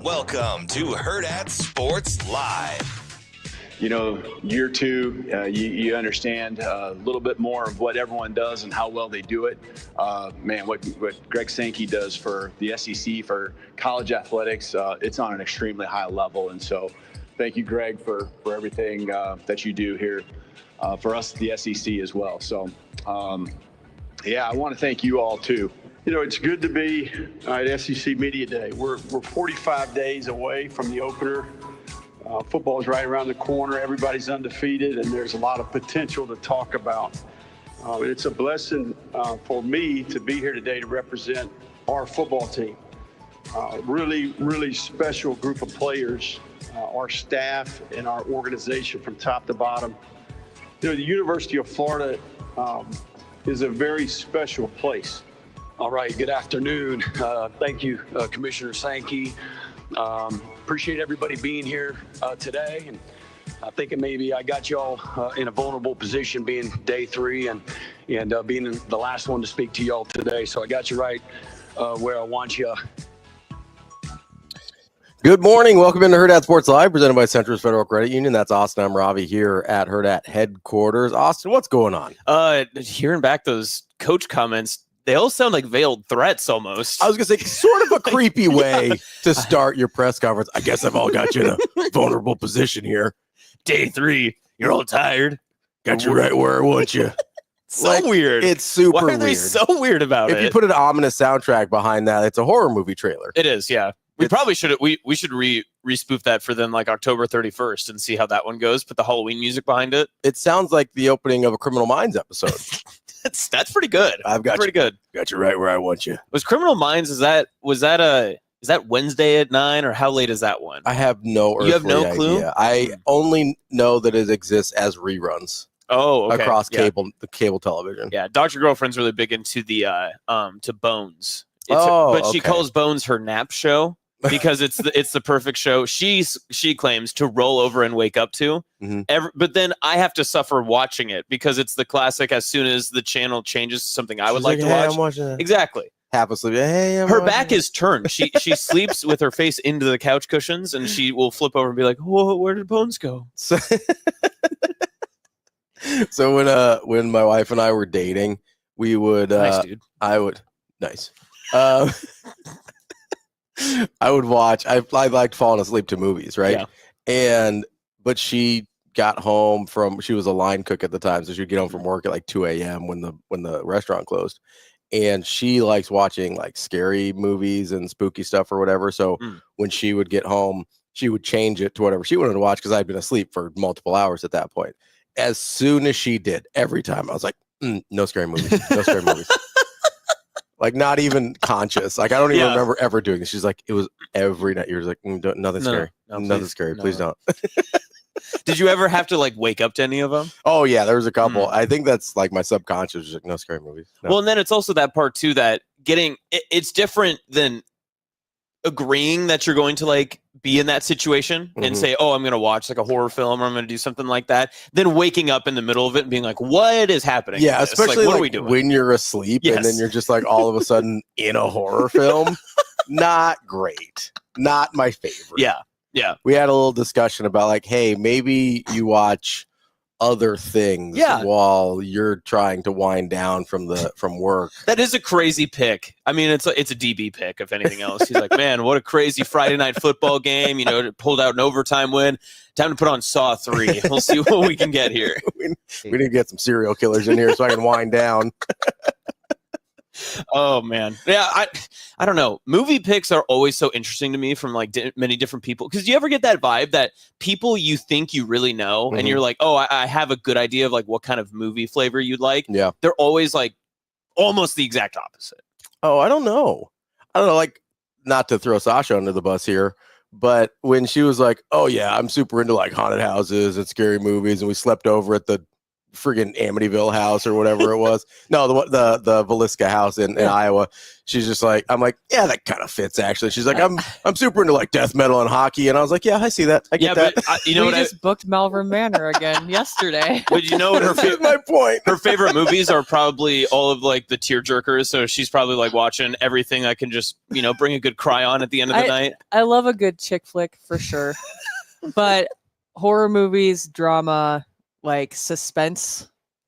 Welcome to Hurrdat Sports Live. Year two, you understand a little bit more of what everyone does and how well they do it. What Greg Sankey does for the SEC, for college athletics, it's on an extremely high level. And so thank you, Greg, for everything that you do here for us at the SEC as well. So, I want to thank you all, too. It's good to be at SEC Media Day. We're 45 days away from the opener. Football is right around the corner. Everybody's undefeated, and there's a lot of potential to talk about. It's a blessing for me to be here today to represent our football team. Really, really special group of players, our staff and our organization from top to bottom. The University of Florida is a very special place. All right, good afternoon. Thank you, Commissioner Sankey. Appreciate everybody being here today. And I think maybe I got y'all in a vulnerable position being day three and being the last one to speak to y'all today. So I got you right where I want you. Good morning. Welcome into Hurrdat Sports Live, presented by Centris Federal Credit Union. That's Austin. I'm Ravi here at Hurrdat headquarters. Austin, what's going on? Hearing back those coach comments, they all sound like veiled threats almost. I was going to say, sort of a creepy way to start your press conference. I guess I've all got you in a vulnerable position here. Day three, you're all tired. Got you right where I want you. So weird. It's super weird. Why are they so weird about it? If you put an ominous soundtrack behind that, it's a horror movie trailer. It is, yeah. We probably should we should re-spoof that for then like October 31st and see how that one goes. Put the Halloween music behind it. It sounds like the opening of a Criminal Minds episode. That's pretty good. I've got pretty good. Got you right where I want you. Was Criminal Minds? Is that Wednesday at 9 or how late is that one? I have no earthly You have no clue? idea. I only know that it exists as reruns. Oh, okay. Across the cable television. Yeah, Dr. Girlfriend's really big into the to Bones. But she calls Bones her nap show because it's the perfect show. She claims to roll over and wake up to. Mm-hmm. But then I have to suffer watching it because it's the classic. As soon as the channel changes to something I would like to watch, I'm watching that. Exactly. Half asleep. Hey, her back is turned. She sleeps with her face into the couch cushions, and she will flip over and be like, "Whoa, where did Bones go?" So when my wife and I were dating, we would nice, dude. Nice. I would watch. I liked falling asleep to movies, right? Yeah. But she got home she was a line cook at the time, so she'd get home from work at like 2 a.m. when the restaurant closed. And she likes watching like scary movies and spooky stuff or whatever. So when she would get home, she would change it to whatever she wanted to watch because I'd been asleep for multiple hours at that point. As soon as she did, every time I was like, no scary movies, no scary movies. Like not even conscious. Like I don't even remember ever doing this. She's like, it was every night. You're just like, nothing scary. Nothing scary. Please don't. Did you ever have to like wake up to any of them? Oh yeah, there was a couple. I think that's like my subconscious was like, no scary movies. No. Well, and then it's also that part too that it's different than agreeing that you're going to like be in that situation and say, oh, I'm going to watch like a horror film or I'm going to do something like that. Then waking up in the middle of it and being like, what is happening? Yeah, especially what like are we doing? When you're asleep and then you're just like all of a sudden in a horror film. Not great. Not my favorite. Yeah. Yeah. We had a little discussion about like, hey, maybe you watch other things while you're trying to wind down from work. That is a crazy pick. I mean, it's a DB pick, if anything else. He's like, man, what a crazy Friday night football game. Pulled out an overtime win. Time to put on Saw 3. We'll see what we can get here. We need to get some serial killers in here so I can wind down. Oh man, yeah. I don't know. Movie picks are always so interesting to me from like many different people. Because do you ever get that vibe that people you think you really know, and you're like, oh, I have a good idea of like what kind of movie flavor you'd like. Yeah, they're always like almost the exact opposite. Oh, I don't know. Like not to throw Sasha under the bus here, but when she was like, oh yeah, I'm super into like haunted houses and scary movies, and we slept over at the friggin' Amityville house or whatever it was. No, the Villisca house in Iowa. She's just like, I'm like, yeah, that kind of fits actually. She's like, I'm super into like death metal and hockey, and I was like, yeah, I see that. I get that. But you know, we just booked Malvern Manor again yesterday. But you know what my point. Her favorite movies are probably all of like the tearjerkers. So she's probably like watching everything I can just bring a good cry on at the end of the night. I love a good chick flick for sure, but horror movies, drama, like suspense.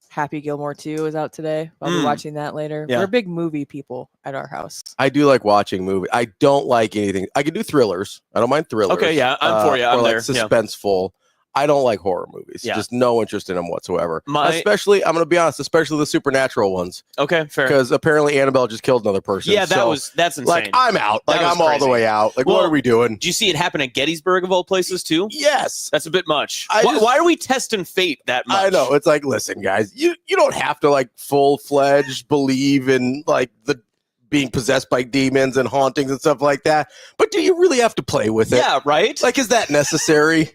Happy Gilmore 2 is out today. I'll be watching that later. Yeah. We're big movie people at our house. I do like watching movies. I don't like anything. I can do thrillers. I don't mind thrillers. Okay, yeah, I'm for you. I'm or like there. suspenseful. I don't like horror movies. Yeah. Just no interest in them whatsoever. Especially, I'm going to be honest, especially the supernatural ones. Okay, fair. Because apparently Annabelle just killed another person. Yeah, that's insane. Like, I'm out. Like, I'm crazy. all the way out. Like, what are we doing? Do you see it happen at Gettysburg of all places too? Yes. That's a bit much. Why are we testing fate that much? I know. It's like, listen, guys, you don't have to like full-fledged believe in like the being possessed by demons and hauntings and stuff like that. But do you really have to play with it? Yeah, right? Like, is that necessary?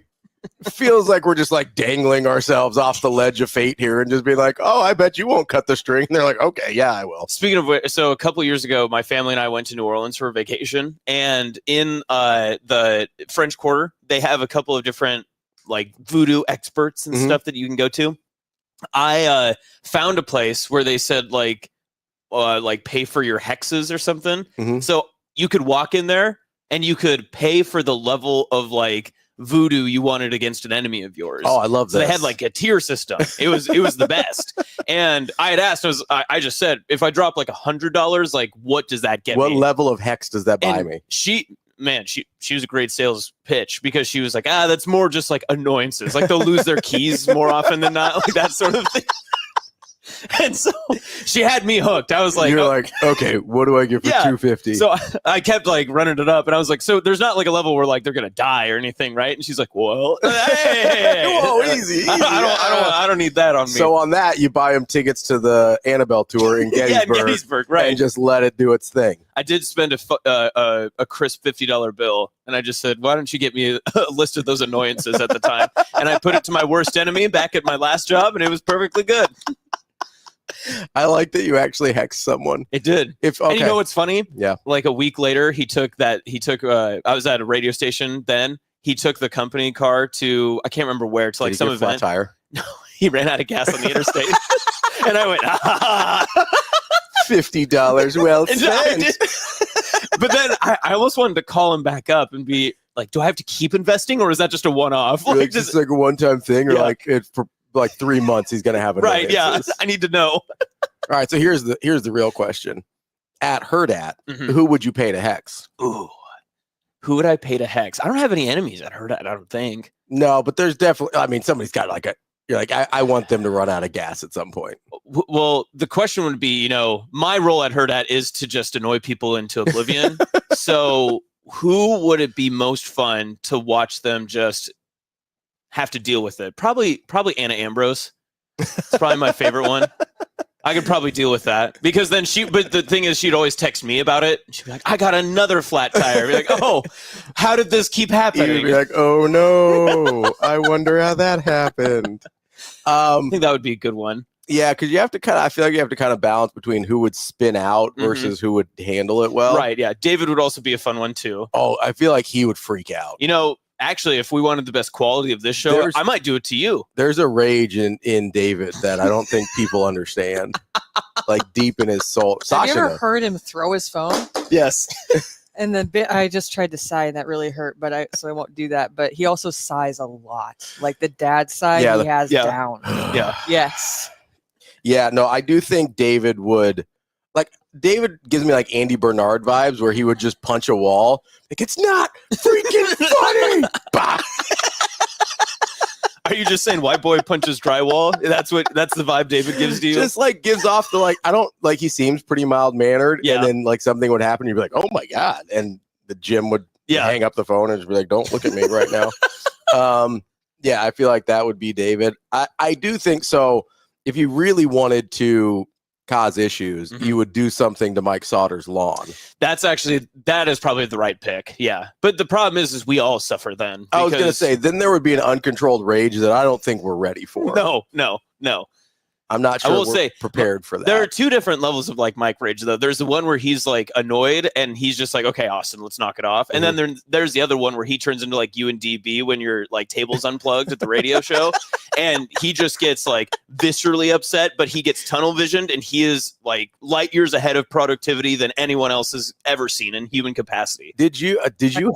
Feels like we're just like dangling ourselves off the ledge of fate here and just be like, oh, I bet you won't cut the string. And they're like, okay, yeah, I will. Speaking of which, so a couple years ago, my family and I went to New Orleans for a vacation, and in the French Quarter, they have a couple of different like voodoo experts and stuff that you can go to. I found a place where they said like pay for your hexes or something. So you could walk in there and you could pay for the level of like voodoo you wanted against an enemy of yours. Oh, I love that. So they had like a tier system. It was the best. And I had asked, I just said, if I drop like $100, like what does that get me? What level of hex does that buy me? She was a great sales pitch because she was like, that's more just like annoyances. Like they'll lose their keys more often than not, like that sort of thing. And so she had me hooked. I was like, you're like, okay, what do I get for $250? So I kept like running it up, and I was like, so there's not like a level where like they're gonna die or anything, right? And she's like, well, hey, whoa, easy. I don't need that on me. So on that, you buy them tickets to the Annabelle tour in Gettysburg, Gettysburg, right? And just let it do its thing. I did spend a crisp $50 bill, and I just said, why don't you get me a list of those annoyances at the time? And I put it to my worst enemy back at my last job, and it was perfectly good. I like that you actually hexed someone. It did. And you know what's funny? Yeah. Like a week later, I was at a radio station then. He took the company car to, I can't remember where, to like some event. Flat tire? No, he ran out of gas on the interstate. And I went, $50 well spent. But then I almost wanted to call him back up and be like, do I have to keep investing, or is that just a one-off? Like, just like a one-time thing, or like it's for like 3 months he's gonna have it. Right, yeah. I need to know. All right, so here's the real question. At Hurrdat, who would you pay to hex? Ooh. Who would I pay to hex? I don't have any enemies at Hurrdat, I don't think. No, but there's definitely, I mean, somebody's got like you're like, I want them to run out of gas at some point. Well, the question would be, my role at Hurrdat is to just annoy people into oblivion. So who would it be most fun to watch them just have to deal with it? Probably Anna Ambrose. It's probably my favorite one. I could probably deal with that because then but the thing is, she'd always text me about it. She'd be like, I got another flat tire. I'd be like, oh, how did this keep happening? You'd be like, oh no, I wonder how that happened. I think that would be a good one. Yeah, because I feel like you have to kind of balance between who would spin out versus who would handle it well. Right, yeah. David would also be a fun one too. Oh, I feel like he would freak out. Actually, if we wanted the best quality of this show, I might do it to you. There's a rage in David that I don't think people understand. Like deep in his soul. Have you ever heard him throw his phone? Yes. And the bit I just tried to sigh, and that really hurt, so I won't do that. But he also sighs a lot. Like the dad sigh he has down. Yeah. Yes. Yeah, no, I do think David would, like, David gives me like Andy Bernard vibes where he would just punch a wall. Like, it's not freaking funny. Bah. Are you just saying white boy punches drywall? That's the vibe David gives to you? Just like gives off the like, I don't like, he seems pretty mild mannered. Yeah. And then like something would happen. You'd be like, oh my God. And the Jim would hang up the phone and just be like, don't look at me right now. Yeah, I feel like that would be David. I do think so. If you really wanted to cause issues, you would do something to Mike Sauter's lawn. That is probably the right pick. Yeah. But the problem is we all suffer then. I was going to say, then there would be an uncontrolled rage that I don't think we're ready for. No. No. I'm not sure I will we're say, prepared for that. There are two different levels of like Mike Rage, though. There's the one where he's like annoyed and he's just like, okay, Austin, let's knock it off. And then there's the other one where he turns into like you and DB when your like table's unplugged at the radio show. And he just gets like viscerally upset, but he gets tunnel visioned and he is like light years ahead of productivity than anyone else has ever seen in human capacity. Did you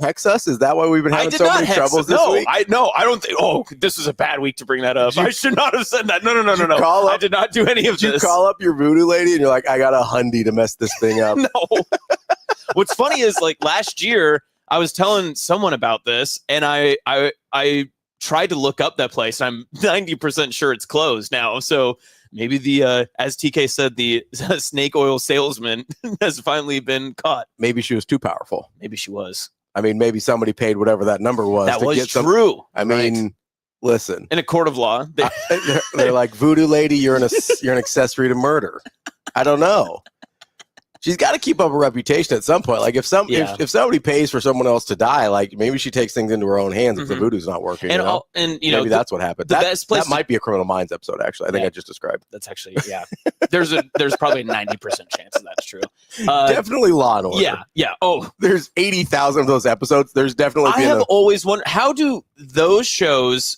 hex us? Is that why we've been having so many troubles this week? I don't think. Oh, this is a bad week to bring that up. I should not have said that. No. I did not do any of this. Did you call up your voodoo lady and you're like, I got $100 to mess this thing up? No. What's funny is like last year I was telling someone about this and I tried to look up that place. I'm 90% sure it's closed now. So maybe the as TK said, the snake oil salesman has finally been caught. Maybe she was too powerful. Maybe she was. I mean, maybe somebody paid whatever that number was. That was true. I mean, listen. In a court of law, they're like, voodoo lady, you're an accessory to murder. I don't know. She's got to keep up a reputation at some point. Like if somebody pays for someone else to die, like maybe she takes things into her own hands if the voodoo's not working. And maybe that's what happened. The best place that might be a Criminal Minds episode. Actually, I think I just described. That's actually There's probably a 90% chance of that's true. Definitely Law and Order. Yeah. Oh, there's 80,000 of those episodes. There's definitely. I have always wondered, how do those shows,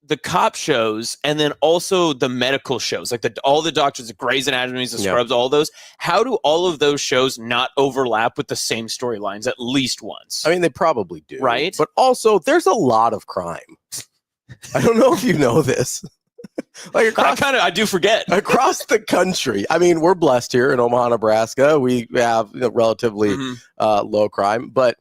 the cop shows, and then also the medical shows, like all the doctors, the Grey's Anatomy, the Scrubs, all those, how do all of those shows not overlap with the same storylines at least once? I mean, they probably do. Right? But also, there's a lot of crime. I don't know if you know this. Like I do forget. Across the country. I mean, we're blessed here in Omaha, Nebraska. We have relatively low crime, but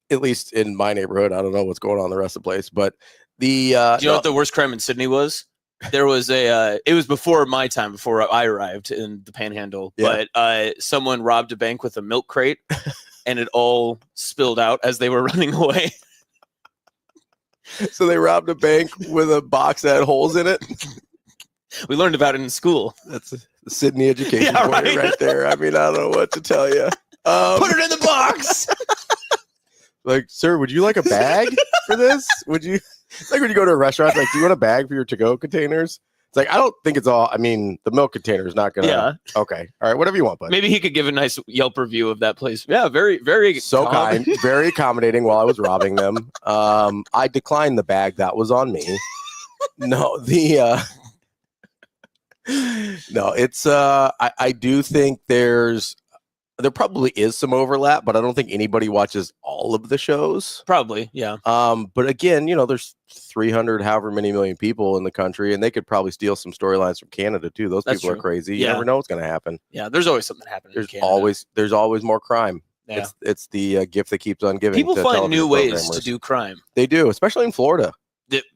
at least in my neighborhood, I don't know what's going on in the rest of the place, but do you know what the worst crime in Sydney was? There was it was before my time, before I arrived in the Panhandle, but someone robbed a bank with a milk crate and it all spilled out as they were running away. So they robbed a bank with a box that had holes in it? We learned about it in school. That's the Sydney education point right there. I mean, I don't know what to tell you. Put it in the box! Like, sir, would you like a bag for this? Would you? It's like when you go to a restaurant, like, do you want a bag for your to-go containers? It's like, I don't think it's all. I mean, the milk container is not gonna. Yeah. Okay. All right. Whatever you want, buddy. Maybe he could give a nice Yelp review of that place. Yeah. Very, very so kind, very accommodating while I was robbing them. I declined the bag. That was on me. No, no, it's. I do think there probably is some overlap, but I don't think anybody watches all of the shows. Probably, yeah. But again, there's 300, however many million people in the country, and they could probably steal some storylines from Canada too. Those people are crazy. You never know what's going to happen. Yeah, there's always something happening. There's always more crime. Yeah. It's the gift that keeps on giving. People find new ways to do crime. They do, especially in Florida.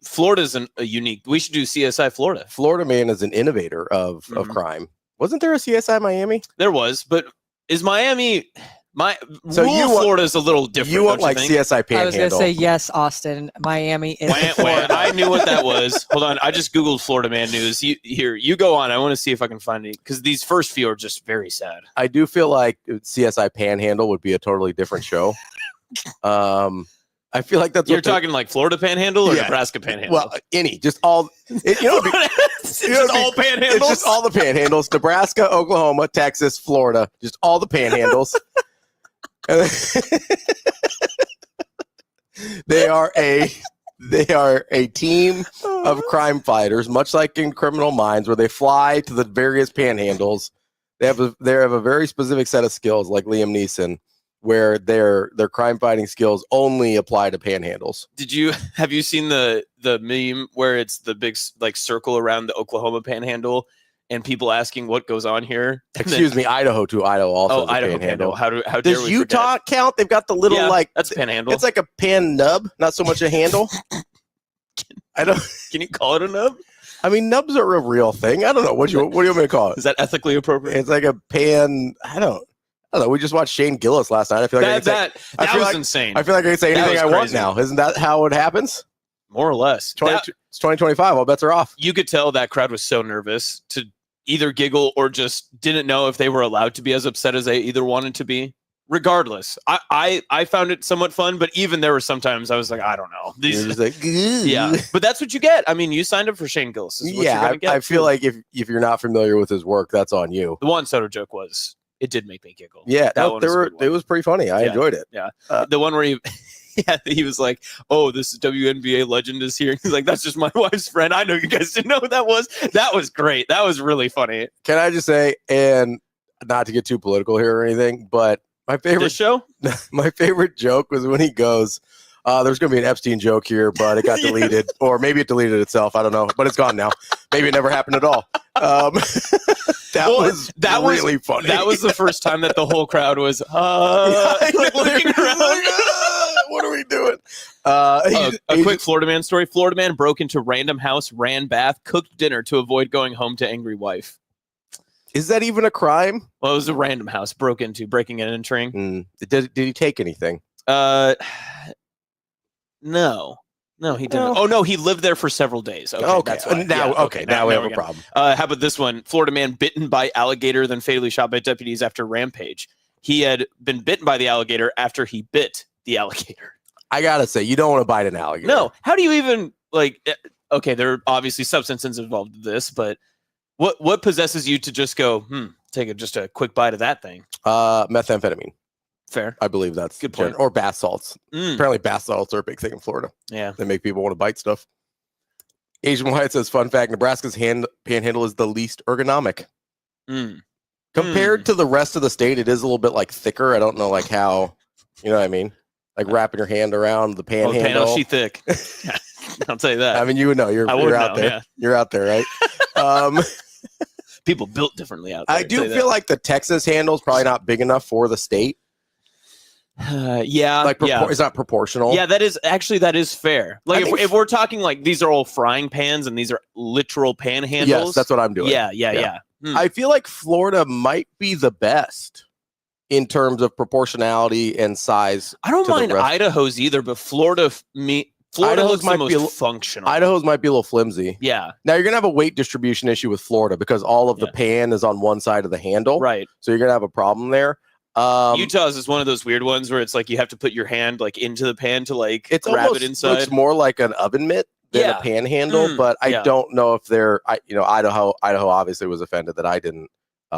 Florida's a unique. We should do CSI Florida. Florida man is an innovator of crime. Wasn't there a CSI Miami? There was, but is Miami Florida is a little different. You want like CSI Panhandle? I was going to say yes, Austin. Miami is Florida. I knew what that was. Hold on, I just googled Florida Man news. You go on. I want to see if I can find it because these first few are just very sad. I do feel like CSI Panhandle would be a totally different show. I feel like that's you're talking like Florida Panhandle or Nebraska Panhandle. Well, just all. It's just all panhandles. It's just all the panhandles: Nebraska, Oklahoma, Texas, Florida. Just all the panhandles. They are a team of crime fighters, much like in Criminal Minds, where they fly to the various panhandles. They have a very specific set of skills, like Liam Neeson, where their crime fighting skills only apply to panhandles. Have you seen the meme where it's the big like circle around the Oklahoma panhandle and people asking what goes on here? Excuse me, Idaho too. Idaho also. Idaho panhandle. How does Utah count? They've got the little that's panhandle. It's like a pan nub, not so much a handle. Can you call it a nub? I mean, nubs are a real thing. I don't know what do you want me to call it. Is that ethically appropriate? It's like a pan. I don't know. We just watched Shane Gillis last night. I feel like that was insane. I feel like I can say anything I want now. Isn't that how it happens? More or less. It's 2025. All bets are off. You could tell that crowd was so nervous to either giggle or just didn't know if they were allowed to be as upset as they either wanted to be. regardless, I found it somewhat fun, but even there were sometimes I was like, I don't know. You're just like, Yeah, but that's what you get. I mean, you signed up for Shane Gillis. Yeah, I feel like if you're not familiar with his work, that's on you. The Juan Soto joke was, it did make me giggle. Yeah, it was pretty funny. I enjoyed it. Yeah, the one where he was like, "Oh, this WNBA legend is here." He's like, "That's just my wife's friend." I know you guys didn't know who that was. That was great. That was really funny. Can I just say, and not to get too political here or anything, but my favorite joke was when he goes, there's going to be an Epstein joke here, but it got deleted, or maybe it deleted itself. I don't know, but it's gone now. Maybe it never happened at all. That was really funny. That was the first time that the whole crowd was looking around. What are we doing? A quick Florida man story. Florida man broke into random house, ran bath, cooked dinner to avoid going home to angry wife. Is that even a crime? Well, it was a random house, breaking and entering. Did he take anything? No, he didn't. No. Oh no, he lived there for several days. Okay. That's why. Now we have a problem. How about this one? Florida man bitten by alligator, then fatally shot by deputies after rampage. He had been bitten by the alligator after he bit the alligator. I gotta say, you don't want to bite an alligator. No. How do you even okay, there are obviously substances involved in this, but what possesses you to just go, take just a quick bite of that thing? Methamphetamine. Fair. I believe that's good point. Or bath salts. Apparently bath salts are a big thing in Florida. Yeah. They make people want to bite stuff. Asian White says, fun fact, Nebraska's panhandle is the least ergonomic. Compared to the rest of the state, it is a little bit like thicker. I don't know like how, you know what I mean? Like wrapping your hand around the panhandle. Oh, she thick. I'll tell you that. I mean, you would know. You're out there. Yeah. You're out there, right? People built differently out there. I do feel like the Texas handle is probably not big enough for the state. It's not proportional. Yeah, that is fair. Like if we're talking like these are all frying pans and these are literal panhandles. Yes, that's what I'm doing. Yeah. I feel like Florida might be the best in terms of proportionality and size. I don't mind Idaho's either, but Florida looks the most functional. Idaho's might be a little flimsy. Yeah. Now you're gonna have a weight distribution issue with Florida because all of the pan is on one side of the handle. Right. So you're gonna have a problem there. Utah's is one of those weird ones where it's like you have to put your hand like into the pan to like grab it inside. Looks more like an oven mitt than a panhandle, but I don't know if they're. Idaho obviously was offended that I didn't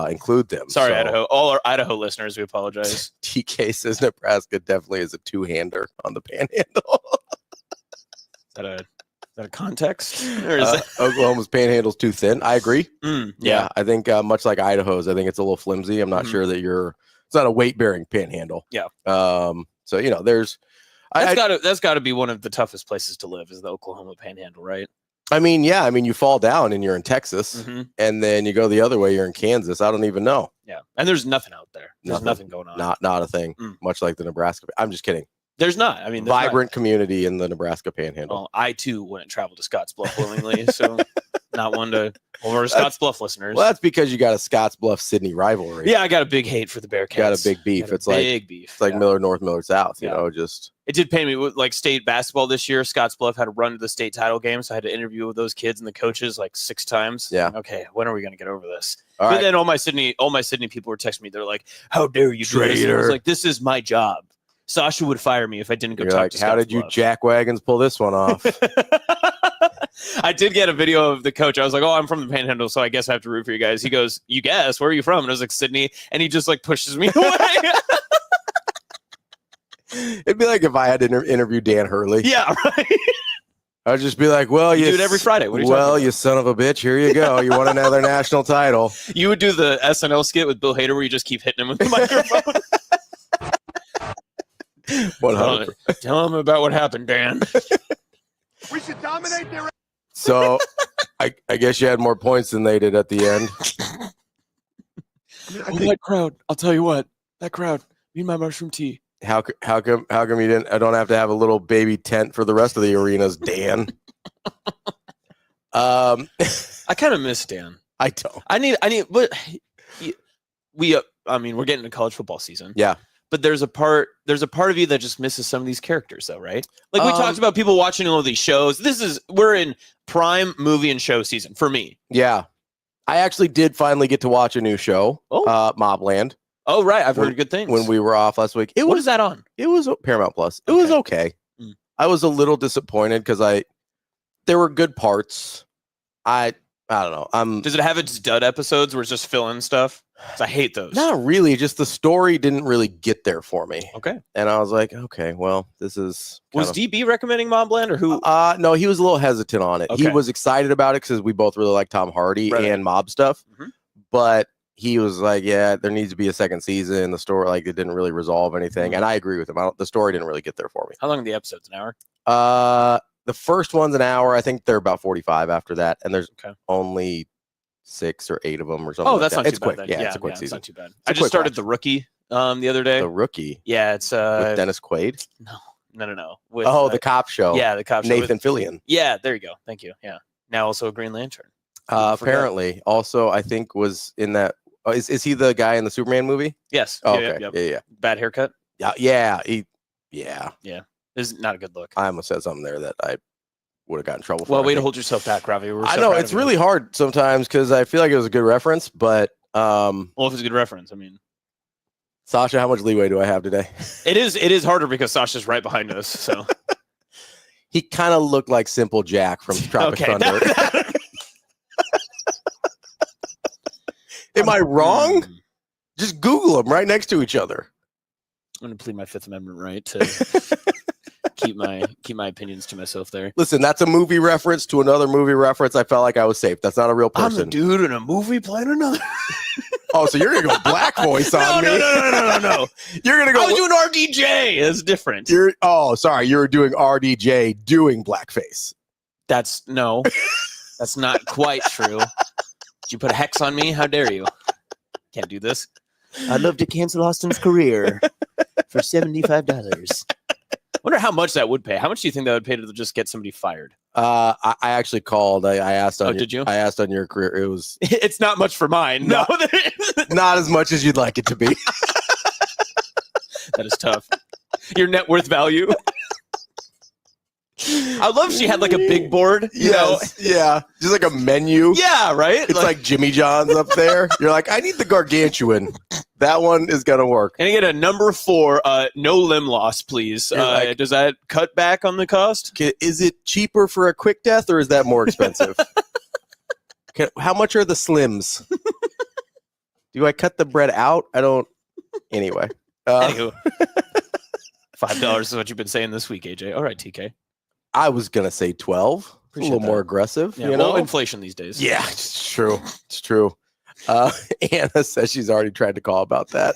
include them. Sorry, Idaho. All our Idaho listeners, we apologize. TK says Nebraska definitely is a two-hander on the panhandle. Is that a context? Or is Oklahoma's panhandle's too thin. I agree. Yeah, I think much like Idaho's, I think it's a little flimsy. I'm not sure that it's not a weight-bearing panhandle. Yeah. So there's that's got to be one of the toughest places to live is the Oklahoma Panhandle, right? I mean, you fall down and you're in Texas, and then you go the other way, you're in Kansas. I don't even know. Yeah, and there's nothing out there. There's nothing going on. Not a thing. Much like the Nebraska. I'm just kidding. There's not. I mean, vibrant community in the Nebraska Panhandle. Well, I too wouldn't travel to Scottsbluff willingly, so not one to over Scottsbluff listeners. Well, that's because you got a Scottsbluff Sydney rivalry. Yeah, I got a big hate for the Bearcats. Got a big beef. It's like Miller North, Miller South. You know, just it did pain me with like state basketball this year. Scottsbluff had to run to the state title game, so I had to interview with those kids and the coaches like 6 times. Yeah. Okay, when are we going to get over this? But then all my Sydney people were texting me. They're like, "How dare you do this?" I was like, "This is my job." Sasha would fire me if I didn't go talk to Scottsbluff. How did you jack wagons pull this one off? I did get a video of the coach. I was like, "Oh, I'm from the Panhandle, so I guess I have to root for you guys." He goes, "You guess? Where are you from?" And I was like, "Sydney." And he just like pushes me away. It'd be like if I had to interview Dan Hurley. Yeah, right. I'd just be like, "Well, you do it every Friday. What are you you son of a bitch! Here you go. You want another national title?" You would do the SNL skit with Bill Hader where you just keep hitting him with the microphone. 100%. Tell him about what happened, Dan. We should dominate their. So, I guess you had more points than they did at the end. That crowd! I'll tell you what. That crowd. Need my mushroom tea. How come you didn't? I don't have to have a little baby tent for the rest of the arenas, Dan. I kind of miss Dan. I don't. I need. But I mean, we're getting to college football season. Yeah. But there's a part of you that just misses some of these characters, though, right? Like we talked about people watching all these shows. We're in prime movie and show season for me. Yeah, I actually did finally get to watch a new show, Mobland. Oh, right. I've heard good things. When we were off last week. What is that on? It was Paramount Plus. It was okay. I was a little disappointed because there were good parts. I don't know. Does it have its dud episodes where it's just fill-in stuff? 'Cause I hate those. Not really. Just the story didn't really get there for me. Okay. And I was like, okay, well, this is. Was DB recommending Mobland or who? No, he was a little hesitant on it. Okay. He was excited about it because we both really like Tom Hardy and mob stuff. But he was like, yeah, there needs to be a second season. The story, like, it didn't really resolve anything. And I agree with him. The story didn't really get there for me. How long are the episodes? An hour? The first one's an hour. I think they're about 45 after that. And there's only 6 or 8 of them or something. Oh, that's like not that. too It's bad. quick. Then. Yeah, it's a quick it's season. not too bad. I just started The Rookie the other day. The Rookie? Yeah, it's with Dennis Quaid? No. With, the cop show. Yeah, the cop show. Nathan Fillion. Yeah, there you go. Thank you. Yeah. Now also a Green Lantern. Apparently. Also, I think was in that. Is he the guy in the Superman movie? Yes. Oh, okay. Yeah. Bad haircut? Yeah. Yeah. This is not a good look. I almost said something there that I would have gotten in trouble for. Well, way to hold yourself back, Ravi. I know it's really hard sometimes because I feel like it was a good reference, but well, if it's a good reference, I mean, Sasha, how much leeway do I have today? It is harder because Sasha's right behind us. So he kind of looked like Simple Jack from Tropic Thunder. Am I wrong? Just Google them right next to each other. I'm going to plead my Fifth Amendment right to keep my opinions to myself there. Listen, that's a movie reference to another movie reference. I felt like I was safe. That's not a real person. I'm a dude in a movie playing another. Oh, so you're gonna go black voice on me? No. You're gonna go. I was doing RDJ. It's different. You were doing RDJ doing blackface. That's not quite true. Did you put a hex on me? How dare you? Can't do this. I'd love to cancel Austin's career for $75. Wonder how much that would pay. How much do you think that would pay to just get somebody fired? I actually called. I asked. Did you? I asked on your career. It was. It's not much for mine. No, not as much as you'd like it to be. That is tough. Your net worth value. I love she had like a big board. You know? Yeah, just like a menu. Yeah, right. It's like Jimmy John's up there. You're like, I need the gargantuan. That one is gonna work. Can I get a number 4? No limb loss, please. Does that cut back on the cost? Is it cheaper for a quick death, or is that more expensive? How much are the slims? Do I cut the bread out? I don't. Anyway. Anywho, $5 is what you've been saying this week, AJ. All right, TK. I was gonna say 12. Appreciate a little that. more aggressive. Yeah, you know, inflation these days. Yeah, it's true. It's true. Anna says she's already tried to call about that.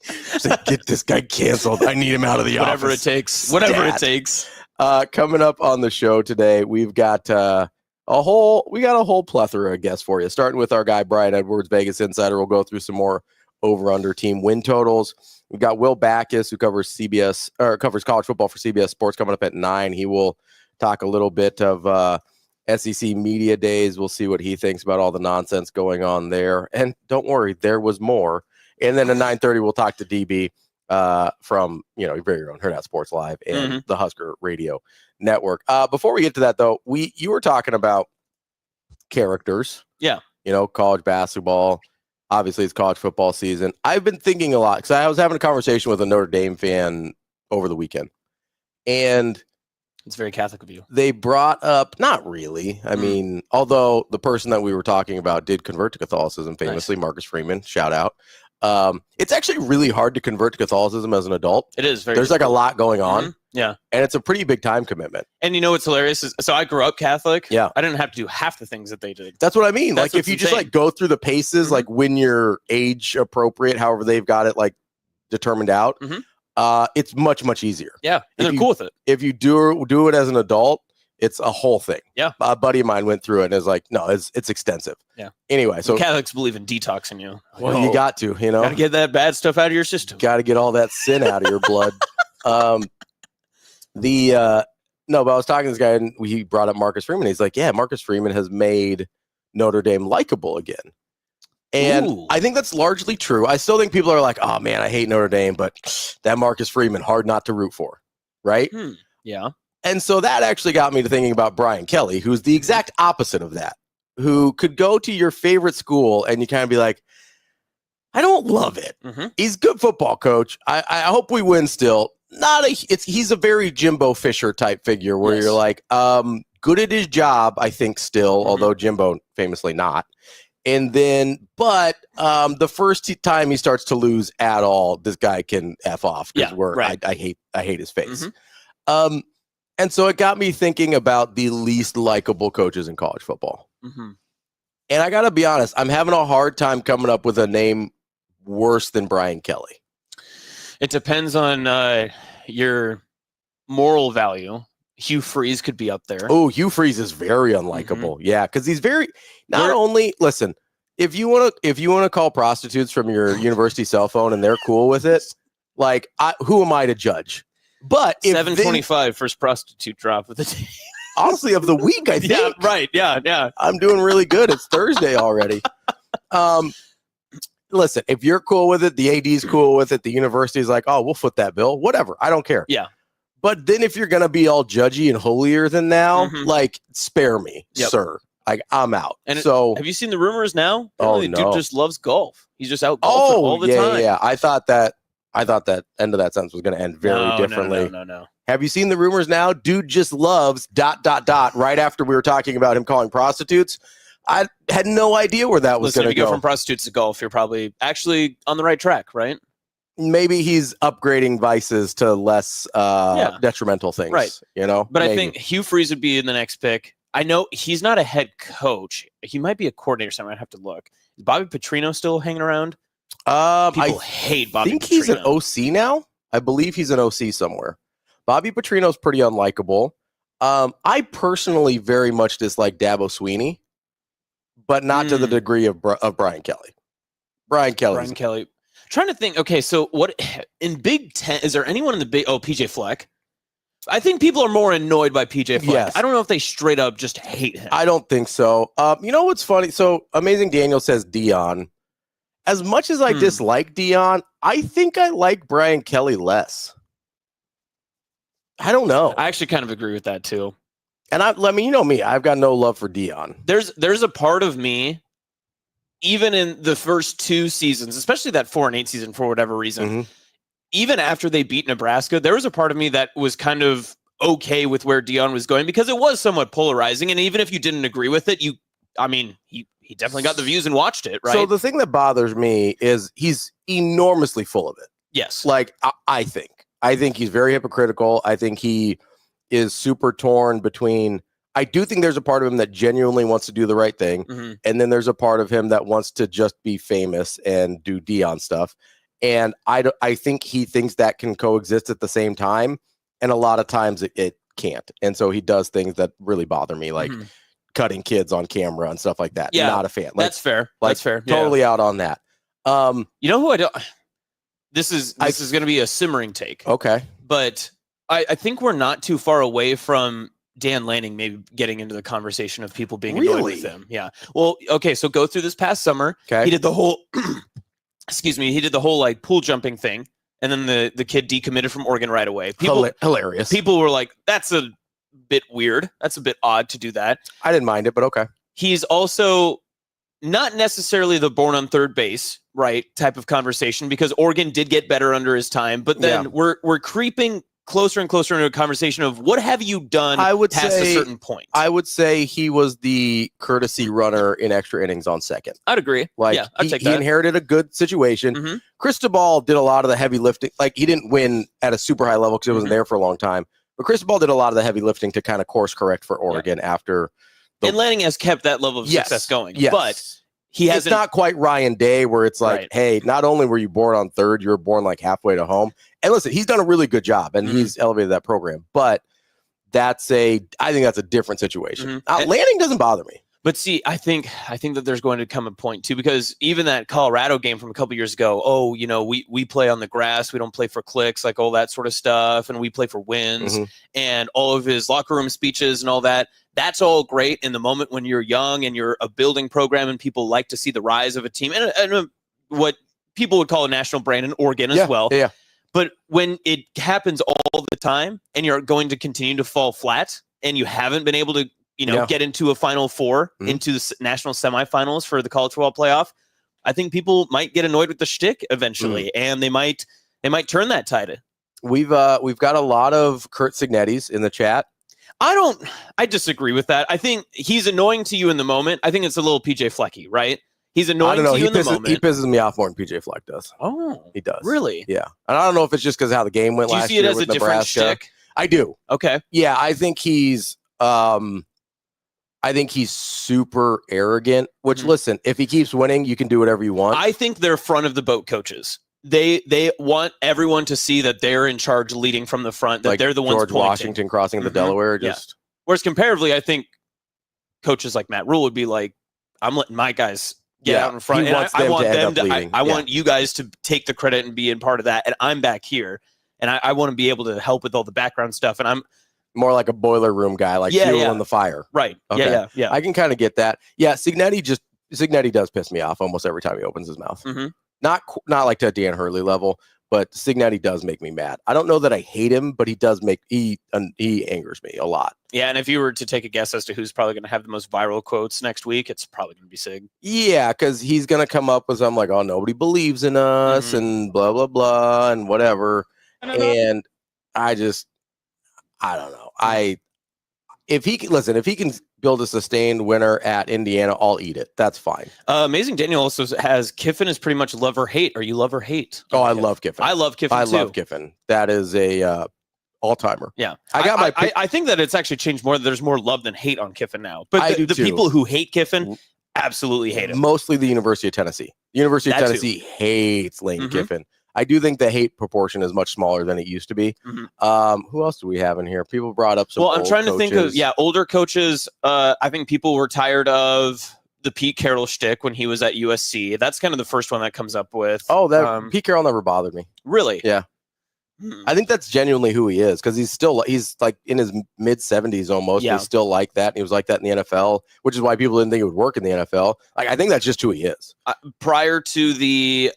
She's like, get this guy canceled. I need him out of the Whatever office. it takes. Whatever it takes. Coming up on the show today, we've got a whole plethora of guests for you. Starting with our guy Brian Edwards, Vegas Insider. We'll go through some more over/under team win totals. We've got Will Backus, who covers covers college football for CBS Sports, coming up at 9. He will talk a little bit of SEC media days. We'll see what he thinks about all the nonsense going on there. And don't worry, there was more. And then at 9:30, we'll talk to DB from your very own Hurrdat Sports Live and the Husker Radio Network. Before we get to that, though, you were talking about characters. Yeah. College basketball. Obviously, it's college football season. I've been thinking a lot because I was having a conversation with a Notre Dame fan over the weekend. And it's very Catholic of you. They brought up, not really. I mean, although the person that we were talking about did convert to Catholicism famously, nice. Marcus Freeman, shout out. It's actually really hard to convert to Catholicism as an adult. It is. There's like a lot going on. Yeah. And it's a pretty big time commitment. And what's hilarious is, so I grew up Catholic. Yeah. I didn't have to do half the things that they did. That's what I mean. Like if you just like go through the paces, like when you're age appropriate, however they've got it like determined out, it's much, much easier. Yeah. And they're cool with it. If you do it as an adult, it's a whole thing. Yeah. A buddy of mine went through it and is like, no, it's extensive. Yeah. Anyway, so Catholics believe in detoxing you. Well, you got to, got to get that bad stuff out of your system. Got to get all that sin out of your blood. But I was talking to this guy and he brought up Marcus Freeman. He's like, yeah, Marcus Freeman has made Notre Dame likable again. And I think that's largely true. I still think people are like, oh man, I hate Notre Dame, but that Marcus Freeman, hard not to root for. Right? Yeah. And so that actually got me to thinking about Brian Kelly, who's the exact opposite of that. who could go to your favorite school and you kind of be like, I don't love it. He's a good football coach. I hope we win still. He's a very Jimbo Fisher type figure where you're like, good at his job, I think still, although Jimbo famously not. And then, but the first time he starts to lose at all, this guy can F off because I hate his face. And so it got me thinking about the least likable coaches in college football. And I got to be honest, I'm having a hard time coming up with a name worse than Brian Kelly. It depends on your moral value. Hugh Freeze could be up there. Oh, Hugh Freeze is very unlikable. Yeah, because he's very only listen. If you want to call prostitutes from your university cell phone and they're cool with it, like who am I to judge? But 725 first prostitute drop of the day. Honestly, of the week, I think. Yeah, right. Yeah. I'm doing really good. It's Thursday already. Listen, if you're cool with it, the AD's cool with it, the university's like, oh, we'll foot that bill. Whatever. I don't care. Yeah. But then if you're going to be all judgy and holier than now, like, spare me, sir. Like, I'm out. And so have you seen the rumors now? Oh, the no. dude just loves golf. He's just out golfing all the time. Yeah. I thought that end of that sentence was going to end very differently. No. Have you seen the rumors now? Dude just loves ... right after we were talking about him calling prostitutes. I had no idea where that was going to go. If you go from prostitutes to golf, you're probably actually on the right track, right? Maybe he's upgrading vices to less detrimental things, right? You know, but maybe. I think Hugh Freeze would be in the next pick. I know he's not a head coach. He might be a coordinator. So I might have to look. Is Bobby Petrino still hanging around? People hate Bobby. I think Petrino. He's an OC now. I believe he's an OC somewhere. Bobby Petrino's pretty unlikable. I personally very much dislike Dabo Sweeney, but not to the degree of Brian Kelly. Brian Kelly. Trying to think. Okay, so what in Big Ten? Is there anyone in the Big? Oh, PJ Fleck. I think people are more annoyed by PJ Fleck. Yes. I don't know if they straight up just hate him. I don't think so. You know what's funny? So Amazing Daniel says Dion. As much as I dislike Dion, I think I like Brian Kelly less. I don't know. I actually kind of agree with that too. And you know me, I've got no love for Dion. There's a part of me, even in the first 2 seasons, especially that 4-8 season for whatever reason, even after they beat Nebraska, there was a part of me that was kind of okay with where Dion was going because it was somewhat polarizing. And even if you didn't agree with it, he definitely got the views and watched it, right? So the thing that bothers me is he's enormously full of it. Yes. Like, I think he's very hypocritical. I think he is super torn between. I do think there's a part of him that genuinely wants to do the right thing. And then there's a part of him that wants to just be famous and do Dion stuff. And I think he thinks that can coexist at the same time. And a lot of times it can't. And so he does things that really bother me, like cutting kids on camera and stuff like that. Yeah, not a fan. Like, that's fair. That's fair. Totally out on that. You know who I don't. This is going to be a simmering take. Okay. But I think we're not too far away from Dan Lanning maybe getting into the conversation of people being annoyed with him. Yeah. Well, okay. So go through this past summer. Okay. He did the whole, he did the whole like pool jumping thing. And then the kid decommitted from Oregon right away. Hilarious. People were like, that's a bit weird. That's a bit odd to do that. I didn't mind it, but okay. He's also not necessarily the born on third base, right, type of conversation because Oregon did get better under his time. But then we're creeping closer and closer into a conversation of what have you done past a certain point. I would say he was the courtesy runner in extra innings on second. I'd agree. Like, yeah, I'd take he that. inherited a good situation. Cristobal did a lot of the heavy lifting. Like, he didn't win at a super high level because he wasn't there for a long time. But Cristobal did a lot of the heavy lifting to kind of course correct for Oregon after. And Lanning has kept that level of success going. Yes. But he hasn't. It's not quite Ryan Day where it's like, hey, not only were you born on third, you were born like halfway to home. And listen, he's done a really good job and he's elevated that program. But I think that's a different situation. Lanning doesn't bother me. But see, I think that there's going to come a point too, because even that Colorado game from a couple years ago, we play on the grass, we don't play for clicks, like all that sort of stuff, and we play for wins, and all of his locker room speeches and all that. That's all great in the moment when you're young and you're a building program and people like to see the rise of a team and what people would call a national brand in Oregon as well. Yeah. But when it happens all the time and you're going to continue to fall flat and you haven't been able to get into a Final Four, into the national semifinals for the college football playoff, I think people might get annoyed with the shtick eventually, and they might turn that tide. We've got a lot of Kurt Signettis in the chat. I disagree with that. I think he's annoying to you in the moment. I think it's a little PJ Flecky, right? He's annoying to you in the moment. He pisses me off more than PJ Fleck does. Oh, he does. Really? Yeah. And I don't know if it's just because of how the game went last year. Do you see it as a different Nebraska. shtick? I do. Okay. Yeah, I think he's super arrogant, which listen, if he keeps winning, you can do whatever you want. I think they're front of the boat coaches. They want everyone to see that they're in charge, leading from the front, that like they're the ones George pointing. Washington crossing the Delaware. Just Whereas comparatively, I think coaches like Matt Rule would be like, I'm letting my guys get out in front. And I want you guys to take the credit and be in part of that. And I'm back here, and I want to be able to help with all the background stuff. And I'm more like a boiler room guy, like fuel in the fire. Right. Okay. Yeah. I can kind of get that. Yeah. Signetti does piss me off almost every time he opens his mouth. Not like to a Dan Hurley level, but Signetti does make me mad. I don't know that I hate him, but he angers me a lot. Yeah, and if you were to take a guess as to who's probably going to have the most viral quotes next week, it's probably going to be Sig. Yeah, because he's going to come up with something like, "Oh, nobody believes in us," and blah blah blah, and whatever. And I don't know. If he can build a sustained winner at Indiana, I'll eat it. That's fine. Amazing Daniel also has Kiffin is pretty much love or hate. Are you love or hate? Oh, I love Kiffin. I love Kiffin too. Love Kiffin. That is a all-timer. Yeah. I think that it's actually changed more. There's more love than hate on Kiffin now. But I do the too. people who hate Kiffin absolutely hate him. Mostly the University of Tennessee. The University of Tennessee hates Lane Kiffin. I do think the hate proportion is much smaller than it used to be. Who else do we have in here? People brought up some. Well, I'm trying to think of older coaches. I think people were tired of the Pete Carroll shtick when he was at USC. That's kind of the first one that comes up with. Oh, that Pete Carroll never bothered me. Really? Yeah. I think that's genuinely who he is, because he's like in his mid 70s almost. Yeah. He's still like that. And he was like that in the NFL, which is why people didn't think he would work in the NFL. Like, I think that's just who he is. Prior to the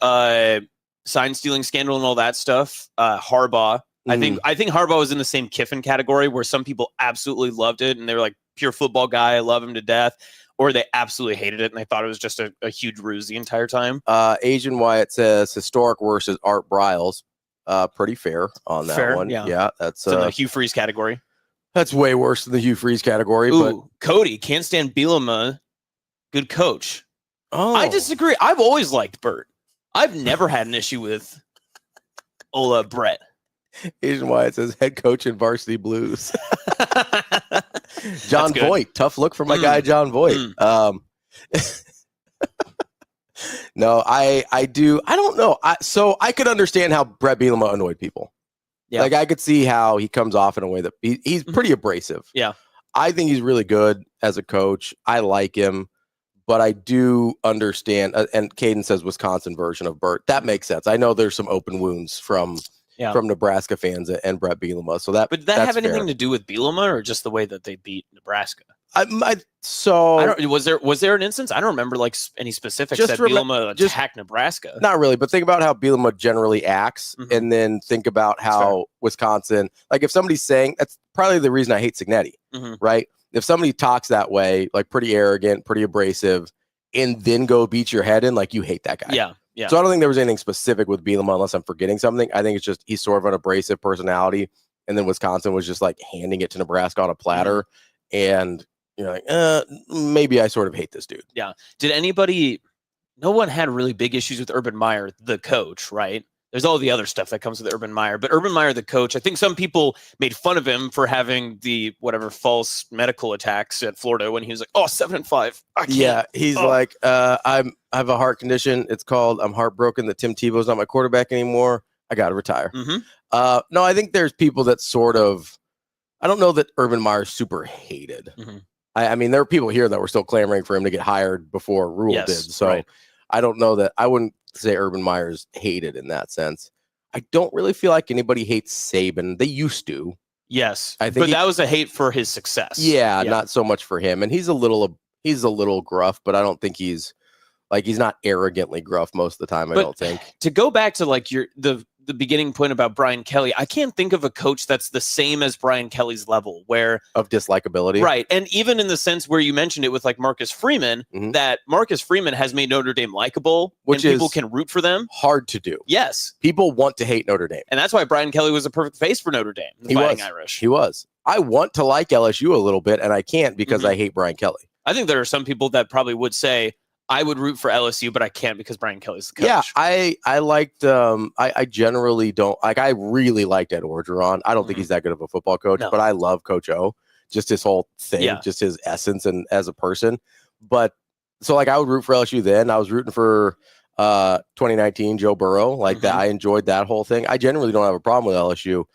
sign stealing scandal and all that stuff, Harbaugh. I think Harbaugh was in the same Kiffin category, where some people absolutely loved it and they were like, pure football guy, I love him to death, or they absolutely hated it and they thought it was just a huge ruse the entire time. Asian Wyatt says historic versus Art Briles. Pretty fair on that one. Yeah, that's in the Hugh Freeze category. That's way worse than the Hugh Freeze category. Ooh, but Cody can't stand Bielema. Good coach. Oh, I disagree. I've always liked Bert. I've never had an issue with Ola Brett. Asian Wyatt says head coach in Varsity Blues. John Voight. Tough look for my guy, John Voight. No, I do. I don't know. So I could understand how Brett Bielema annoyed people. Yeah. Like, I could see how he comes off in a way that he's pretty abrasive. Yeah. I think he's really good as a coach. I like him. But I do understand, and Caden says Wisconsin version of Bert. That makes sense. I know there's some open wounds from Nebraska fans and Brett Bielema. So but did that have anything to do with Bielema, or just the way that they beat Nebraska? Was there an instance? I don't remember like any specifics that Bielema attacked Nebraska. Not really, but think about how Bielema generally acts, and then think about how Wisconsin. Like, if somebody's saying, that's probably the reason I hate Signetti, right? If somebody talks that way, like pretty arrogant, pretty abrasive, and then go beat your head in, like, you hate that guy. Yeah. So I don't think there was anything specific with Bielema, unless I'm forgetting something. I think it's just he's sort of an abrasive personality, and then Wisconsin was just like handing it to Nebraska on a platter, and you're like, maybe I sort of hate this dude. Yeah. No one had really big issues with Urban Meyer, the coach, right? There's all the other stuff that comes with Urban Meyer, but Urban Meyer, the coach, I think some people made fun of him for having the false medical attacks at Florida when he was like, 7-5. Yeah, he's like, I have a heart condition. It's called, I'm heartbroken that Tim Tebow's not my quarterback anymore. I got to retire. No, I think there's people that sort of, I don't know that Urban Meyer's super hated. I mean, there are people here that were still clamoring for him to get hired before Rule did. So I don't know that I wouldn't say Urban Meyer's hated in that sense. I don't really feel like anybody hates Saban. They used to. Yes, I think, but that was a hate for his success. Yeah, not so much for him. And he's a little gruff, but I don't think he's not arrogantly gruff most of the time. I don't think. To go back to like the the beginning point about Brian Kelly, I can't think of a coach that's the same as Brian Kelly's level where of dislikability. Right. And even in the sense where you mentioned it with like Marcus Freeman, that Marcus Freeman has made Notre Dame likable, which and people can root for them. Hard to do. Yes. People want to hate Notre Dame. And that's why Brian Kelly was a perfect face for Notre Dame, the Fighting Irish. He was. I want to like LSU a little bit, and I can't because I hate Brian Kelly. I think there are some people that probably would say, I would root for LSU, but I can't because Brian Kelly's the coach. Yeah, I liked, I generally don't, like, I really liked Ed Orgeron. I don't think he's that good of a football coach, but I love Coach O. Just his whole thing, just his essence and as a person. But so like I would root for LSU then. I was rooting for 2019 Joe Burrow, like that. I enjoyed that whole thing. I generally don't have a problem with LSU.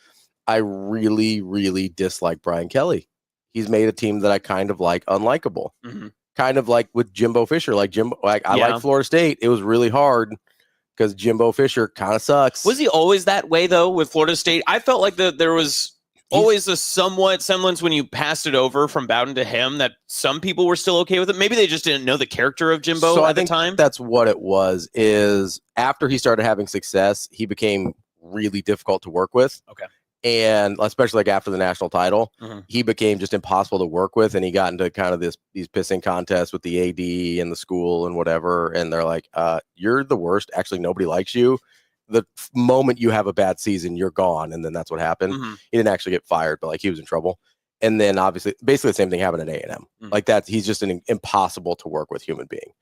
I really, really dislike Brian Kelly. He's made a team that I kind of like unlikable. Kind of like with Jimbo Fisher. Like I like Florida State. It was really hard because Jimbo Fisher kind of sucks. Was he always that way though with Florida State? I felt like there was always a somewhat semblance when you passed it over from Bowden to him that some people were still okay with it. Maybe they just didn't know the character of Jimbo at the time. That's what it was, is after he started having success, he became really difficult to work with. Okay. And especially like after the national title, he became just impossible to work with. And he got into kind of these pissing contests with the AD and the school and whatever. And they're like, you're the worst. Actually, nobody likes you. The moment you have a bad season, you're gone. And then that's what happened. He didn't actually get fired, but like he was in trouble. And then obviously, basically the same thing happened at A&M. Like that, he's just an impossible to work with human being.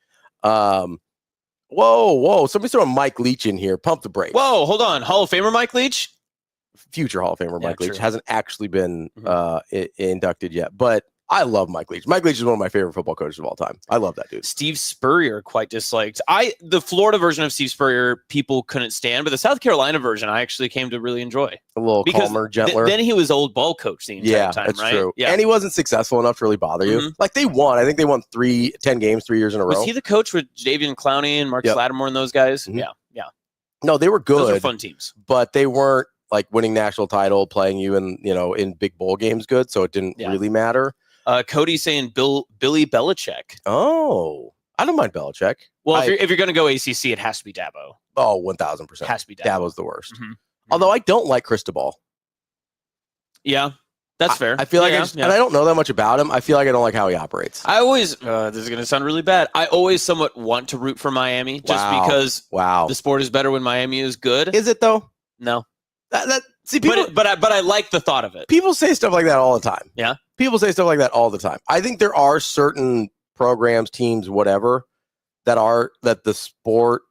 Whoa. Somebody's throwing Mike Leach in here. Pump the brakes. Whoa, hold on. Hall of Famer Mike Leach? Future Hall of Famer Mike Leach hasn't actually been inducted yet, but I love Mike Leach. Mike Leach is one of my favorite football coaches of all time. I love that dude. Steve Spurrier quite disliked. The Florida version of Steve Spurrier people couldn't stand, but the South Carolina version I actually came to really enjoy. A little calmer, gentler. Then he was old ball coach the entire time, that's right? True. Yeah, and he wasn't successful enough to really bother you. Like they won. I think they won 10 games 3 years in a row. Was he the coach with Jadeveon Clowney and Marcus Lattimore and those guys? Yeah. No, they were good. Those were fun teams, but they weren't like winning national title, playing you in big bowl games good, so it didn't really matter. Cody's saying Billy Belichick. Oh, I don't mind Belichick. Well, if you're going to go ACC, it has to be Dabo. Oh, 1,000%. Has to be Dabo. Dabo's the worst. Although I don't like Cristobal. Yeah, that's fair. I feel like and I don't know that much about him. I feel like I don't like how he operates. I always, this is going to sound really bad, I always somewhat want to root for Miami just because the sport is better when Miami is good. Is it though? No. See, people, but I like the thought of it. People say stuff like that all the time. Yeah. People say stuff like that all the time. I think there are certain programs, teams, whatever, that the sport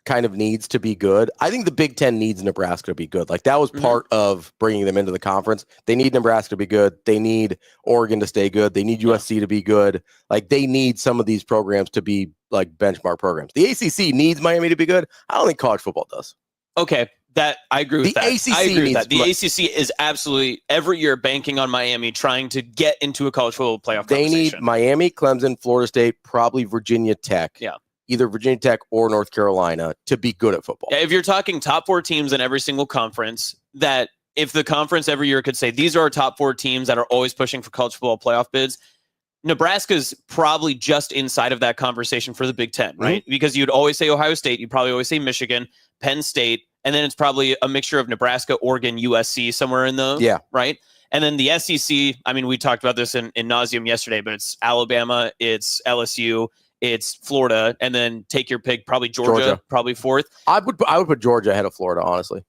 kind of needs to be good. I think the Big Ten needs Nebraska to be good. Like that was part of bringing them into the conference. They need Nebraska to be good. They need Oregon to stay good. They need USC to be good. Like they need some of these programs to be like benchmark programs. The ACC needs Miami to be good. I don't think college football does. Okay. That I agree with that. ACC I agree with that. The needs ACC is absolutely every year banking on Miami trying to get into a college football playoff They conversation. need Miami, Clemson, Florida State, probably Virginia Tech. Yeah. Either Virginia Tech or North Carolina to be good at football. Yeah, if you're talking top 4 teams in every single conference, that if the conference every year could say these are our top 4 teams that are always pushing for college football playoff bids, Nebraska's probably just inside of that conversation for the Big Ten, right? Because you'd always say Ohio State, you'd probably always say Michigan, Penn State, and then it's probably a mixture of Nebraska, Oregon, USC, somewhere in those. Yeah. Right? And then the SEC, I mean, we talked about this in nauseum yesterday, but it's Alabama, it's LSU, it's Florida, and then take your pick, probably Georgia. Probably 4th. I would put Georgia ahead of Florida, honestly.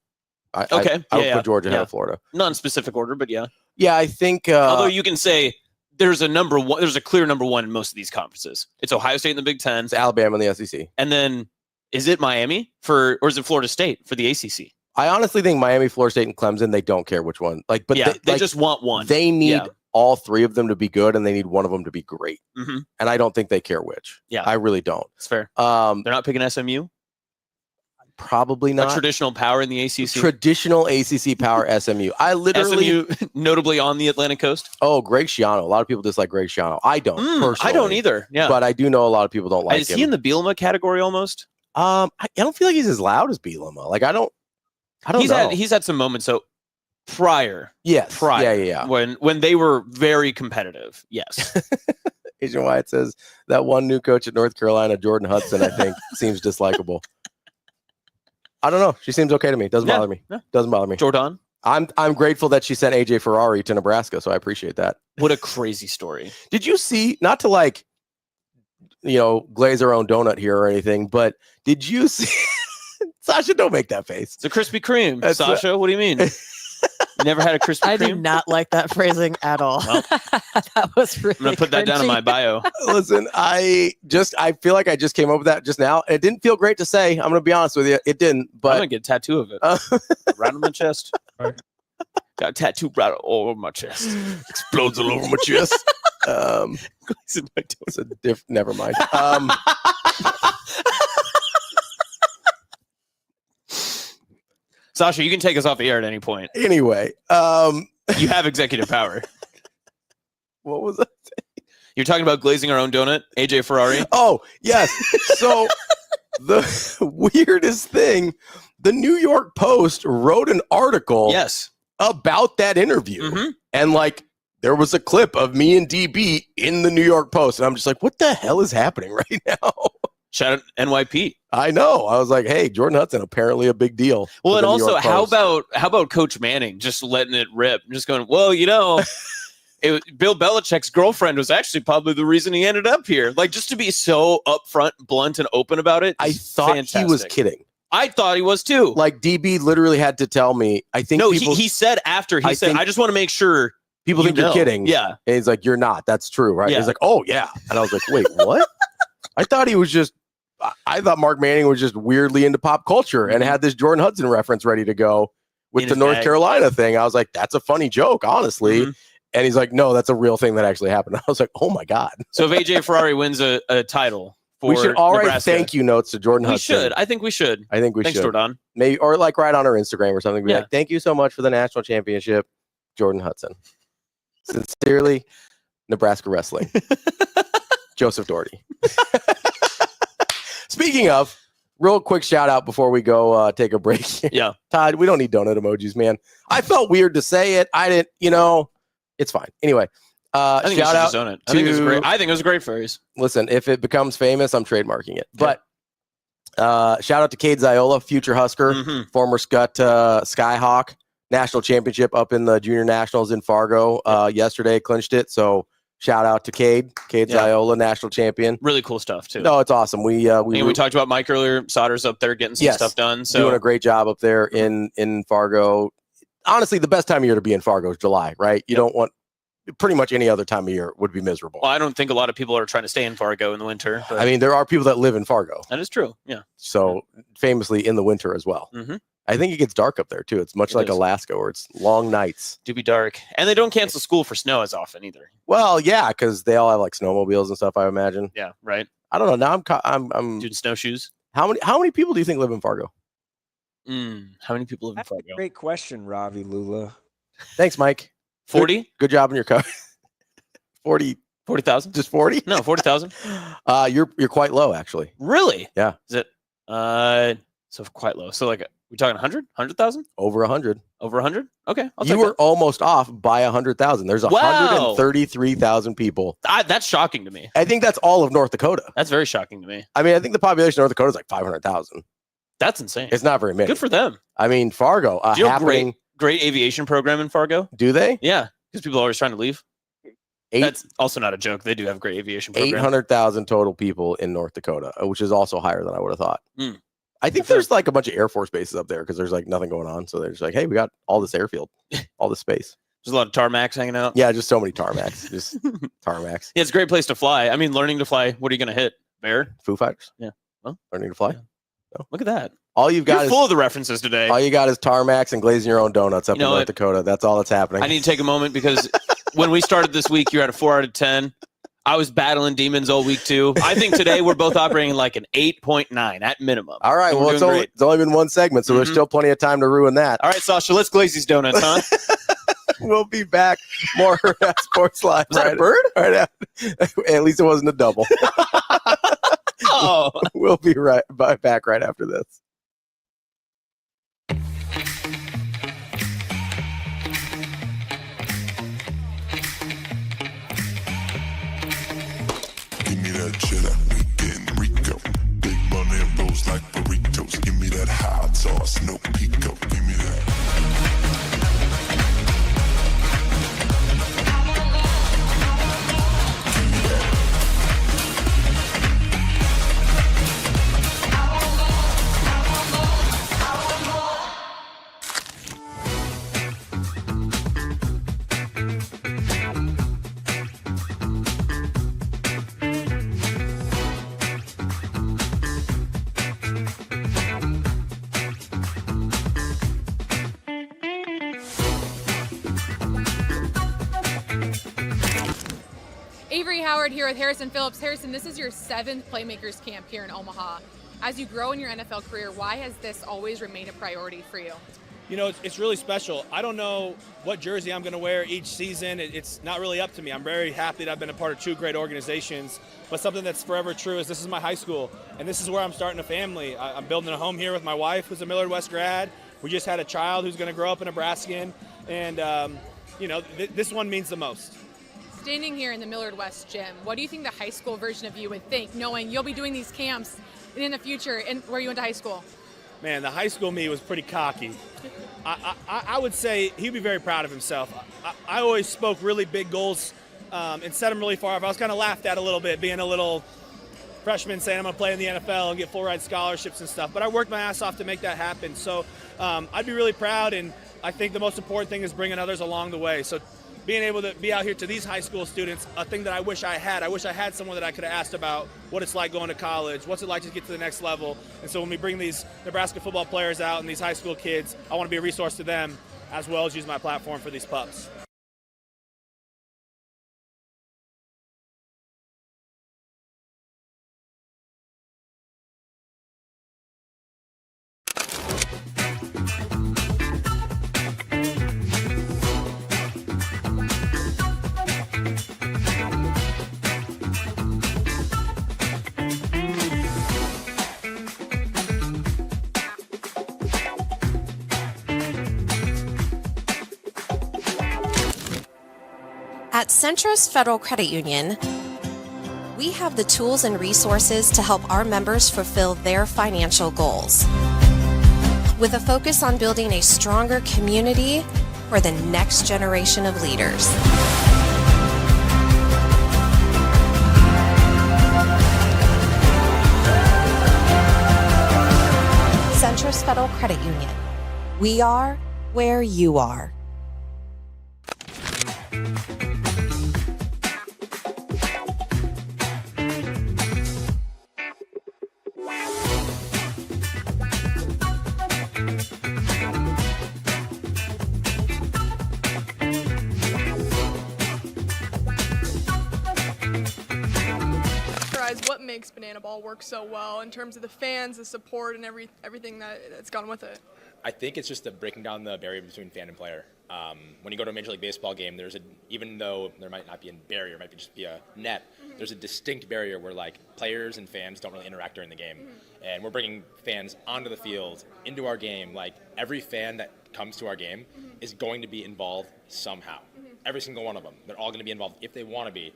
I would put Georgia ahead of Florida. Non-specific order, but yeah. Yeah, I think... although you can say there's a clear number 1 in most of these conferences. It's Ohio State in the Big Ten. It's Alabama in the SEC. And then... Is it Miami or is it Florida State for the ACC? I honestly think Miami, Florida State, and Clemson, they don't care which one. Like, but they just want one. They need all 3 of them to be good, and they need one of them to be great. And I don't think they care which. Yeah, I really don't. It's fair. They're not picking SMU. Probably not. A traditional power in the ACC. Traditional ACC power SMU. I literally SMU, notably on the Atlantic coast. Oh, Greg Schiano. A lot of people dislike Greg Schiano. I don't personally. I don't either. Yeah, but I do know a lot of people don't like him. Is he in the Bielema category almost? I don't feel like he's as loud as Bielema. Like I don't know. He's had some moments. So prior. Yes. Yeah. When they were very competitive. Yes. Agent Wyatt says that one new coach at North Carolina, Jordan Hudson, I think seems dislikable. I don't know. She seems okay to me. Doesn't bother me. Yeah. Doesn't bother me. Jordan. I'm grateful that she sent AJ Ferrari to Nebraska, so I appreciate that. What a crazy story. Did you see, not to like, glaze our own donut here or anything, but did you see, Sasha, don't make that face. It's a Krispy Kreme. Sasha, what do you mean? You never had a Krispy Kreme? I did not like that phrasing at all. Well, that was really I'm going to put that down in my bio. Listen, I feel like I just came up with that just now. It didn't feel great to say. I'm going to be honest with you. It didn't, but I'm going to get a tattoo of it. Right on my chest. Got a tattoo right all over my chest. Explodes all over my chest. It's a never mind. Sasha, you can take us off the air at any point. Anyway, You have executive power. What was that? You're talking about glazing our own donut, AJ Ferrari. Oh, yes. So the weirdest thing, the New York Post wrote an article about that interview. Mm-hmm. And like, there was a clip of me and DB in the New York Post. And I'm just like, what the hell is happening right now? Shout out NYP. I know. I was like, hey, Jordan Hudson, apparently a big deal. Well, and also, how about Coach Manning just letting it rip? Just going, well, Bill Belichick's girlfriend was actually probably the reason he ended up here. Like, just to be so upfront, blunt, and open about it. I thought he was kidding. I thought he was too. Like, DB literally had to tell me. I think he said after, he said, I just want to make sure people think you're kidding. Yeah. And he's like, you're not. That's true, right? Yeah. He's like, oh, yeah. And I was like, wait, what? I thought he was just, I thought Mark Manning was just weirdly into pop culture and had this Jordan Hudson reference ready to go with the North Carolina thing. I was like, that's a funny joke, honestly. Mm-hmm. And he's like, no, that's a real thing that actually happened. I was like, oh my God. So if AJ Ferrari wins a title for we should all write Nebraska, thank you notes to Jordan Hudson. We should. I think we should. Thanks, should. Jordan. Maybe, or like right on our Instagram or something. Be like, thank you so much for the national championship, Jordan Hudson. Sincerely, Nebraska Wrestling. Joseph Doherty. Speaking of, real quick shout out before we go take a break. Yeah. Todd, we don't need donut emojis, man. I felt weird to say it. I didn't, it's fine. Anyway, I think shout out donut. I think it was great. I think it was great phrase. Listen, if it becomes famous, I'm trademarking it. But shout out to Cade Raiola, future Husker, former Skyhawk, national championship up in the junior nationals in Fargo yesterday, clinched it. So shout out to Cade Raiola, national champion. Really cool stuff too. No, it's awesome. We talked about Mike earlier. Sauter's up there getting some stuff done. So doing a great job up there in Fargo. Honestly, the best time of year to be in Fargo is July, right? You don't want pretty much any other time of year would be miserable. Well, I don't think a lot of people are trying to stay in Fargo in the winter. But... I mean, there are people that live in Fargo. That is true. Yeah. So famously in the winter as well. Mm-hmm. I think it gets dark up there too. It's much like Alaska, where it's long nights. Do be dark, and they don't cancel school for snow as often either. Well, yeah, because they all have like snowmobiles and stuff. I imagine. Yeah, right. I don't know. Now I'm doing snowshoes. How many people do you think live in Fargo? How many people live in Fargo? Great question, Ravi, Lulla. Thanks, Mike. 40. Good job in your cover. 40,000. Just 40? No, 40,000. You're quite low, actually. Really? Yeah. Is it? So quite low. So like, we talking 100, 100,000? Over 100. Over 100? Okay. You were almost off by 100,000. There's 133,000 people. That's shocking to me. I think that's all of North Dakota. That's very shocking to me. I mean, I think the population of North Dakota is like 500,000. That's insane. It's not very many. Good for them. I mean, Fargo. Do you have great aviation program in Fargo? Do they? Yeah, because people are always trying to leave. That's also not a joke. They do have a great aviation program. 800,000 total people in North Dakota, which is also higher than I would have thought. Mm. I think there's like a bunch of Air Force bases up there because there's like nothing going on. So they're just like, hey, we got all this airfield, all this space. There's a lot of tarmacs hanging out. Yeah, just so many tarmacs. Just tarmacs. Yeah, it's a great place to fly. I mean, learning to fly. What are you going to hit? Bear? Foo Fighters. Yeah. Well, learning to fly. Yeah. Oh, look at that. All you've got You're full of the references today. All you got is tarmacs and glazing your own donuts up in North Dakota. That's all that's happening. I need to take a moment because when we started this week, you're at a 4 out of 10. I was battling demons all week too. I think today we're both operating like an 8.9 at minimum. All right. So well, it's only been one segment, so there's still plenty of time to ruin that. All right, Sasha, let's glaze these donuts, huh? We'll be back. More Sports Live. Was that a bird? Right at least it wasn't a double. Oh. We'll be back right after this. Give me that cheddar, we getting Rico. Big money and rolls like burritos. Give me that hot sauce. Howard here with Harrison Phillips. Harrison, this is your 7th Playmakers Camp here in Omaha. As you grow in your NFL career, why has this always remained a priority for you? You know, it's really special. I don't know what jersey I'm going to wear each season. It's not really up to me. I'm very happy that I've been a part of 2 great organizations. But something that's forever true is this is my high school, and this is where I'm starting a family. I'm building a home here with my wife, who's a Millard West grad. We just had a child who's going to grow up a Nebraskan, and this one means the most. Standing here in the Millard West gym, what do you think the high school version of you would think, knowing you'll be doing these camps in the future and where you went to high school? Man, the high school me was pretty cocky. I would say he'd be very proud of himself. I always spoke really big goals and set them really far off. I was kind of laughed at a little bit, being a little freshman saying I'm going to play in the NFL and get full ride scholarships and stuff. But I worked my ass off to make that happen. So I'd be really proud, and I think the most important thing is bringing others along the way. So being able to be out here to these high school students, a thing that I wish I had. I wish I had someone that I could have asked about what it's like going to college, what's it like to get to the next level. And so when we bring these Nebraska football players out and these high school kids, I want to be a resource to them as well as use my platform for these pups. At Centris Federal Credit Union, we have the tools and resources to help our members fulfill their financial goals, with a focus on building a stronger community for the next generation of leaders. Centris Federal Credit Union. We are where you are. What makes Banana Ball work so well in terms of the fans, the support, and everything that's gone with it? I think it's just breaking down the barrier between fan and player. When you go to a Major League Baseball game, even though there might not be a barrier, it might just be a net, there's a distinct barrier where players and fans don't really interact during the game. And we're bringing fans onto the field, into our game. Every fan that comes to our game is going to be involved somehow. Every single one of them. They're all going to be involved if they want to be.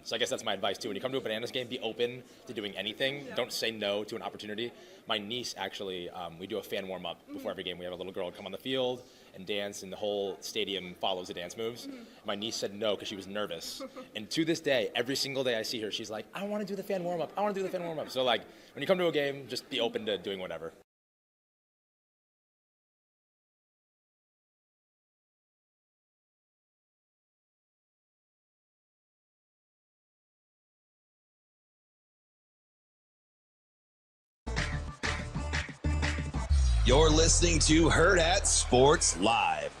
So I guess that's my advice too. When you come to a Bananas game, be open to doing anything. Don't say no to an opportunity. My niece actually, we do a fan warm up before every game. We have a little girl come on the field and dance, and the whole stadium follows the dance moves. My niece said no because she was nervous. And to this day, every single day I see her, she's like, I want to do the fan warm up. I want to do the fan warm up. So when you come to a game, just be open to doing whatever. You're listening to Hurrdat Sports Live.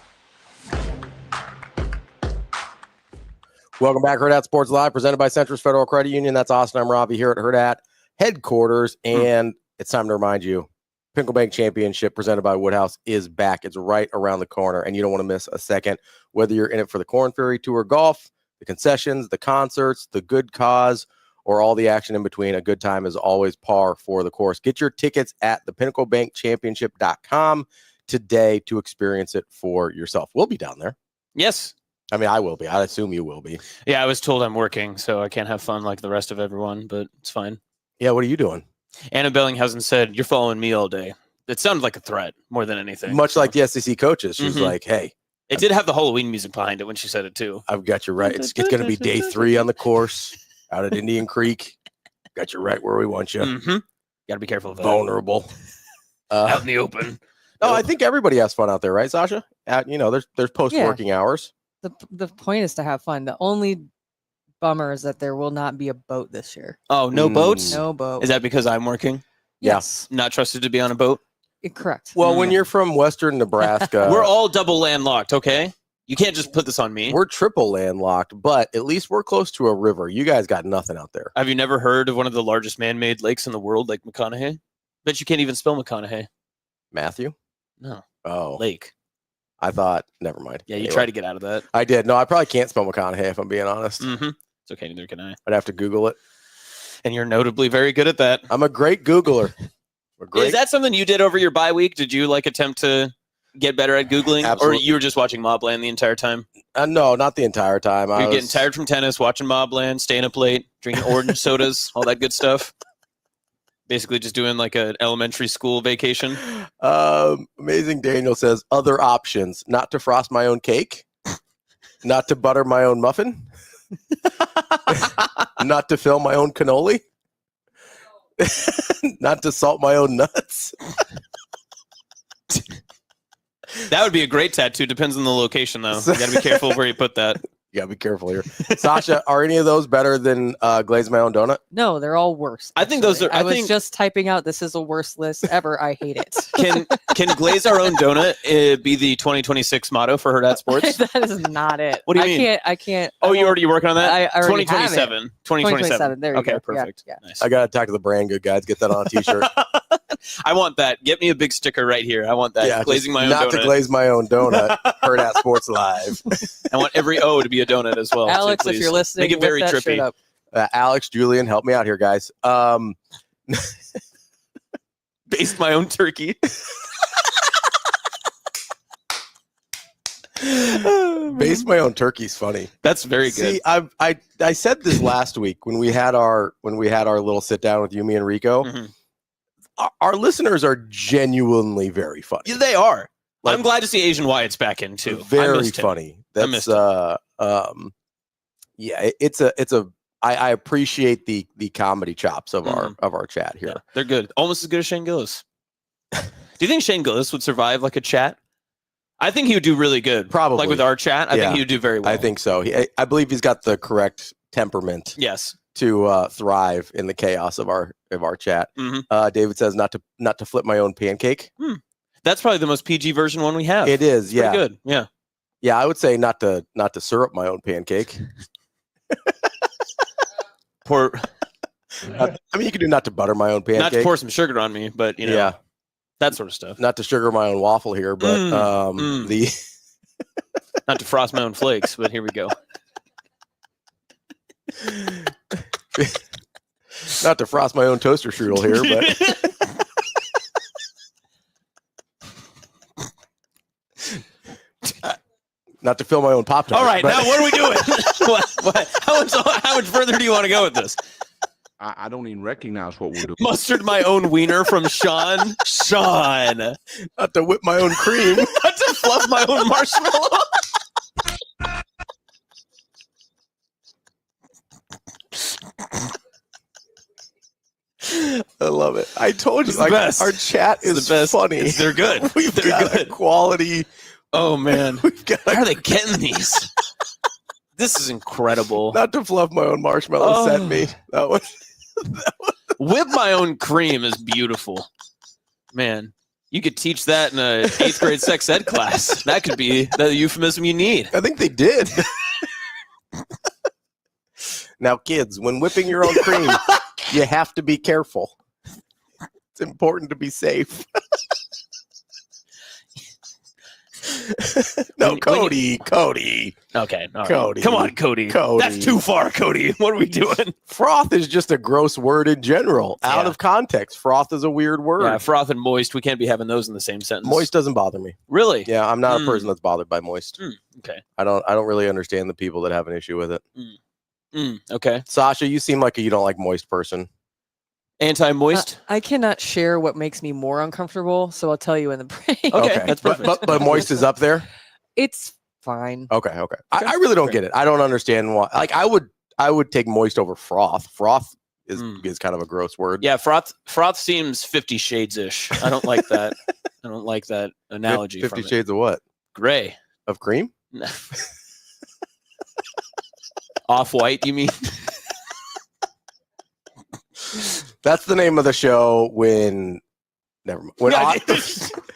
Welcome back, Hurrdat Sports Live, presented by Centris Federal Credit Union. That's Austin. I'm Ravi here at Hurrdat headquarters, and it's time to remind you, Pinnacle Bank Championship presented by Woodhouse is back. It's right around the corner, and you don't want to miss a second. Whether you're in it for the Corn Ferry Tour golf, the concessions, the concerts, the good cause, or all the action in between, a good time is always par for the course. Get your tickets at thepinnaclebankchampionship.com today to experience it for yourself. We'll be down there. Yes. I mean, I will be. I assume you will be. Yeah, I was told I'm working, so I can't have fun like the rest of everyone, but it's fine. Yeah, what are you doing? Anna Bellinghausen said, you're following me all day. It sounded like a threat more than anything. Much like the SEC coaches. She's like, hey. It did have the Halloween music behind it when she said it, too. I've got you right. It's going to be day 3 on the course. Out at Indian Creek. Got you right where we want you. Got to be careful of that. Vulnerable. Out in the open. No, I think everybody has fun out there, right, Sasha? There's post-working hours. The point is to have fun. The only bummer is that there will not be a boat this year. Oh, no boats? No boat. Is that because I'm working? Yes. Not trusted to be on a boat? Correct. Well, when you're from Western Nebraska. We're all double landlocked, okay? You can't just put this on me. We're triple landlocked, but at least we're close to a river. You guys got nothing out there. Have you never heard of one of the largest man-made lakes in the world, Lake McConaughey? Bet you can't even spell McConaughey. Matthew? No. Oh. Lake. I thought, never mind. Yeah, you tried to get out of that. I did. No, I probably can't spell McConaughey if I'm being honest. Mm-hmm. It's okay, neither can I. I'd have to Google it. And you're notably very good at that. I'm a great Googler. Is that something you did over your bye week? Did you attempt to get better at Googling? Absolutely. Or you were just watching Mobland the entire time? No, not the entire time. You're getting tired from tennis, watching Mobland, staying up late, drinking orange sodas, all that good stuff. Basically just doing an elementary school vacation. Amazing Daniel says, other options, not to frost my own cake, not to butter my own muffin, not to fill my own cannoli, not to salt my own nuts. That would be a great tattoo. Depends on the location, though. You got to be careful where you put that. You got to be careful here. Sasha, are any of those better than Glaze My Own Donut? No, they're all worse. I think those are. I was just typing out. This is the worst list ever. I hate it. Can Glaze Our Own Donut be the 2026 motto for Hurrdat Sports? That is not it. What do you mean? I can't. Oh, you're already working on that? I already 2027. have it. 2027. There you go. Okay, perfect. Yeah. Nice. I got to talk to the brand good guys. Get that on a t-shirt. I want that. Get me a big sticker right here. I want that. Yeah, glazing my own not donut. to glaze my own donut. Hurrdat Sports Live. I want every O to be a donut as well. Alex, too, if you're listening, make it very whip that trippy. shirt up. Alex, Julian, help me out here, guys. Based my own turkey. Based my own turkey's funny. That's very good. See, I said this last week when we had our little sit down with Yumi and Rico. Mm-hmm. Our listeners are genuinely very funny. Yeah, they are. I'm glad to see Asian Wyatt's back in too. Very funny. That's yeah, I appreciate the comedy chops of our chat here. Yeah, they're good. Almost as good as Shane Gillis. Do you think Shane Gillis would survive a chat? I think he would do really good. Probably. With our chat, I think he would do very well. I think so. I believe he's got the correct temperament. Yes. To thrive in the chaos of our chat. Mm-hmm. David says not to flip my own pancake. That's probably the most PG version one we have. It is, it's pretty good. Yeah. Yeah, I would say not to syrup my own pancake. I mean, you could do not to butter my own pancake. Not to pour some sugar on me, but yeah, that sort of stuff. Not to sugar my own waffle here, but the not to frost my own flakes. But here we go. Not to frost my own toaster strudel here, but not to fill my own Pop-Tart. All right, now what are we doing? How much further do you want to go with this? I don't even recognize what we're doing. Mustard my own wiener from Sean. Sean. Not to whip my own cream. Not to fluff my own marshmallow. I love it. I told you, our chat is funny. They're good. We've got good quality. Oh man, how are they getting these? This is incredible. Not to fluff my own marshmallow sent me. That was whip my own cream is beautiful. Man, you could teach that in a 8th grade sex ed class. That could be the euphemism you need. I think they did. Now, kids, when whipping your own cream, you have to be careful. It's important to be safe. No, Cody. Okay, all right. Cody. Come on, Cody. That's too far, Cody. What are we doing? Froth is just a gross word in general. Out of context. Froth is a weird word. Yeah, froth and moist. We can't be having those in the same sentence. Moist doesn't bother me. Really? Yeah, I'm not a person that's bothered by moist. Okay. I don't really understand the people that have an issue with it. Okay. Sasha, you seem like you don't like moist person. Anti-moist? I cannot share what makes me more uncomfortable, so I'll tell you in the break. Okay, that's perfect. But moist is up there? It's fine. Okay. I really don't get it. I don't understand why. Like, I would take moist over froth. Froth is kind of a gross word. Yeah, froth seems 50 Shades-ish. I don't like that. I don't like that analogy. 50 Shades of what? Gray. Of cream? No. Off-white, you mean? That's the name of the show when... Never mind.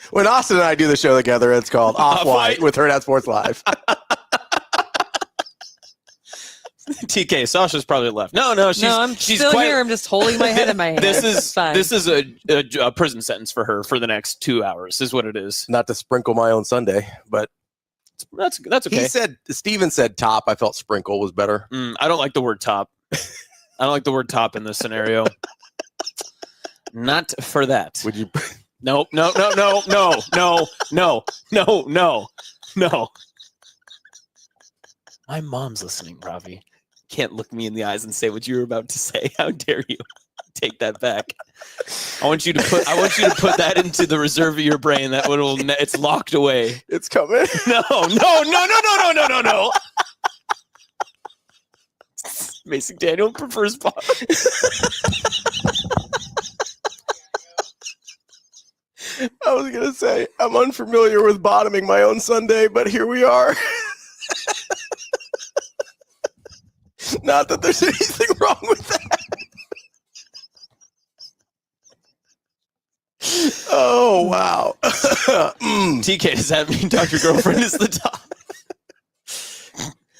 When Austin and I do the show together, it's called Off-White with Hurrdat Sports Live. TK, Sasha's probably left. No, she's still quite here. I'm just holding my head in my hand. This It's is a prison sentence for her for the next 2 hours. Is what it is. Not to sprinkle my own Sunday, but that's okay. Steven said top. I felt sprinkle was better. I don't like the word top. I don't like the word top in this scenario. Not for that. Would you? No. My mom's listening, Ravi. Can't look me in the eyes and say what you were about to say. How dare you? Take that back. I want you to put that into the reserve of your brain. It's locked away. It's coming. No. Mason Daniel prefers pop. I was gonna say I'm unfamiliar with bottoming my own Sunday, but here we are. Not that there's anything wrong with that. Oh wow. TK, does that mean Dr. Girlfriend is the top?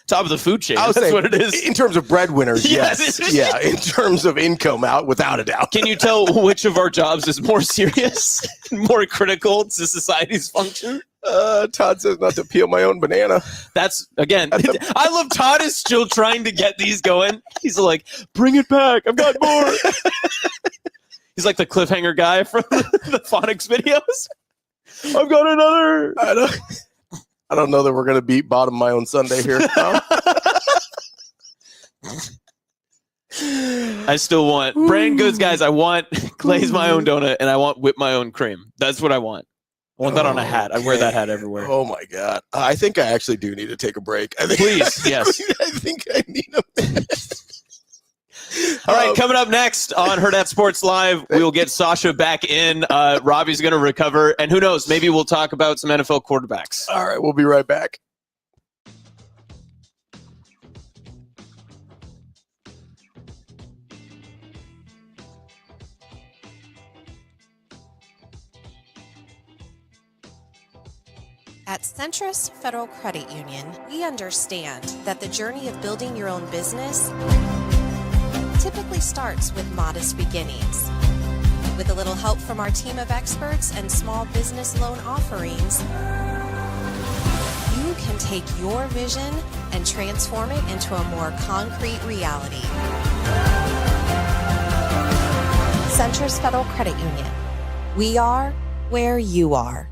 Top of the food chain. That's what it is. In terms of breadwinners, yes. Yeah, in terms of income, without a doubt. Can you tell which of our jobs is more serious, more critical to society's function? Todd says not to peel my own banana. I love Todd is still trying to get these going. He's like, bring it back. I've got more. He's like the cliffhanger guy from the phonics videos. I've got another. I don't know that we're going to beat bottom my own Sunday here. I still want brand goods, guys. I want glaze my own donut and I want whip my own cream. That's what I want. I want that on a hat. I wear that hat everywhere. Oh my God. I think I actually do need to take a break. Please, yes. I think I need a minute. All right, coming up next on Hurrdat Sports Live, we will get Sasha back in. Ravi's going to recover, and who knows, maybe we'll talk about some NFL quarterbacks. All right, we'll be right back. At Centrus Federal Credit Union, we understand that the journey of building your own business typically starts with modest beginnings. With a little help from our team of experts and small business loan offerings, you can take your vision and transform it into a more concrete reality. Centrus Federal Credit Union. We are where you are.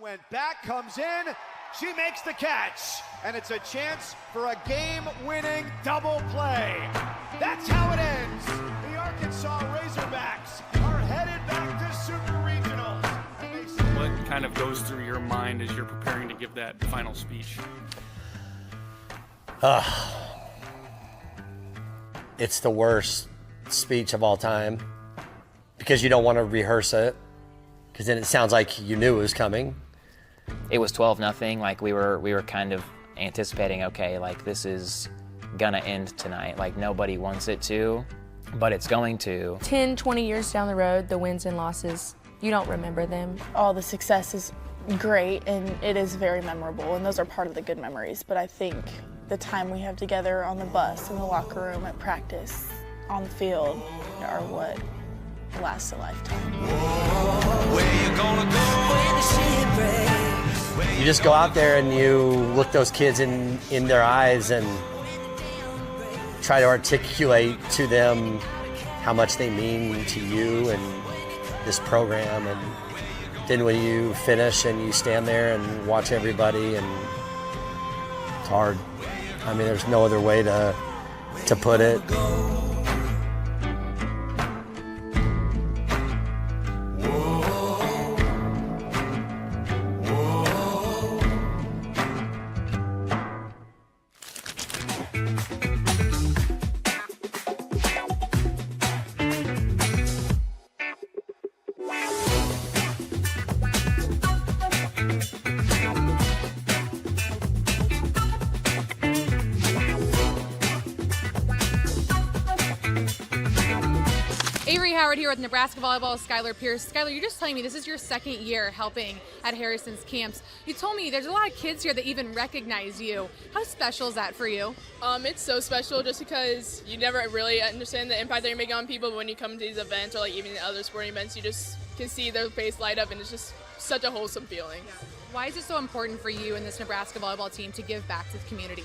Went back, comes in, she makes the catch, and it's a chance for a game-winning double play. That's how it ends. The Arkansas Razorbacks are headed back to Super Regionals. What kind of goes through your mind as you're preparing to give that final speech? It's the worst speech of all time because you don't want to rehearse it because then it sounds like you knew it was coming. It was 12-0. Like we were kind of anticipating, okay, like this is gonna end tonight. Like nobody wants it to, but it's going to. 10, 20 years down the road, the wins and losses, you don't remember them. All the success is great and it is very memorable, and those are part of the good memories. But I think the time we have together on the bus, in the locker room, at practice, on the field are what lasts a lifetime. You just go out there and you look those kids in their eyes and try to articulate to them how much they mean to you and this program. And then when you finish and you stand there and watch everybody, and it's hard. I mean, there's no other way to put it. Here with Nebraska volleyball, Skylar Pierce. Skylar, you're just telling me this is your second year helping at Harrison's camps. You told me there's a lot of kids here that even recognize you. How special is that for you? It's so special just because you never really understand the impact that you're making on people, but when you come to these events or like even other sporting events, you just can see their face light up, and it's just such a wholesome feeling. Yeah. Why is it so important for you and this Nebraska volleyball team to give back to the community?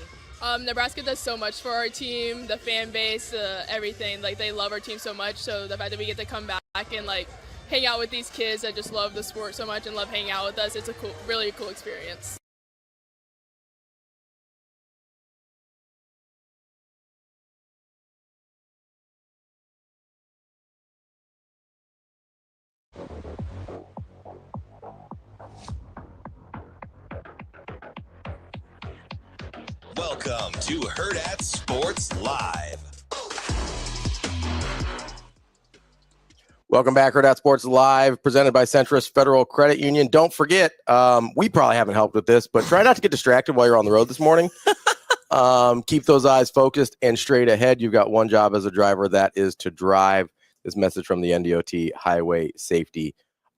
Nebraska does so much for our team, the fan base, everything. Like, they love our team so much, so the fact that we get to come back and like hang out with these kids that just love the sport so much and love hanging out with us, it's a really cool experience. Welcome to Hurrdat Sports Live. Welcome back, Hurrdat Sports Live, presented by Centrist Federal Credit Union. Don't forget, we probably haven't helped with this, but try not to get distracted while you're on the road this morning. Keep those eyes focused and straight ahead. You've got one job as a driver, that is to drive. This message from the NDOT Highway Safety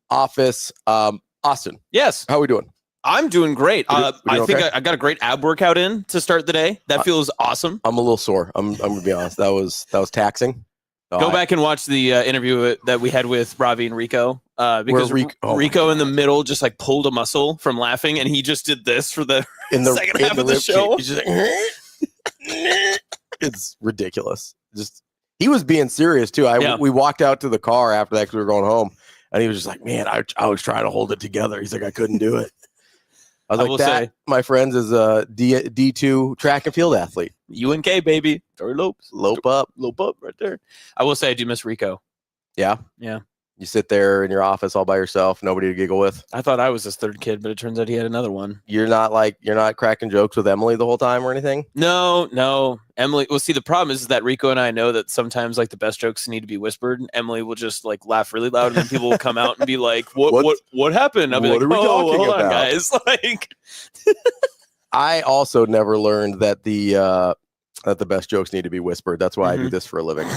Office. Austin. Yes. How are we doing? I'm doing great. We I think okay? I got a great ab workout in to start the day. That feels awesome. I'm a little sore. I'm going to be honest. That was taxing. Go back and watch the interview that we had with Ravi and Rico, because Rico in the middle just like pulled a muscle from laughing, and he just did this for the second half of the show. He's just like, it's ridiculous. Just he was being serious too. We walked out to the car after that because we were going home, and he was just like, "Man, I was trying to hold it together." He's like, "I couldn't do it." I was like, "That, my friends, is a D2 track and field athlete. UNK, baby. Or Lope up right there." I will say I do miss Rico. Yeah. Yeah. You sit there in your office all by yourself, nobody to giggle with. I thought I was his third kid, but it turns out he had another one. You're not cracking jokes with Emily the whole time or anything? No. Emily, well, see, the problem is that Rico and I know that sometimes like the best jokes need to be whispered. Emily will just like laugh really loud, and then people will come out and be like, what happened? I'll be what like, are we talking hold on, about? guys. Like, I also never learned that the best jokes need to be whispered. That's why I do this for a living.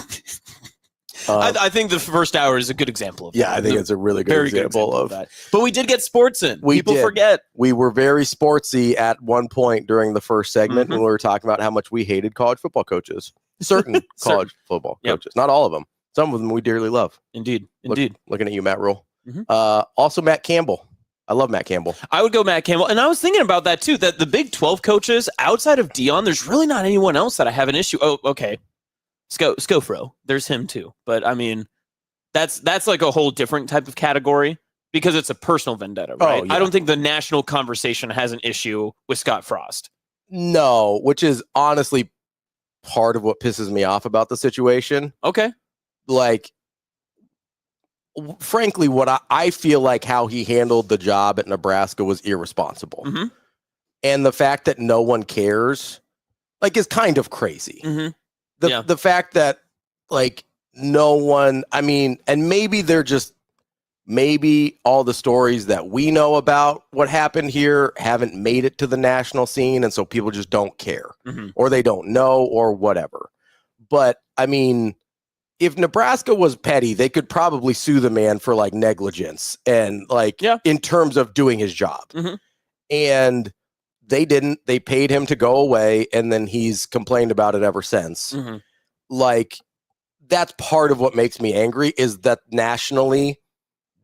I think the first hour is a good example of that. Yeah, I think it's a really good example of that. But we did get sports in. People did. forget. We were very sportsy at one point during the first segment when we were talking about how much we hated college football coaches. Certain college football coaches. Not all of them. Some of them we dearly love. Indeed. Looking at you, Matt Rule. Also, Matt Campbell. I love Matt Campbell. I would go Matt Campbell. And I was thinking about that, too, that the Big 12 coaches, outside of Dion, there's really not anyone else that I have an issue. Oh, okay. Scofro. There's him, too. But, I mean, that's like a whole different type of category because it's a personal vendetta, right? Oh, yeah. I don't think the national conversation has an issue with Scott Frost. No, which is honestly part of what pisses me off about the situation. Okay. Like, frankly, what I feel like how he handled the job at Nebraska was irresponsible. And the fact that no one cares, like, is kind of crazy. The fact that, like, no one, I mean, and maybe maybe all the stories that we know about what happened here haven't made it to the national scene, and so people just don't care, or they don't know, or whatever. But, I mean, if Nebraska was petty, they could probably sue the man for like negligence and like in terms of doing his job. And they didn't. They paid him to go away, and then he's complained about it ever since. Like, that's part of what makes me angry is that nationally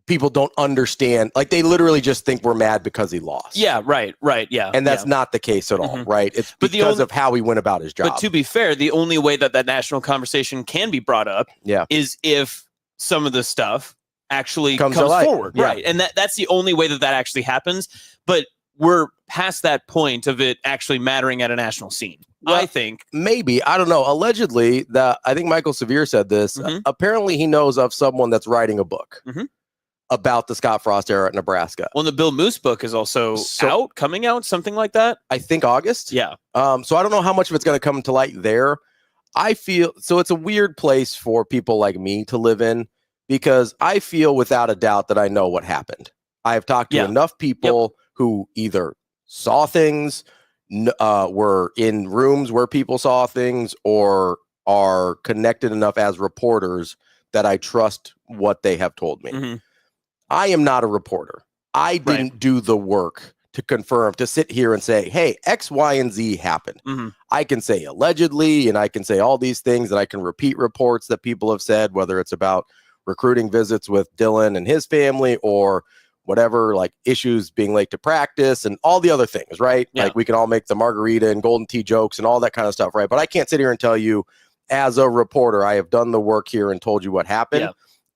people don't understand. Like, they literally just think we're mad because he lost. Yeah, right, yeah. And that's not the case at all, right? It's But because of how he went about his job. But to be fair, the only way that national conversation can be brought up is if some of the stuff actually comes forward. Yeah. Right. And that's the only way that actually happens. But we're past that point of it actually mattering at a national scene. Well, I think. Maybe. I don't know. Allegedly, I think Michael Severe said this. Apparently, he knows of someone that's writing a book about the Scott Frost era at Nebraska. Well, the Bill Moose book is also coming out, something like that. I think August. Yeah. So I don't know how much of it's going to come to light there. I feel so it's a weird place for people like me to live in because I feel without a doubt that I know what happened. I have talked to enough people who either saw things, were in rooms where people saw things, or are connected enough as reporters that I trust what they have told me. I am not a reporter. I didn't do the work to confirm, to sit here and say, hey, X, Y, and Z happened. I can say allegedly, and I can say all these things, and I can repeat reports that people have said, whether it's about recruiting visits with Dylan and his family or whatever, like issues being late to practice and all the other things, right? Like we can all make the margarita and golden tea jokes and all that kind of stuff, right? But I can't sit here and tell you as a reporter, I have done the work here and told you what happened.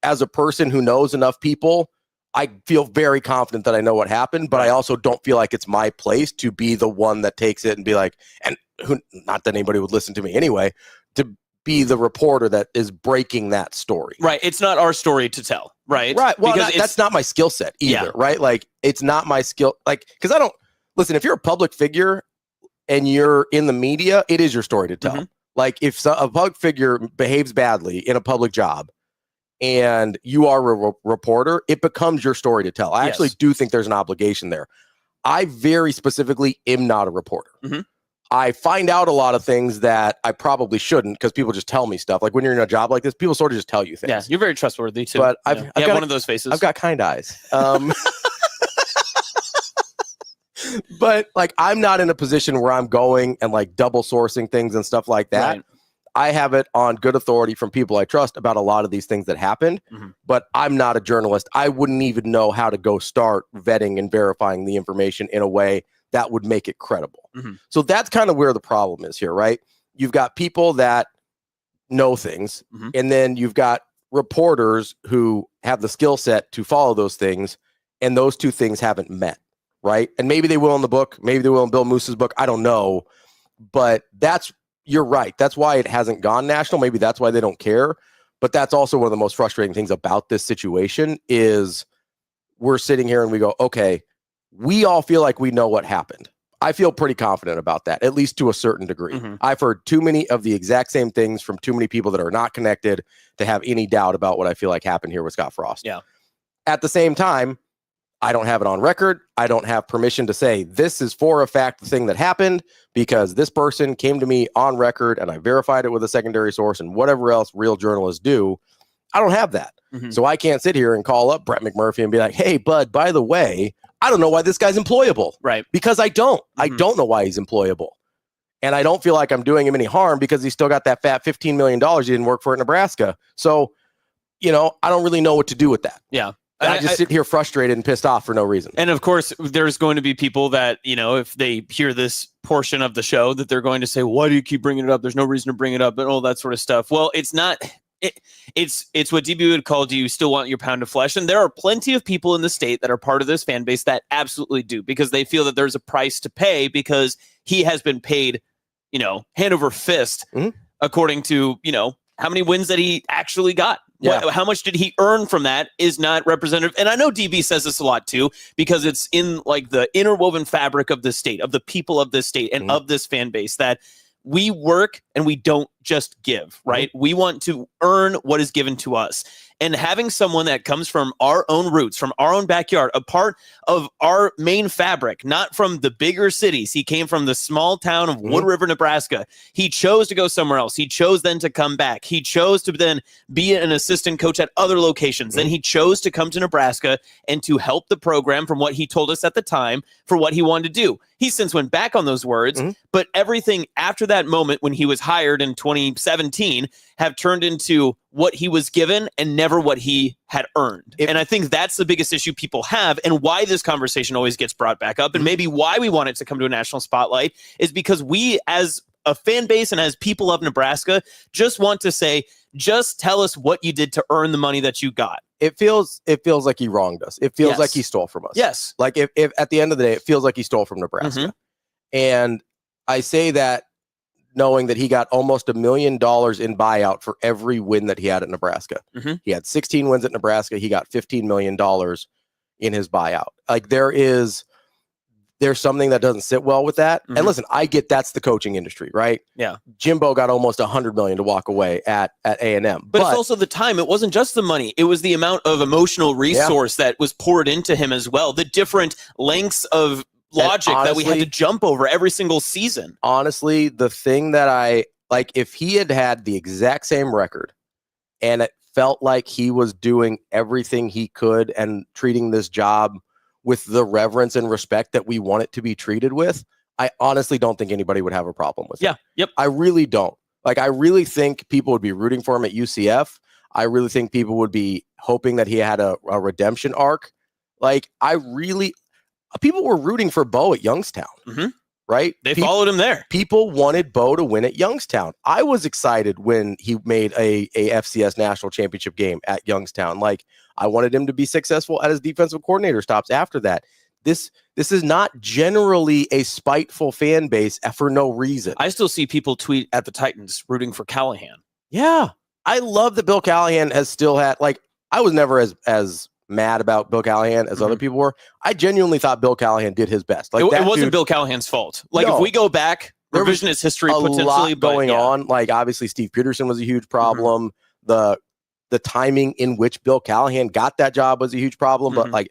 As a person who knows enough people, I feel very confident that I know what happened, but I also don't feel like it's my place to be the one that takes it and be like, and who, not that anybody would listen to me anyway, to be the reporter that is breaking that story. Right. It's not our story to tell. Right. Right. Well, that's not my skill set either. Right. Like, it's not my skill. Like, because I don't listen, if you're a public figure and you're in the media, it is your story to tell. Like, if a public figure behaves badly in a public job and you are a reporter, it becomes your story to tell. I actually do think there's an obligation there. I very specifically am not a reporter. I find out a lot of things that I probably shouldn't because people just tell me stuff. Like when you're in a job like this, people sort of just tell you things. Yeah, you're very trustworthy too. But I've got one of those faces. I've got kind eyes. But like, I'm not in a position where I'm going and like double sourcing things and stuff like that. Right. I have it on good authority from people I trust about a lot of these things that happened, but I'm not a journalist. I wouldn't even know how to go start vetting and verifying the information in a way that would make it credible. So that's kind of where the problem is here, right? You've got people that know things, and then you've got reporters who have the skill set to follow those things, and those two things haven't met, right? And maybe they will in the book, maybe they will in Bill Moose's book, I don't know, but you're right. That's why it hasn't gone national. Maybe that's why they don't care, but that's also one of the most frustrating things about this situation is we're sitting here and we go, okay, we all feel like we know what happened. I feel pretty confident about that, at least to a certain degree. I've heard too many of the exact same things from too many people that are not connected to have any doubt about what I feel like happened here with Scott Frost. Yeah. At the same time, I don't have it on record. I don't have permission to say this is for a fact the thing that happened because this person came to me on record and I verified it with a secondary source and whatever else real journalists do. I don't have that. So I can't sit here and call up Brett McMurphy and be like, hey, bud, by the way, I don't know why this guy's employable. Right. Because I don't. I don't know why he's employable. And I don't feel like I'm doing him any harm because he's still got that fat $15 million he didn't work for at Nebraska. So, I don't really know what to do with that. Yeah. I just sit here frustrated and pissed off for no reason. And of course, there's going to be people that, if they hear this portion of the show, that they're going to say, why do you keep bringing it up? There's no reason to bring it up and all that sort of stuff. Well, it's not. It's what DB would call, do you still want your pound of flesh? And there are plenty of people in the state that are part of this fan base that absolutely do, because they feel that there's a price to pay because he has been paid, hand over fist, according to, how many wins that he actually got. Yeah. How much did he earn from that is not representative. And I know DB says this a lot too, because it's in like the interwoven fabric of the state, of the people of this state and of this fan base, that we work and we don't just give, right? We want to earn what is given to us. And having someone that comes from our own roots, from our own backyard, a part of our main fabric, not from the bigger cities. He came from the small town of Wood River, Nebraska. He chose to go somewhere else. He chose then to come back. He chose to then be an assistant coach at other locations. Then he chose to come to Nebraska and to help the program from what he told us at the time for what he wanted to do. He since went back on those words, but everything after that moment when he was hired in 2017 have turned into what he was given and never what he had earned. And I think that's the biggest issue people have, and why this conversation always gets brought back up, and maybe why we want it to come to a national spotlight is because we, as a fan base and as people of Nebraska, just want to say, just tell us what you did to earn the money that you got. It feels like he wronged us. It feels like he stole from us. Yes. Like if at the end of the day, it feels like he stole from Nebraska. And I say that knowing that he got almost $1 million in buyout for every win that he had at Nebraska. He had 16 wins at Nebraska. He got $15 million in his buyout. Like there's something that doesn't sit well with that. And listen, I get that's the coaching industry, right? Yeah. Jimbo got almost $100 million to walk away at A&M. But it's also the time. It wasn't just the money. It was the amount of emotional resource that was poured into him as well. The different lengths of logic that we had to jump over every single season. Honestly, the thing that I like, if he had the exact same record and it felt like he was doing everything he could and treating this job with the reverence and respect that we want it to be treated with, I honestly don't think anybody would have a problem with it. Yep. I really don't. Like, I really think people would be rooting for him at UCF. I really think people would be hoping that he had a redemption arc. Like, people were rooting for Bo at Youngstown, right? They followed him there. People wanted Bo to win at Youngstown. I was excited when he made a FCS national championship game at Youngstown. Like, I wanted him to be successful at his defensive coordinator stops after that. This is not generally a spiteful fan base for no reason. I still see people tweet at the Titans rooting for Callahan. Yeah. I love that Bill Callahan has still had, like, I was never as mad about Bill Callahan as other people were. I genuinely thought Bill Callahan did his best. Like, it wasn't Bill Callahan's fault. Like, if we go back, revisionist history potentially, lot going on. Like, obviously Steve Peterson was a huge problem. The timing in which Bill Callahan got that job was a huge problem. But like,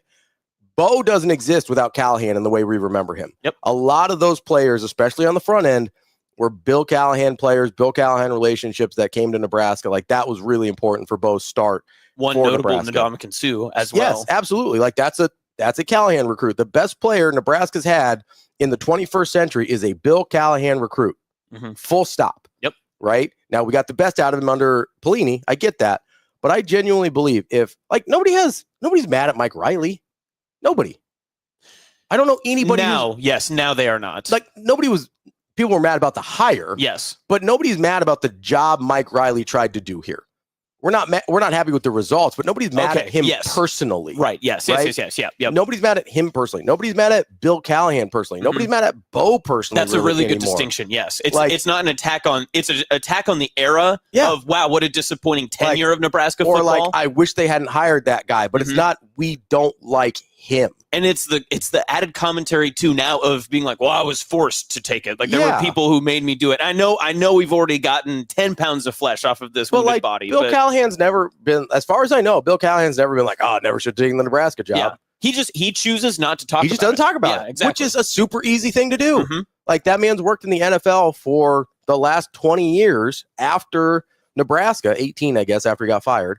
Bo doesn't exist without Callahan in the way we remember him. A lot of those players, especially on the front end, were Bill Callahan players, Bill Callahan relationships that came to Nebraska. Like, that was really important for Bo's start. One notable Ndamukong Suh as well. Yes, absolutely. Like, that's a Callahan recruit. The best player Nebraska's had in the 21st century is a Bill Callahan recruit. Full stop. Yep. Right? Now, we got the best out of him under Pelini. I get that. But I genuinely believe nobody's mad at Mike Riley. Nobody. I don't know anybody. Now they are not. Like, people were mad about the hire. Yes. But nobody's mad about the job Mike Riley tried to do here. We're not happy with the results, but nobody's mad at him personally. Right. Yes. Yep. Nobody's mad at him personally. Nobody's mad at Bill Callahan personally. Nobody's mad at Bo personally. That's a really good distinction. Yes. It's not an attack on, it's an attack on the era of, wow, what a disappointing tenure of Nebraska football. Or like, I wish they hadn't hired that guy, but it's not, we don't like him. And it's the added commentary too now of being like, well, I was forced to take it. Like, there were people who made me do it. I know we've already gotten 10 pounds of flesh off of this wounded body. Bill Callahan's never been, as far as I know, Bill Callahan's never been like, oh, I never should have taken the Nebraska job. Yeah. He chooses not to talk about it. He just doesn't talk about it, exactly. Which is a super easy thing to do. Like, that man's worked in the NFL for the last 20 years after Nebraska, 18, I guess, after he got fired.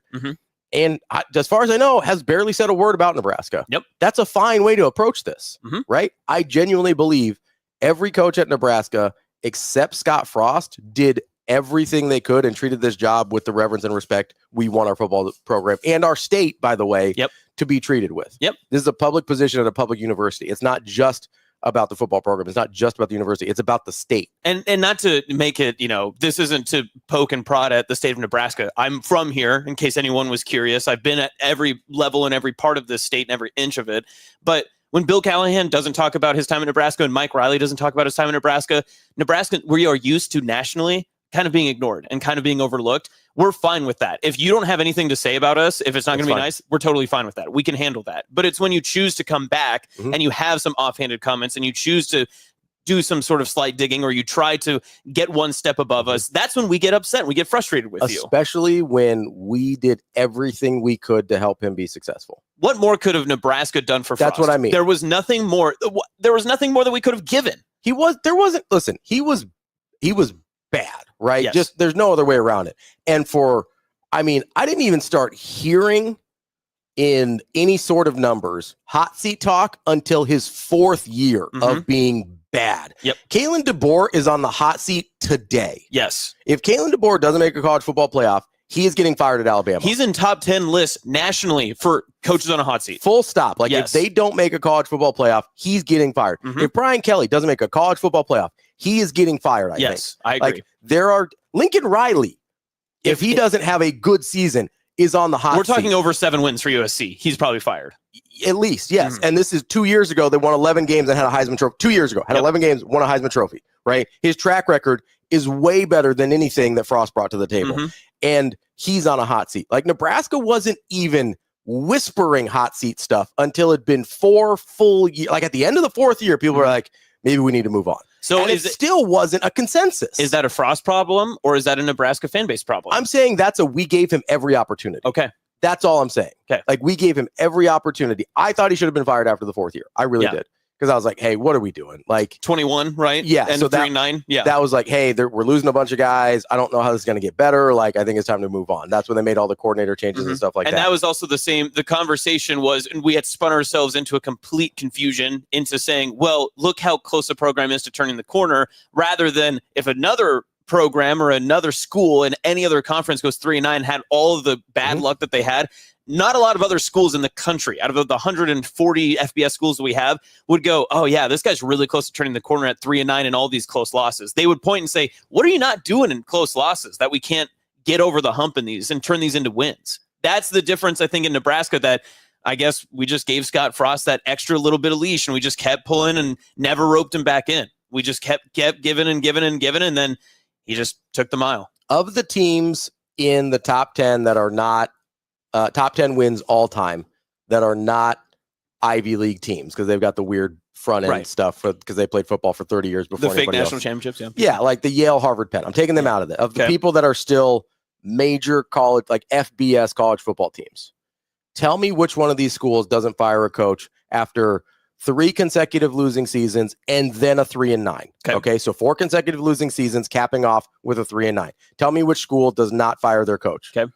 And as far as I know, has barely said a word about Nebraska. Yep. That's a fine way to approach this, right? I genuinely believe every coach at Nebraska, except Scott Frost, did everything they could and treated this job with the reverence and respect we want our football program and our state, by the way, to be treated with. Yep. This is a public position at a public university. It's not just about the football program. It's not just about the university. It's about the state. And not to make it, this isn't to poke and prod at the state of Nebraska. I'm from here, in case anyone was curious. I've been at every level and every part of this state and every inch of it. But when Bill Callahan doesn't talk about his time in Nebraska and Mike Riley doesn't talk about his time in Nebraska, we are used to nationally kind of being ignored and kind of being overlooked. We're fine with that. If you don't have anything to say about us, if it's not going to be nice, we're totally fine with that. We can handle that. But it's when you choose to come back and you have some offhanded comments and you choose to do some sort of slight digging or you try to get one step above us, that's when we get upset and we get frustrated with you. Especially when we did everything we could to help him be successful. What more could have Nebraska done for Frost? That's what I mean. There was nothing more. There was nothing more that we could have given. He was bad, right? Yes. Just there's no other way around it. And I didn't even start hearing in any sort of numbers hot seat talk until his 4th year of being bad. Yep. Kalen DeBoer is on the hot seat today. Yes. If Kalen DeBoer doesn't make a college football playoff, he is getting fired at Alabama. He's in top 10 lists nationally for coaches on a hot seat. Full stop. Like, if they don't make a college football playoff, he's getting fired. If Brian Kelly doesn't make a college football playoff, he is getting fired, I think. I agree. Like, there are Lincoln Riley, if he doesn't have a good season, is on the hot seat. We're talking over 7 wins for USC. He's probably fired. At least, yes. And this is 2 years ago. They won 11 games and had a Heisman Trophy. 2 years ago, had 11 games, won a Heisman Trophy, right? His track record is way better than anything that Frost brought to the table. And he's on a hot seat. Like, Nebraska wasn't even whispering hot seat stuff until it'd been 4 full years. Like, at the end of the 4th year, people were like, maybe we need to move on. So and it still wasn't a consensus. Is that a Frost problem or is that a Nebraska fan base problem? I'm saying we gave him every opportunity. Okay. That's all I'm saying. Okay. Like, we gave him every opportunity. I thought he should have been fired after the 4th year. I really did. Because I was like, hey, what are we doing? Like, 21, right? Yeah. And so 3-9. Yeah. That was like, hey, we're losing a bunch of guys. I don't know how this is going to get better. Like, I think it's time to move on. That's when they made all the coordinator changes and stuff like that. And that was also the same. The conversation was, and we had spun ourselves into a complete confusion into saying, well, look how close the program is to turning the corner, rather than if another program or another school in any other conference goes 3-9, had all of the bad luck that they had. Not a lot of other schools in the country, out of the 140 FBS schools that we have, would go, oh, yeah, this guy's really close to turning the corner at 3-9 and all these close losses. They would point and say, what are you not doing in close losses that we can't get over the hump in these and turn these into wins? That's the difference, I think, in Nebraska, that I guess we just gave Scott Frost that extra little bit of leash and we just kept pulling and never roped him back in. We just kept giving and giving and giving, and then he just took the mile. Of the teams in the top 10 that are not top 10 wins all time that are not Ivy League teams, because they've got the weird front end stuff because they played football for 30 years before the fake anybody national else. championships. Yeah, like the Yale, Harvard, Penn. I'm taking them out of it. Of the people that are still major college, like FBS college football teams, tell me which one of these schools doesn't fire a coach after 3 consecutive losing seasons and then a 3-9. Okay, so 4 consecutive losing seasons capping off with a 3-9. Tell me which school does not fire their coach. Okay.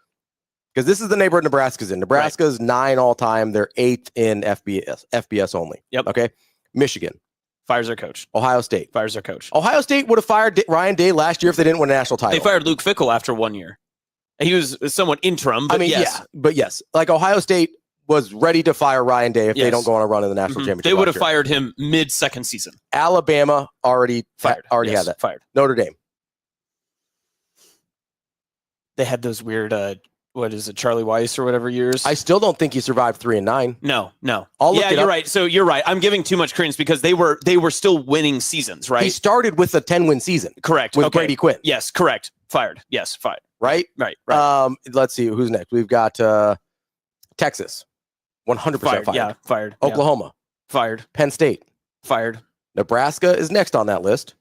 Because this is the neighborhood Nebraska's in. Nebraska's 9 all time. They're 8th in FBS only. Yep. Okay. Michigan fires their coach. Ohio State fires their coach. Ohio State would have fired Ryan Day last year if they didn't win a national title. They fired Luke Fickell after 1 year. He was somewhat interim, but yes. Yes. Like, Ohio State was ready to fire Ryan Day if they don't go on a run in the national championship. They would have fired him mid-second season. Alabama already fired. Had that. Fired. Notre Dame. They had those weird what is it, Charlie Weiss or whatever years? I still don't think he survived 3-9. No. You're right. So you're right. I'm giving too much credence because they were still winning seasons, right? He started with a 10-win season. Correct. With Brady Quinn. Yes, correct. Fired. Yes, fired. Right? Right. Let's see who's next. We've got Texas. 100% fired. Yeah, fired. Oklahoma. Fired. Penn State. Fired. Nebraska is next on that list.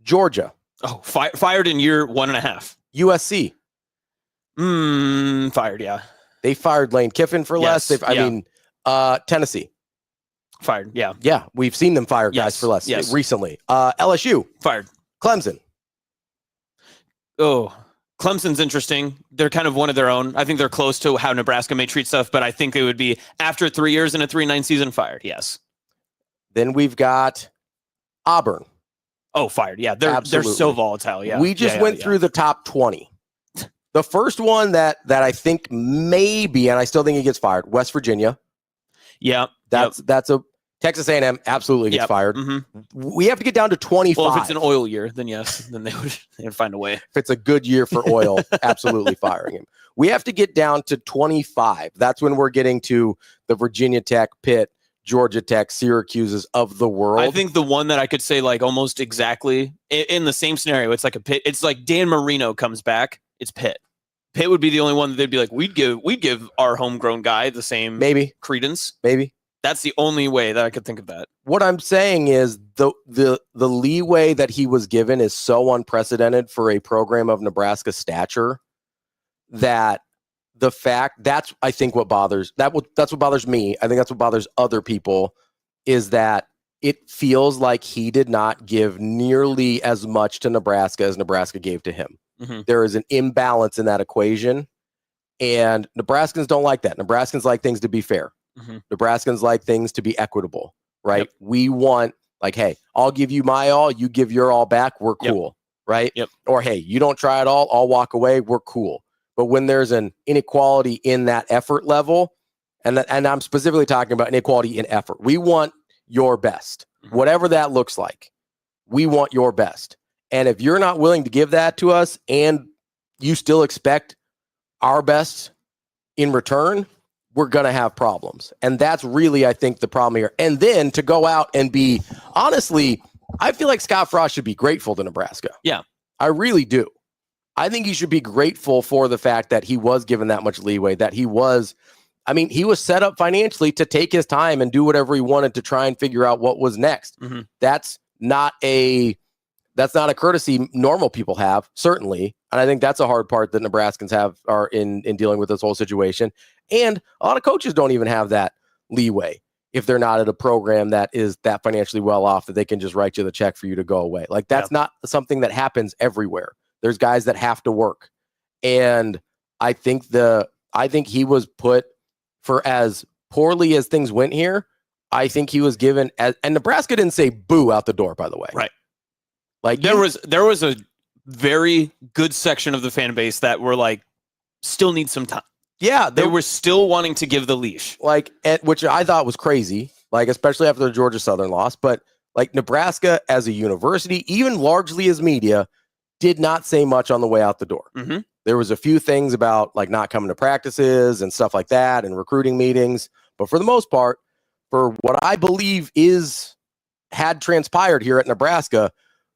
Georgia. Oh, fired in year 1.5. USC. Fired, yeah. They fired Lane Kiffin for less. Tennessee. Fired, yeah. Yeah, we've seen them fire guys for less recently. LSU. Fired. Clemson. Oh, Clemson's interesting. They're kind of one of their own. I think they're close to how Nebraska may treat stuff, but I think they would be, after 3 years in a 3-9 season, fired, yes. Then we've got Auburn. Oh, fired, yeah. They're so volatile, yeah. We just went through the top 20. The first one that I think maybe, and I still think he gets fired, West Virginia. Yeah. That's a Texas A&M absolutely gets fired. We have to get down to 25. Well, if it's an oil year, then yes, then they would find a way. If it's a good year for oil, absolutely firing him. We have to get down to 25. That's when we're getting to the Virginia Tech, Pitt, Georgia Tech, Syracuse's of the world. I think the one that I could say like almost exactly in the same scenario, it's like a Pitt. It's like Dan Marino comes back. It's Pitt. Pitt would be the only one that they'd be like, we'd give our homegrown guy the same credence. Maybe. That's the only way that I could think of that. What I'm saying is the leeway that he was given is so unprecedented for a program of Nebraska stature that the fact that's I think what bothers that's what bothers me. I think that's what bothers other people is that it feels like he did not give nearly as much to Nebraska as Nebraska gave to him. There is an imbalance in that equation, and Nebraskans don't like that. Nebraskans like things to be fair. Nebraskans like things to be equitable, right? We want Like, hey, I'll give you my all, you give your all back, we're cool, right? Yep. Or hey, you don't try at all, I'll walk away, we're cool. But when there's an inequality in that effort level, and I'm specifically talking about inequality in effort, we want your best, whatever that looks like. We want your best. And if you're not willing to give that to us and you still expect our best in return, we're going to have problems. And that's really, I think, the problem here. And then to go out and be, honestly, I feel like Scott Frost should be grateful to Nebraska. Yeah. I really do. I think he should be grateful for the fact that he was given that much leeway, that he was set up financially to take his time and do whatever he wanted to try and figure out what was next. Mm-hmm. That's not a courtesy normal people have, certainly. And I think that's a hard part that Nebraskans are in dealing with this whole situation. And a lot of coaches don't even have that leeway if they're not at a program that is that financially well off that they can just write you the check for you to go away. Like that's not something that happens everywhere. There's guys that have to work. And I think he was put for as poorly as things went here. I think he was given and Nebraska didn't say boo out the door, by the way. Right. Like there was a very good section of the fan base that were like, still need some time. Yeah. They were still wanting to give the leash. Like, which I thought was crazy, like, especially after the Georgia Southern loss. But like Nebraska as a university, even largely as media, did not say much on the way out the door. Mm-hmm. There was a few things about like not coming to practices and stuff like that and recruiting meetings. But for the most part, for what I believe had transpired here at Nebraska,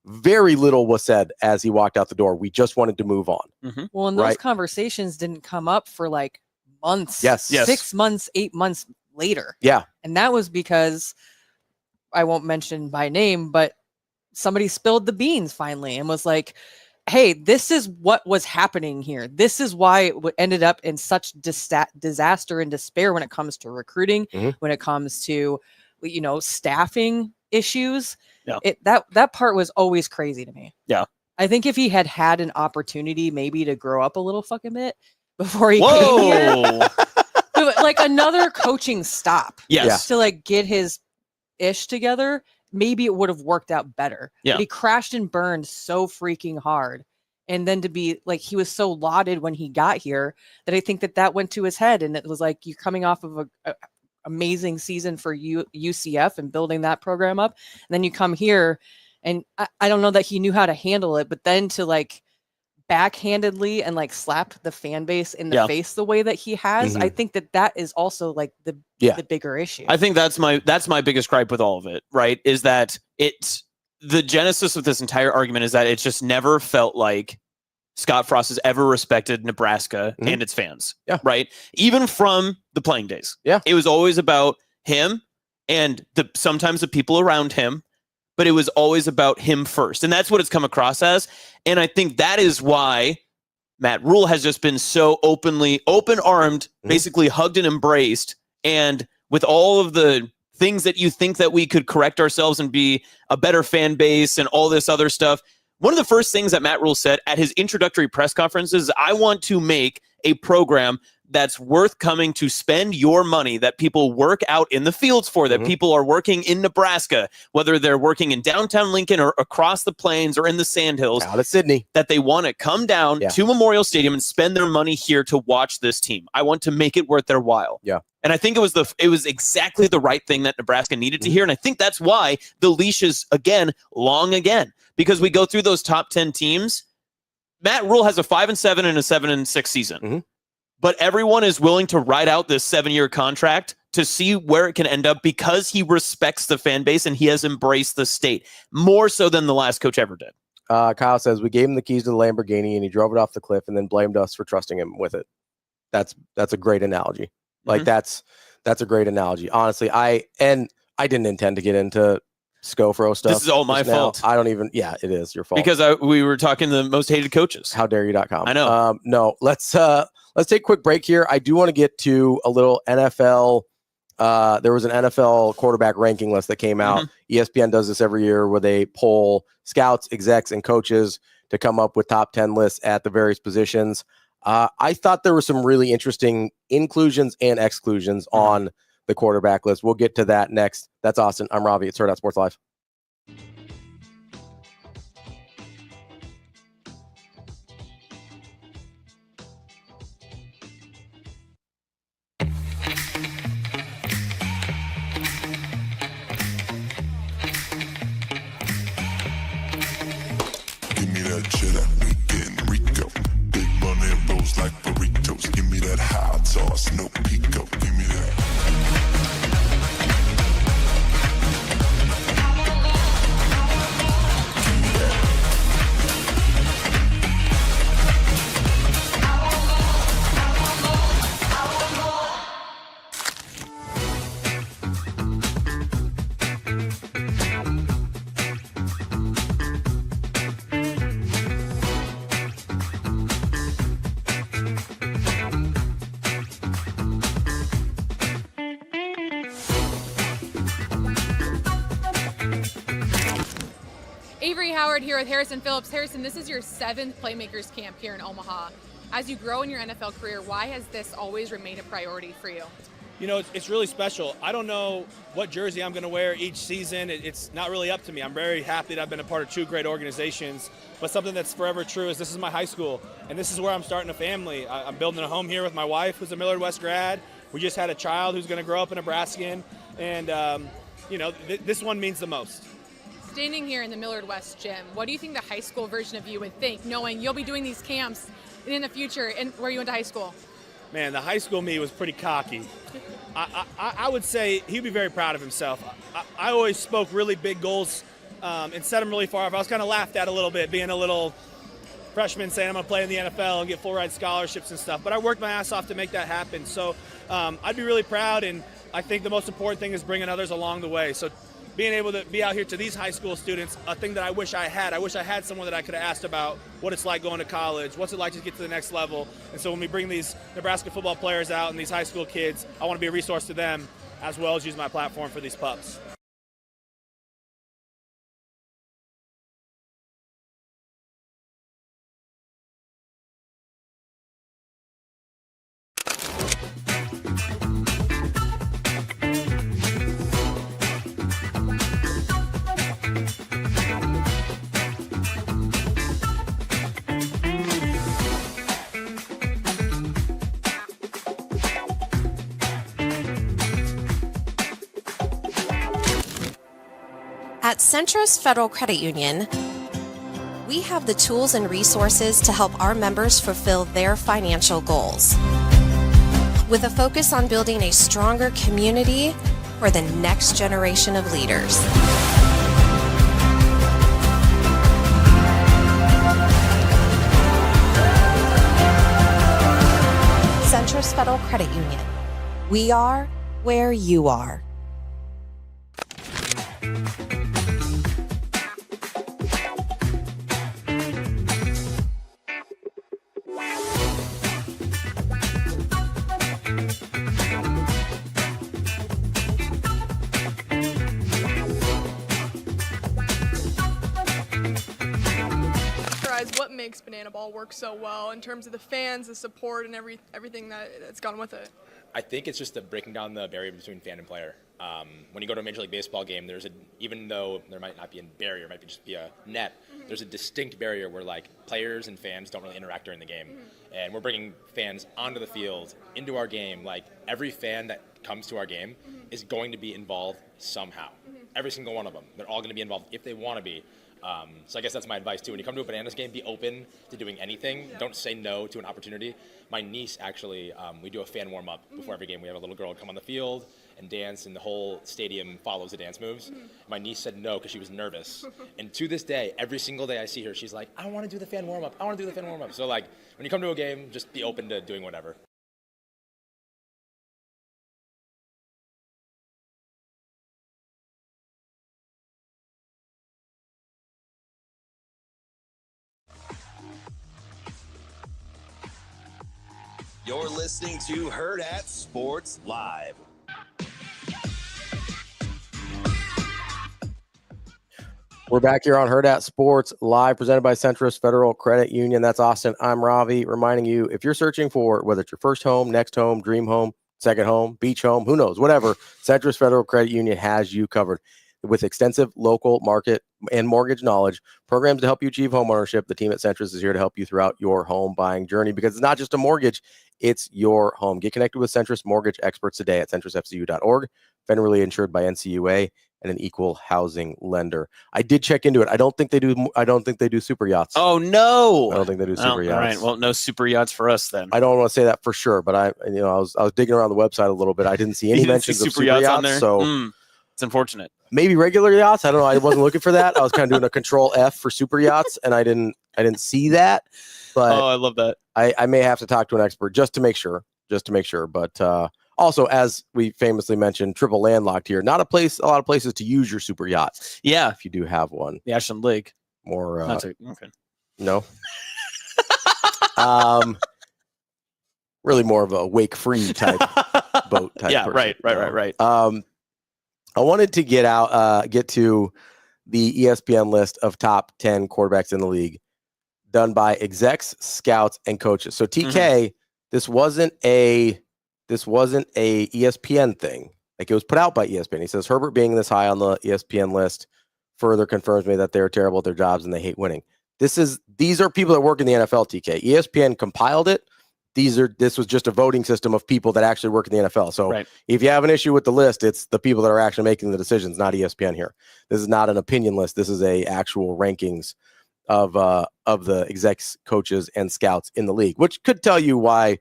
very little was said as he walked out the door. We just wanted to move on. Mm-hmm. Well, and those conversations didn't come up for like months. Yes. 6 months, 8 months later. Yeah. And that was because I won't mention by name, but somebody spilled the beans finally and was like, hey, this is what was happening here. This is why it ended up in such disaster and despair when it comes to recruiting, when it comes to, staffing issues. Yeah. That part was always crazy to me. Yeah. I think if he had an opportunity maybe to grow up a little fucking bit before he came here, like another coaching stop, to like get his ish together, maybe it would have worked out better. Yeah. But he crashed and burned so freaking hard. And then to be like, he was so lauded when he got here that I think that went to his head. And it was like, you're coming off of a amazing season for UCF and building that program up. And then you come here and I don't know that he knew how to handle it, but then to like backhandedly and like slap the fan base in the face the way that he has, I think that is also like the bigger issue. I think that's my biggest gripe with all of it, right? Is that it's the genesis of this entire argument is that it's just never felt like Scott Frost has ever respected Nebraska and its fans. Yeah. Right. Even from the playing days. Yeah. It was always about him and sometimes the people around him, but it was always about him first. And that's what it's come across as. And I think that is why Matt Rule has just been so open-armed, basically hugged and embraced. And with all of the things that you think that we could correct ourselves and be a better fan base and all this other stuff, one of the first things that Matt Rule said at his introductory press conference is, I want to make a program that's worth coming to spend your money, that people work out in the fields for, that people are working in Nebraska, whether they're working in downtown Lincoln or across the plains or in the Sandhills, out of Sydney, that they want to come down to Memorial Stadium and spend their money here to watch this team. I want to make it worth their while. Yeah. And I think it was exactly the right thing that Nebraska needed to hear. And I think that's why the leash is, long again. Because we go through those top 10 teams. Matt Rule has a 5-7 and a 7-6 season. But everyone is willing to ride out this 7-year contract to see where it can end up because he respects the fan base and he has embraced the state more so than the last coach ever did. Kyle says, we gave him the keys to the Lamborghini and he drove it off the cliff and then blamed us for trusting him with it. That's a great analogy. Like that's a great analogy. Honestly, I didn't intend to get into Scofro stuff. This is all my fault. I don't even. Yeah, it is your fault. Because we were talking the most hated coaches. HowDareYou.com. I know. No, let's take a quick break here. I do want to get to a little NFL. There was an NFL quarterback ranking list that came out. ESPN does this every year where they poll scouts, execs, and coaches to come up with top 10 lists at the various positions. I thought there were some really interesting inclusions and exclusions on the quarterback list. We'll get to that next. That's Austin. I'm Ravi. It's Hurrdat Sports Live. Avery Howard here with Harrison Phillips. Harrison, this is your 7th Playmakers Camp here in Omaha. As you grow in your NFL career, why has this always remained a priority for you? You know, it's really special. I don't know what jersey I'm going to wear each season. It's not really up to me. I'm very happy that I've been a part of 2 great organizations. But something that's forever true is this is my high school, and this is where I'm starting a family. I'm building a home here with my wife, who's a Millard West grad. We just had a child who's going to grow up a Nebraskan, and you know, this one means the most. Standing here in the Millard West gym, what do you think the high school version of you would think, knowing you'll be doing these camps in the future and where you went to high school? Man, the high school me was pretty cocky. I would say he'd be very proud of himself. I always spoke really big goals and set them really far off. I was kind of laughed at a little bit, being a little freshman saying I'm going to play in the NFL and get full-ride scholarships and stuff. But I worked my ass off to make that happen. So I'd be really proud, and I think the most important thing is bringing others along the way. So being able to be out here to these high school students, a thing that I wish I had. I wish I had someone that I could have asked about what it's like going to college, what's it like to get to the next level. And so when we bring these Nebraska football players out and these high school kids, I want to be a resource to them as well as use my platform for these pups. At Centrist Federal Credit Union, we have the tools and resources to help our members fulfill their financial goals. With a focus on building a stronger community for the next generation of leaders. Centrist Federal Credit Union. We are where you are. What makes Banana Ball work so well in terms of the fans, the support, and everything that's gone with it? I think it's just breaking down the barrier between fan and player. When you go to a Major League Baseball game, even though there might not be a barrier, might just be a net, there's a distinct barrier where like players and fans don't really interact during the game. And we're bringing fans onto the field, into our game. Like every fan that comes to our game is going to be involved somehow. Every single one of them. They're all going to be involved if they want to be. So I guess that's my advice too. When you come to a Bananas game, be open to doing anything. Don't say no to an opportunity. My niece actually, we do a fan warm-up before every game. We have a little girl come on the field and dance, and the whole stadium follows the dance moves. My niece said no because she was nervous. And to this day, every single day I see her, she's like, I want to do the fan warm-up. I want to do the fan warm-up. So like, when you come to a game, just be open to doing whatever. You're listening to Hurrdat Sports Live. We're back here on Hurrdat Sports Live, presented by Centrist Federal Credit Union. That's Austin. I'm Ravi, reminding you, if you're searching for whether it's your first home, next home, dream home, second home, beach home, who knows, whatever, Centrist Federal Credit Union has you covered. With extensive local market and mortgage knowledge, programs to help you achieve homeownership, the team at Centrist is here to help you throughout your home buying journey, because it's not just a mortgage, it's your home. Get connected with Centrist mortgage experts today at centristfcu.org, federally insured by NCUA. and an equal housing lender. I did check into it. I don't think they do super yachts. Oh no! I don't think they do super yachts. All right. Well, no super yachts for us then. I don't want to say that for sure, but I was digging around the website a little bit. I didn't see any mentions of super yachts on there. So it's unfortunate. Maybe regular yachts. I don't know. I wasn't looking for that. I was kind of doing a control F for super yachts, and I didn't see that. But I love that. I may have to talk to an expert just to make sure. But also, as we famously mentioned, triple landlocked here. Not a lot of places to use your super yacht. Yeah, if you do have one. The Ashland Lake. More. Okay. No. Really more of a wake-free type boat type. Yeah. person. Right. I wanted to get to the ESPN list of top 10 quarterbacks in the league, done by execs, scouts, and coaches. So TK, this wasn't a ESPN thing. Like, it was put out by ESPN. He says Herbert being this high on the ESPN list further confirms me that they're terrible at their jobs and they hate winning. These are people that work in the NFL, TK. ESPN compiled it. This was just a voting system of people that actually work in the NFL. So if you have an issue with the list, it's the people that are actually making the decisions, not ESPN here. This is not an opinion list. This is a actual rankings of the execs, coaches, and scouts in the league, which could tell you why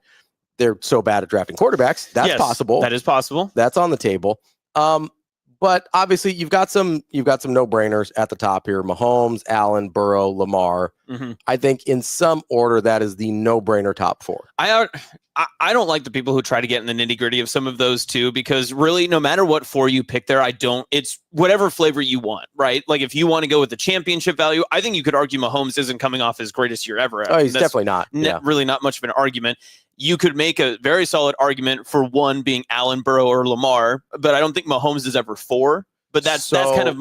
they're so bad at drafting quarterbacks. That's possible. That is possible. That's on the table. But obviously you've got some no-brainers at the top here. Mahomes, Allen, Burrow, Lamar. I think in some order that is the no-brainer top 4. I don't like the people who try to get in the nitty-gritty of some of those too, because really no matter what 4 you pick there, it's whatever flavor you want, right? Like if you want to go with the championship value, I think you could argue Mahomes isn't coming off his greatest year ever. Oh, he's definitely not. Really not much of an argument. You could make a very solid argument for one being Allen, Burrow, or Lamar, but I don't think Mahomes is ever 4. But that's kind of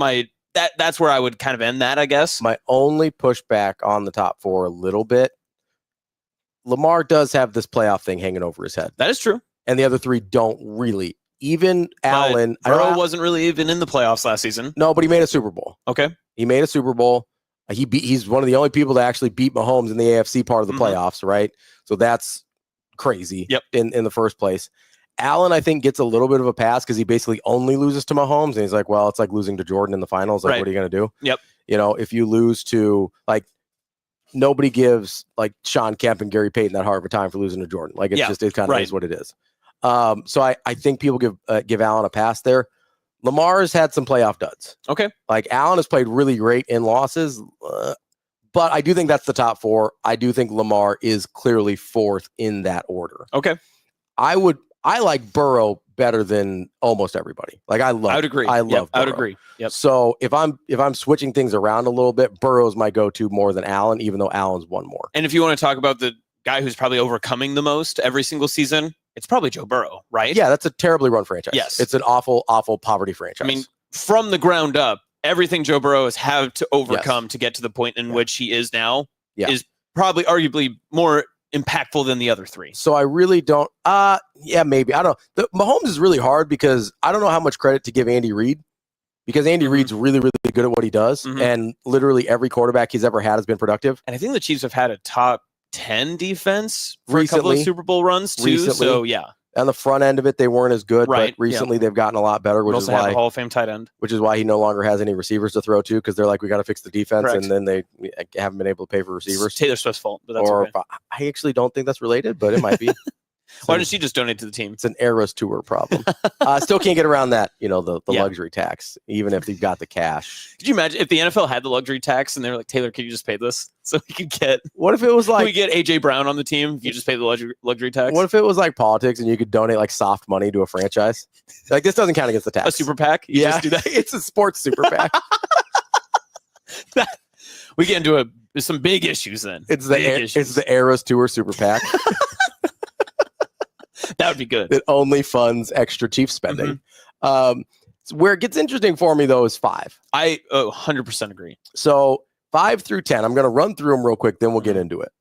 that's where I would kind of end that, I guess. My only pushback on the top 4 a little bit, Lamar does have this playoff thing hanging over his head. That is true. And the other 3 don't really. Even Allen. Burrow wasn't really even in the playoffs last season. No, but he made a Super Bowl. Okay. He made a Super Bowl. He's one of the only people to actually beat Mahomes in the AFC part of the playoffs, right? So that's crazy in the first place. Allen, I think, gets a little bit of a pass because he basically only loses to Mahomes. And he's like, well, it's like losing to Jordan in the finals. Like, what are you going to do? Yep. If you lose to, like, nobody gives, like, Sean Kemp and Gary Payton that hard of a time for losing to Jordan. Like, it kind of is what it is. So I think people give Allen a pass there. Lamar's had some playoff duds. Okay. Like, Allen has played really great in losses, but I do think that's the top 4. I do think Lamar is clearly 4th in that order. Okay. I like Burrow better than almost everybody. Like, I would agree. I love Burrow. I would agree. Yep. So if I'm switching things around a little bit, Burrow's my go-to more than Allen, even though Allen's one more. And if you want to talk about the guy who's probably overcoming the most every single season, it's probably Joe Burrow, right? Yeah, that's a terribly run franchise. Yes. It's an awful, awful poverty franchise. I mean, from the ground up, everything Joe Burrow has had to overcome to get to the point in which he is now is probably arguably more impactful than the other 3. So I really don't. Maybe. I don't know. Mahomes is really hard because I don't know how much credit to give Andy Reid, because Andy Reid's really, really good at what he does. And literally every quarterback he's ever had has been productive. And I think the Chiefs have had a top 10 defense for a couple of Super Bowl runs too. So yeah. On the front end of it, they weren't as good, but recently they've gotten a lot better, which is why have a Hall of Fame tight end, which is why he no longer has any receivers to throw to, because they're like, we got to fix the defense, and then they haven't been able to pay for receivers. It's Taylor Swift's fault, but that's okay. I actually don't think that's related, but it might be. Why didn't she just donate to the team? It's an Eras Tour problem. Still can't get around that, the luxury tax, even if they've got the cash. Could you imagine if the NFL had the luxury tax and they were like, Taylor, can you just pay this so we could get? What if it was like we get AJ Brown on the team? If you just pay the luxury tax. What if it was like politics and you could donate like soft money to a franchise? Like, this doesn't count against the tax. A super PAC? You just do that. It's a sports super PAC. We get into some big issues then. It's the Eras Tour super PAC. That would be good. It only funds extra Chiefs spending. Where it gets interesting for me, though, is 5. I 100% agree. So 5 through 10, I'm going to run through them real quick, then we'll get into it.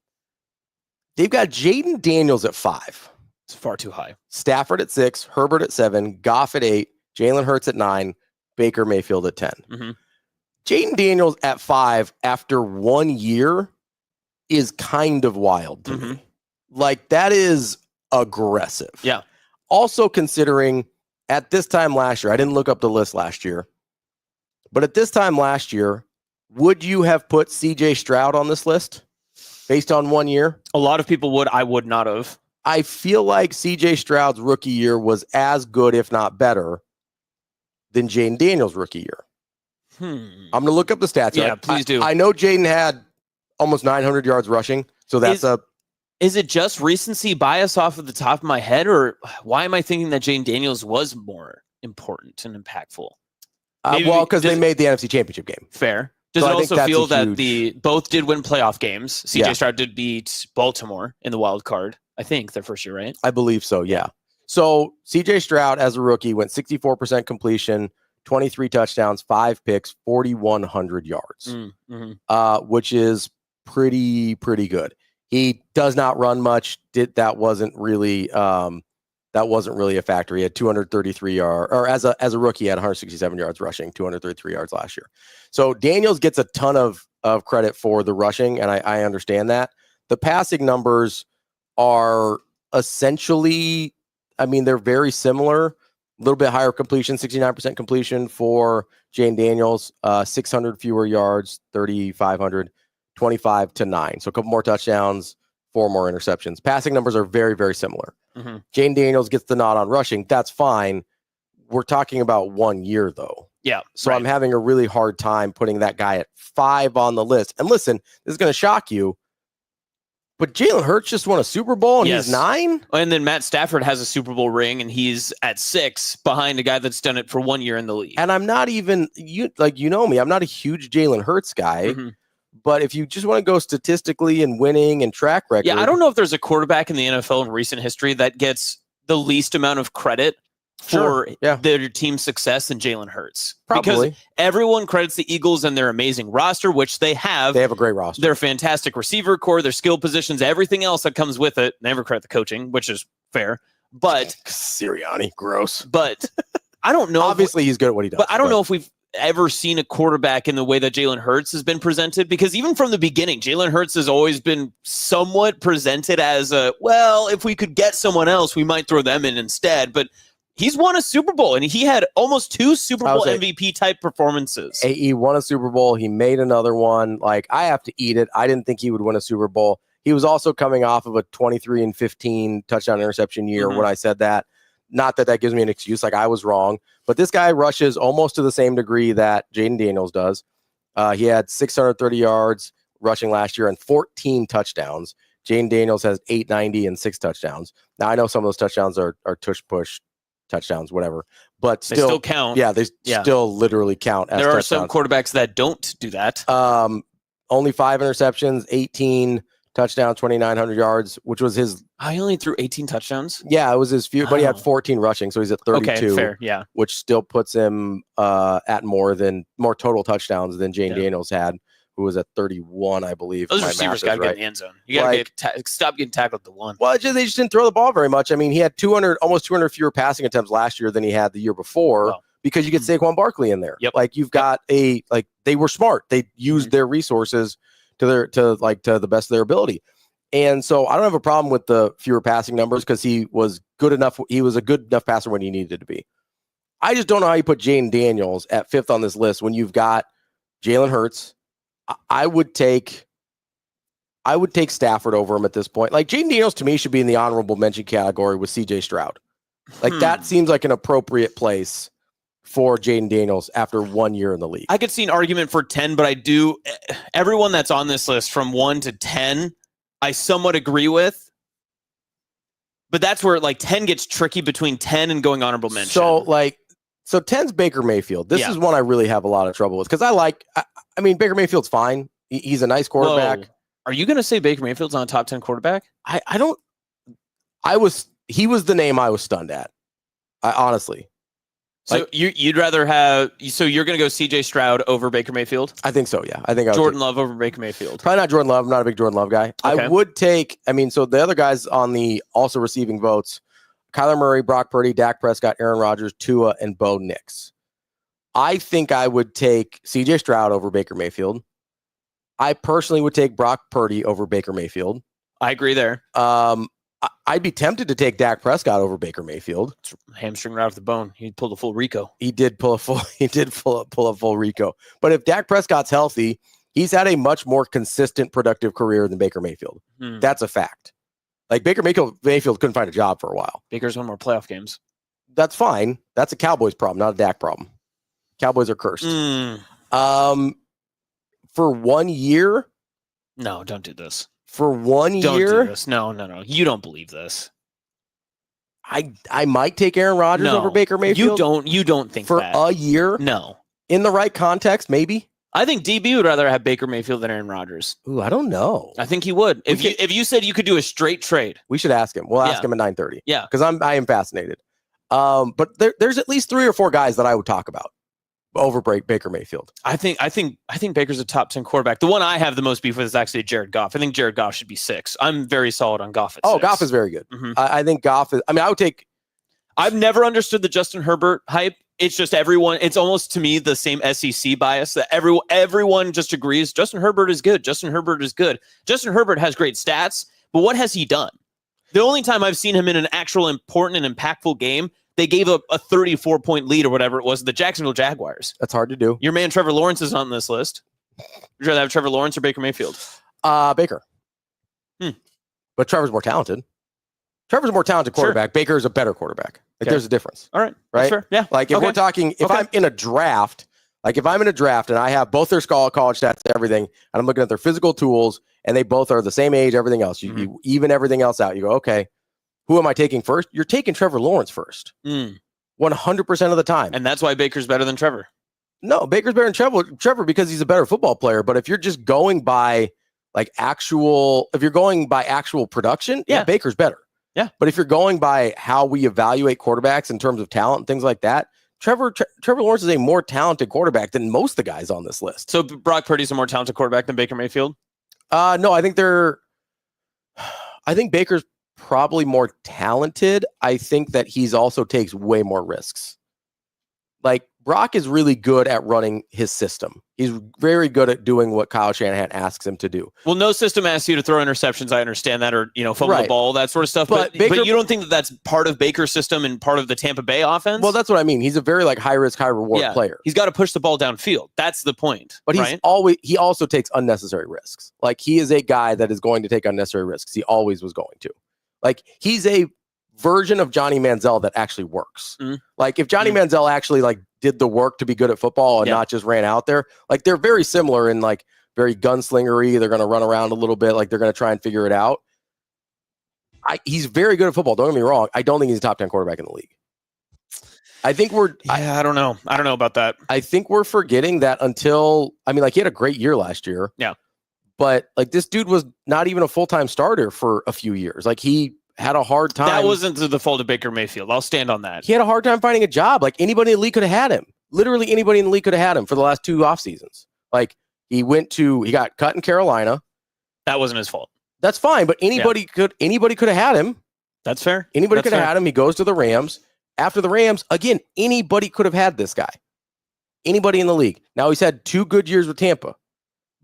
They've got Jaden Daniels at 5. It's far too high. Stafford at 6, Herbert at 7, Goff at 8, Jalen Hurts at 9, Baker Mayfield at 10. Jaden Daniels at 5 after 1 year is kind of wild to me. Like, that is aggressive. Yeah. Also considering at this time last year, I didn't look up the list last year, But at this time last year, would you have put CJ Stroud on this list based on 1 year? A lot of people would. I would not have. I feel like CJ Stroud's rookie year was as good, if not better, than Jaden Daniels' rookie year. I'm going to look up the stats. Yeah, please do. I know Jaden had almost 900 yards rushing, so that's Is it just recency bias off of the top of my head, or why am I thinking that Jaden Daniels was more important and impactful? well, because they made the NFC Championship game. Fair. Does So it I think also that's feel a that huge- both did win playoff games? CJ Yeah. Stroud did beat Baltimore in the wild card, I think, their first year, right? I believe so, yeah. So CJ Stroud as a rookie went 64% completion, 23 touchdowns, 5 picks, 4,100 yards, which is pretty good. He does not run much. That wasn't really a factor. He had 233 yards, or as a rookie, he had 167 yards rushing, 233 yards last year. So Daniels gets a ton of credit for the rushing, and I understand that. The passing numbers are essentially, I mean, they're very similar. A little bit higher completion, 69% completion for Jane Daniels, 600 fewer yards, 3,500, 25-9. So a couple more touchdowns, 4 more interceptions. Passing numbers are very, very similar. Jane Daniels gets the nod on rushing. That's fine. We're talking about 1 year, though. Yeah. So I'm having a really hard time putting that guy at 5 on the list. And listen, this is going to shock you, but Jalen Hurts just won a Super Bowl and he's 9? And then Matt Stafford has a Super Bowl ring and he's at 6 behind a guy that's done it for 1 year in the league. And I'm not even, you know me, I'm not a huge Jalen Hurts guy. But if you just want to go statistically and winning and track record. Yeah, I don't know if there's a quarterback in the NFL in recent history that gets the least amount of credit for their team's success than Jalen Hurts. Probably. Because everyone credits the Eagles and their amazing roster, which they have. They have a great roster. Their fantastic receiver core, their skill positions, everything else that comes with it. Never credit the coaching, which is fair. But Sirianni, gross. But I don't know. Obviously, he's good at what he does. But I don't know if we've ever seen a quarterback in the way that Jalen Hurts has been presented, because even from the beginning, Jalen Hurts has always been somewhat presented as if we could get someone else, we might throw them in instead. But he's won a Super Bowl, and he had almost 2 Super Bowl MVP type performances. He won a Super Bowl. He made another one. Like, I have to eat it. I didn't think he would win a Super Bowl. He was also coming off of a 23-15 touchdown interception year when I said that. Not that gives me an excuse. Like, I was wrong. But this guy rushes almost to the same degree that Jaden Daniels does. He had 630 yards rushing last year and 14 touchdowns. Jaden Daniels has 890 and 6 touchdowns. Now, I know some of those touchdowns are tush-push touchdowns, whatever. But They still count. Yeah, they still literally count as there are touchdowns. some quarterbacks that don't do that. Only 5 interceptions, 18 touchdowns, 2,900 yards, which was his. He only threw 18 touchdowns? Yeah, it was his few, but he had 14 rushing, so he's at 32. Okay, fair, yeah. Which still puts him at more total touchdowns than Jane Daniels had, who was at 31, I believe. Those receivers got to get in the end zone. You got to stop getting tackled to 1. Well, they just didn't throw the ball very much. I mean, he had almost 200 fewer passing attempts last year than he had the year before because you get Saquon Barkley in there. Yep. Like, you've got they were smart. They used their resources to the best of their ability. And so I don't have a problem with the fewer passing numbers because he was good enough. He was a good enough passer when he needed to be. I just don't know how you put Jaden Daniels at 5th on this list when you've got Jalen Hurts. I would take Stafford over him at this point. Like, Jaden Daniels to me should be in the honorable mention category with CJ Stroud. Like, that seems like an appropriate place for Jaden Daniels after 1 year in the league. I could see an argument for 10, but everyone that's on this list from 1 to 10, I somewhat agree with. But that's where 10 gets tricky between 10 and going honorable mention. So 10's Baker Mayfield. This is one I really have a lot of trouble with because I mean, Baker Mayfield's fine. He's a nice quarterback. Whoa. Are you going to say Baker Mayfield's on a top 10 quarterback? He was the name I was stunned at. Honestly. So you'd rather have, so you're going to go CJ Stroud over Baker Mayfield? I think so, yeah. I think Jordan Love over Baker Mayfield. Probably not Jordan Love. I'm not a big Jordan Love guy. Okay. I would take, so the other guys on the also receiving votes, Kyler Murray, Brock Purdy, Dak Prescott, Aaron Rodgers, Tua, and Bo Nix. I think I would take CJ Stroud over Baker Mayfield. I personally would take Brock Purdy over Baker Mayfield. I agree there. I'd be tempted to take Dak Prescott over Baker Mayfield. Hamstring right off the bone. He pulled a full Rico. He did pull a full Rico. But if Dak Prescott's healthy, he's had a much more consistent, productive career than Baker Mayfield. That's a fact. Like Baker Mayfield couldn't find a job for a while. Baker's won more playoff games. That's fine. That's a Cowboys problem, not a Dak problem. Cowboys are cursed. For 1 year. No, don't do this. For 1 year. Don't do this. No. You don't believe this. I might take Aaron Rodgers over Baker Mayfield. You don't think for that. A year? No. In the right context, maybe. I think DB would rather have Baker Mayfield than Aaron Rodgers. Ooh, I don't know. I think he would. If you said you could do a straight trade. We should ask him. We'll ask him at 9:30. Yeah. Because I am fascinated. But there's at least 3 or 4 guys that I would talk about over Baker Mayfield. I think Baker's a top 10 quarterback. The one I have the most beef with is actually Jared Goff. I think Jared Goff should be 6. I'm very solid on Goff at 6. Goff is very good. I think Goff is. I mean, I would take. I've never understood the Justin Herbert hype. It's just everyone. It's almost to me the same SEC bias that everyone just agrees. Justin Herbert is good. Justin Herbert is good. Justin Herbert has great stats, but what has he done? The only time I've seen him in an actual important and impactful game, they gave up a 34-point lead or whatever it was, the Jacksonville Jaguars. That's hard to do. Your man Trevor Lawrence is on this list. Would you rather have Trevor Lawrence or Baker Mayfield? Baker. But Trevor's more talented. Trevor's a more talented quarterback. Sure. Baker is a better quarterback. Like there's a difference. All right. Right? Fair. Yeah. Like if we're talking, if I'm in a draft, and I have both their college stats, everything, and I'm looking at their physical tools, and they both are the same age, everything else. You even everything else out. You go, okay, who am I taking first? You're taking Trevor Lawrence first. 100% of the time. And that's why Baker's better than Trevor. No, Baker's better than Trevor because he's a better football player. But if you're just going by actual production, Baker's better. Yeah. But if you're going by how we evaluate quarterbacks in terms of talent and things like that, Trevor Lawrence is a more talented quarterback than most of the guys on this list. So Brock Purdy's a more talented quarterback than Baker Mayfield? No, I think Baker's probably more talented. I think that he's also takes way more risks. Like Brock is really good at running his system. He's very good at doing what Kyle Shanahan asks him to do. Well, no system asks you to throw interceptions. I understand that, or fumble the ball, that sort of stuff. But you don't think that that's part of Baker's system and part of the Tampa Bay offense? Well, that's what I mean. He's a very high risk, high reward player. He's got to push the ball downfield. That's the point. But he also takes unnecessary risks. Like he is a guy that is going to take unnecessary risks. He always was going to. Like he's a version of Johnny Manziel that actually works. Like if Johnny Manziel actually did the work to be good at football and not just ran out there, they're very similar in very gunslingery. They're going to run around a little bit. They're going to try and figure it out. He's very good at football. Don't get me wrong. I don't think he's a top 10 quarterback in the league. I think I don't know. I don't know about that. I think we're forgetting that he had a great year last year. Yeah. But this dude was not even a full-time starter for a few years. He had a hard time. That wasn't the fault of Baker Mayfield. I'll stand on that. He had a hard time finding a job. Anybody in the league could have had him. Literally anybody in the league could have had him for the last 2 off seasons. He got cut in Carolina. That wasn't his fault. That's fine, but anybody could have had him. That's fair. Anybody could have had him. He goes to the Rams. After the Rams, again, anybody could have had this guy. Anybody in the league. Now he's had 2 good years with Tampa.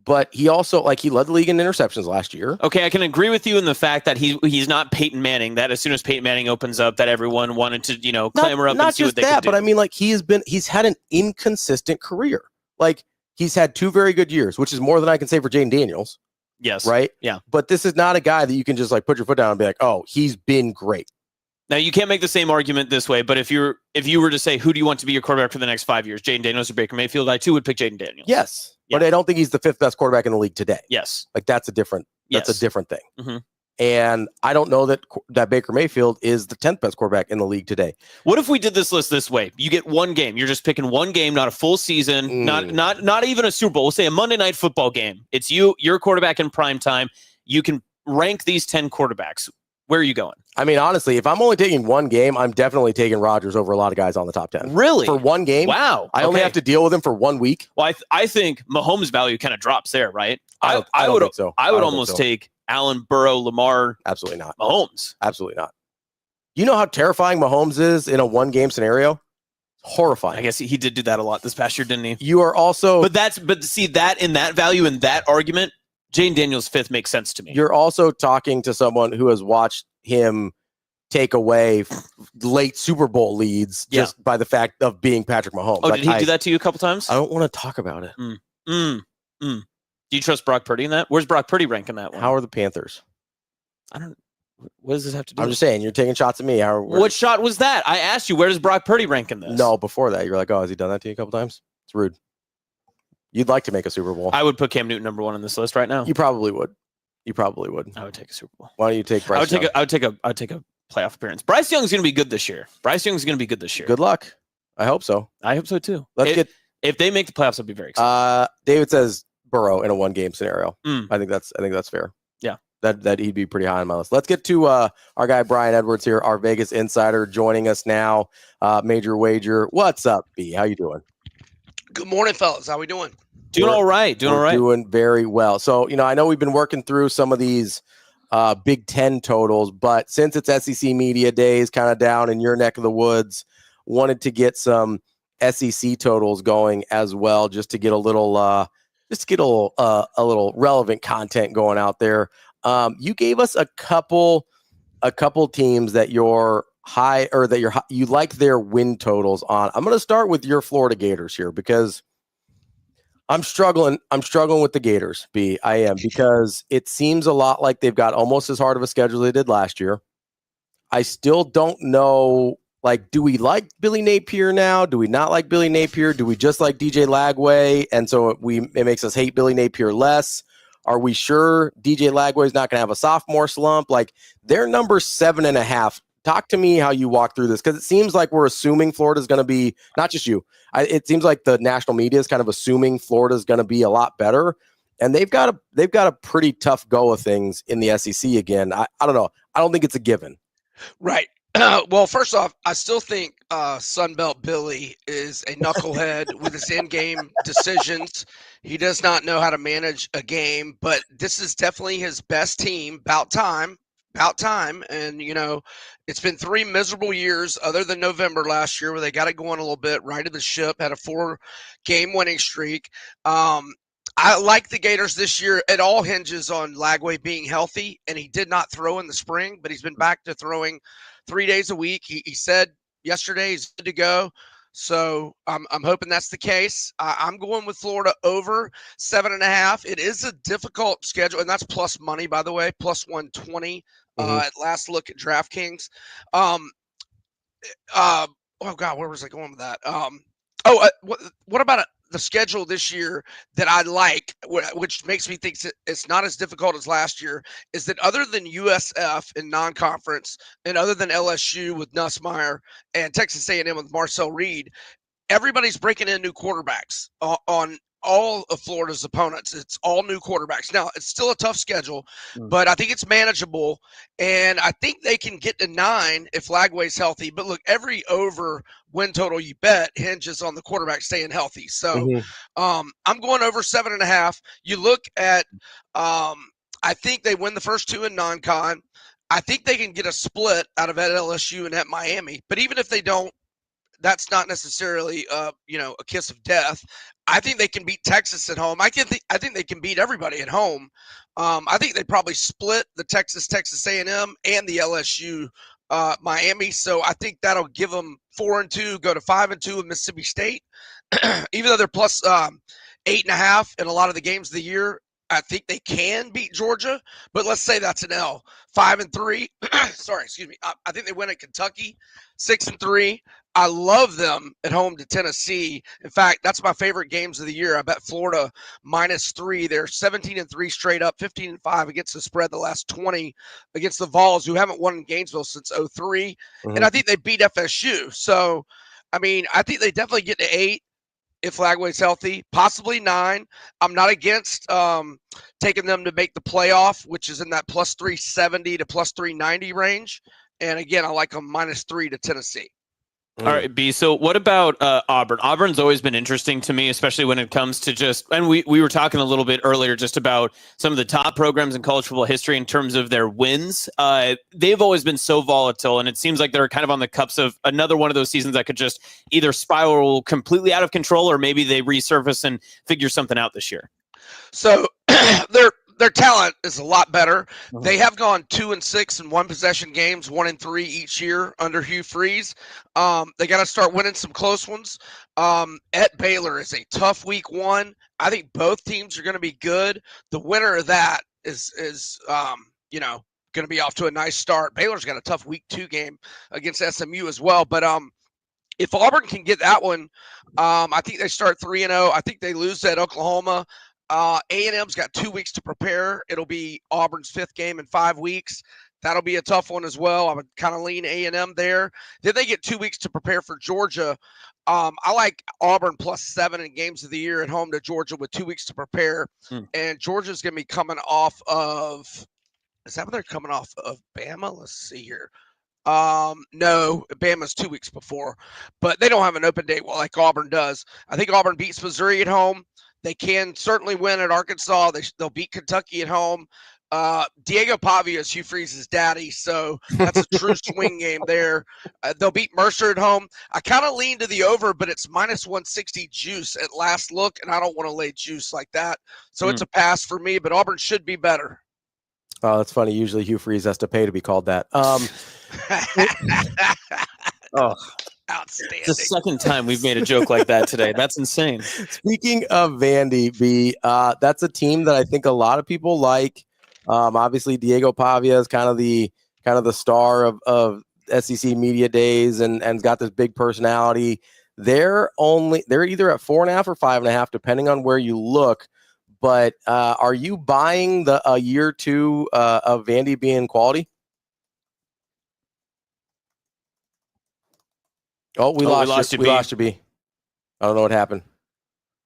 But he also, he led the league in interceptions last year. Okay, I can agree with you in the fact that he's not Peyton Manning, that as soon as Peyton Manning opens up, that everyone wanted to, clamor up and see what they could do. But I mean, he's had an inconsistent career. He's had 2 very good years, which is more than I can say for Jaden Daniels. Yes. Right? Yeah. But this is not a guy that you can just put your foot down and be like, oh, he's been great. Now, you can't make the same argument this way, but if you were to say, who do you want to be your quarterback for the next 5 years, Jaden Daniels or Baker Mayfield, I too would pick Jaden Daniels. Yes. Yeah. But I don't think he's the 5th best quarterback in the league today. Yes. That's a different thing. Mm-hmm. And I don't know that Baker Mayfield is the 10th best quarterback in the league today. What if we did this list this way? You get 1 game. You're just picking 1 game, not a full season, not even a Super Bowl. We'll say a Monday Night Football game. It's your quarterback in prime time. You can rank these 10 quarterbacks. Where are you going? I mean, honestly, if I'm only taking 1 game, I'm definitely taking Rodgers over a lot of guys on the top 10. Really? For 1 game? Wow. I only have to deal with him for 1 week. Well, I think Mahomes' value kind of drops there, right? I don't think so. I would almost take Allen, Burrow, Lamar. Absolutely not. Mahomes. Absolutely not. You know how terrifying Mahomes is in a 1-game scenario? Horrifying. I guess he did do that a lot this past year, didn't he? You are also... But see, that in that value, in that argument, Jaden Daniels' 5th makes sense to me. You're also talking to someone who has watched him take away late Super Bowl leads just by the fact of being Patrick Mahomes. Oh, did he do that to you a couple times? I don't want to talk about it. Do you trust Brock Purdy in that? Where's Brock Purdy rank in that one? How are the Panthers? I don't. What does this have to do? I'm just saying, you're taking shots at me. What shot was that? I asked you, where does Brock Purdy rank in this? No, before that, you're like, oh, has he done that to you a couple times? It's rude. You'd like to make a Super Bowl. I would put Cam Newton number 1 on this list right now. You probably would. I would take a Super Bowl. Why don't you take Bryce Young? I would take a playoff appearance. Bryce Young's going to be good this year. Good luck. I hope so. I hope so too. If they make the playoffs, I'll be very excited. David says Burrow in a 1-game scenario. Mm. I think that's fair. Yeah. That he'd be pretty high on my list. Let's get to our guy Brian Edwards here, our Vegas insider, joining us now. Major Wager. What's up, B? How you doing? Good morning, fellas. How we doing? Doing all right. Doing very well. So, I know we've been working through some of these Big Ten totals, but since it's SEC Media Days kind of down in your neck of the woods, wanted to get some SEC totals going as well, just to get a little relevant content going out there. You gave us a couple teams that you're high, or that you like their win totals on. I'm going to start with your Florida Gators here, because I'm struggling with the Gators, B. I am, because it seems a lot like they've got almost as hard of a schedule as they did last year. I still don't know, do we like Billy Napier now? Do we not like Billy Napier? Do we just like DJ Lagway? And so it makes us hate Billy Napier less. Are we sure DJ Lagway is not going to have a sophomore slump? Their number 7.5. Talk to me how you walk through this, because it seems like we're assuming Florida's going to be, not just you. It seems like the national media is kind of assuming Florida's going to be a lot better, and they've got a pretty tough go of things in the SEC again. I don't know. I don't think it's a given. Right. Well, first off, I still think Sunbelt Billy is a knucklehead with his in-game decisions. He does not know how to manage a game, but this is definitely his best team. About time. And, it's been 3 miserable years other than November last year, where they got it going a little bit, righted the ship, had a 4-game winning streak. I like the Gators this year. It all hinges on Lagway being healthy, and he did not throw in the spring, but he's been back to throwing 3 days a week. He said yesterday he's good to go. So I'm hoping that's the case. I'm going with Florida over 7.5. It is a difficult schedule, and that's plus money, by the way, plus 120 at last look at DraftKings. Oh God, where was I going with that? What about the schedule this year that I like, which makes me think it's not as difficult as last year, is that other than USF in non-conference, and other than LSU with Nussmeier and Texas A&M with Marcel Reed, everybody's breaking in new quarterbacks on all of Florida's opponents. It's all new quarterbacks. Now, it's still a tough schedule, but I think it's manageable, and I think they can get to 9 if Lagway's healthy. But look, every over win total you bet hinges on the quarterback staying healthy. So I'm going over 7.5. You look at I think they win the first 2 in non-con. I think they can get a split out of at LSU and at Miami. But even if they don't, that's not necessarily a kiss of death. I think they can beat Texas at home. I think they can beat everybody at home. I think they probably split the Texas A&M and the LSU Miami. So I think that'll give them 4-2, go to 5-2 with Mississippi State. Even though they're plus 8.5 in a lot of the games of the year, I think they can beat Georgia. But let's say that's an L. 5-3. Sorry, excuse me. I think they win at Kentucky. 6-3. I love them at home to Tennessee. In fact, that's my favorite games of the year. I bet Florida -3. They're 17-3 straight up, 15-5 against the spread the last 20 against the Vols, who haven't won in Gainesville since 2003. And I think they beat FSU. So, I think they definitely get to 8 if Lagway's healthy, possibly 9. I'm not against taking them to make the playoff, which is in that plus 370 to plus 390 range. And again, I like them -3 to Tennessee. All right, B. So what about Auburn? Auburn's always been interesting to me, especially when it comes to and we were talking a little bit earlier just about some of the top programs in college football history in terms of their wins. They've always been so volatile, and it seems like they're kind of on the cups of another one of those seasons that could just either spiral completely out of control, or maybe they resurface and figure something out this year. So their talent is a lot better. They have gone 2-6 in one possession games, 1-3 each year under Hugh Freeze. They got to start winning some close ones. At Baylor is a tough week 1. I think both teams are going to be good. The winner of that is going to be off to a nice start. Baylor's got a tough week 2 game against SMU as well. But if Auburn can get that one, I think they start 3-0. I think they lose at Oklahoma. A&M's got 2 weeks to prepare. It'll be Auburn's 5th game in 5 weeks. That'll be a tough one as well. I would kind of lean A&M there. Then they get 2 weeks to prepare for Georgia. I like Auburn +7 in games of the year at home to Georgia with 2 weeks to prepare. And Georgia's going to be coming off of – is that what they're coming off of? Bama? Let's see here. No, Bama's 2 weeks before. But they don't have an open date like Auburn does. I think Auburn beats Missouri at home. They can certainly win at Arkansas. They'll beat Kentucky at home. Diego Pavia is Hugh Freeze's daddy, so that's a true swing game there. They'll beat Mercer at home. I kind of lean to the over, but it's -160 juice at last look, and I don't want to lay juice like that. So it's a pass for me, but Auburn should be better. Oh, that's funny. Usually Hugh Freeze has to pay to be called that. Oh, outstanding. It's the second time we've made a joke like that today. That's insane. Speaking of Vandy, B, that's a team that I think a lot of people like. Obviously, Diego Pavia is kind of the star of SEC media days and got this big personality. They're either at 4.5 or 5.5, depending on where you look. But are you buying the year 2 of Vandy being quality? Oh, we lost you. We lost you, B. I don't know what happened.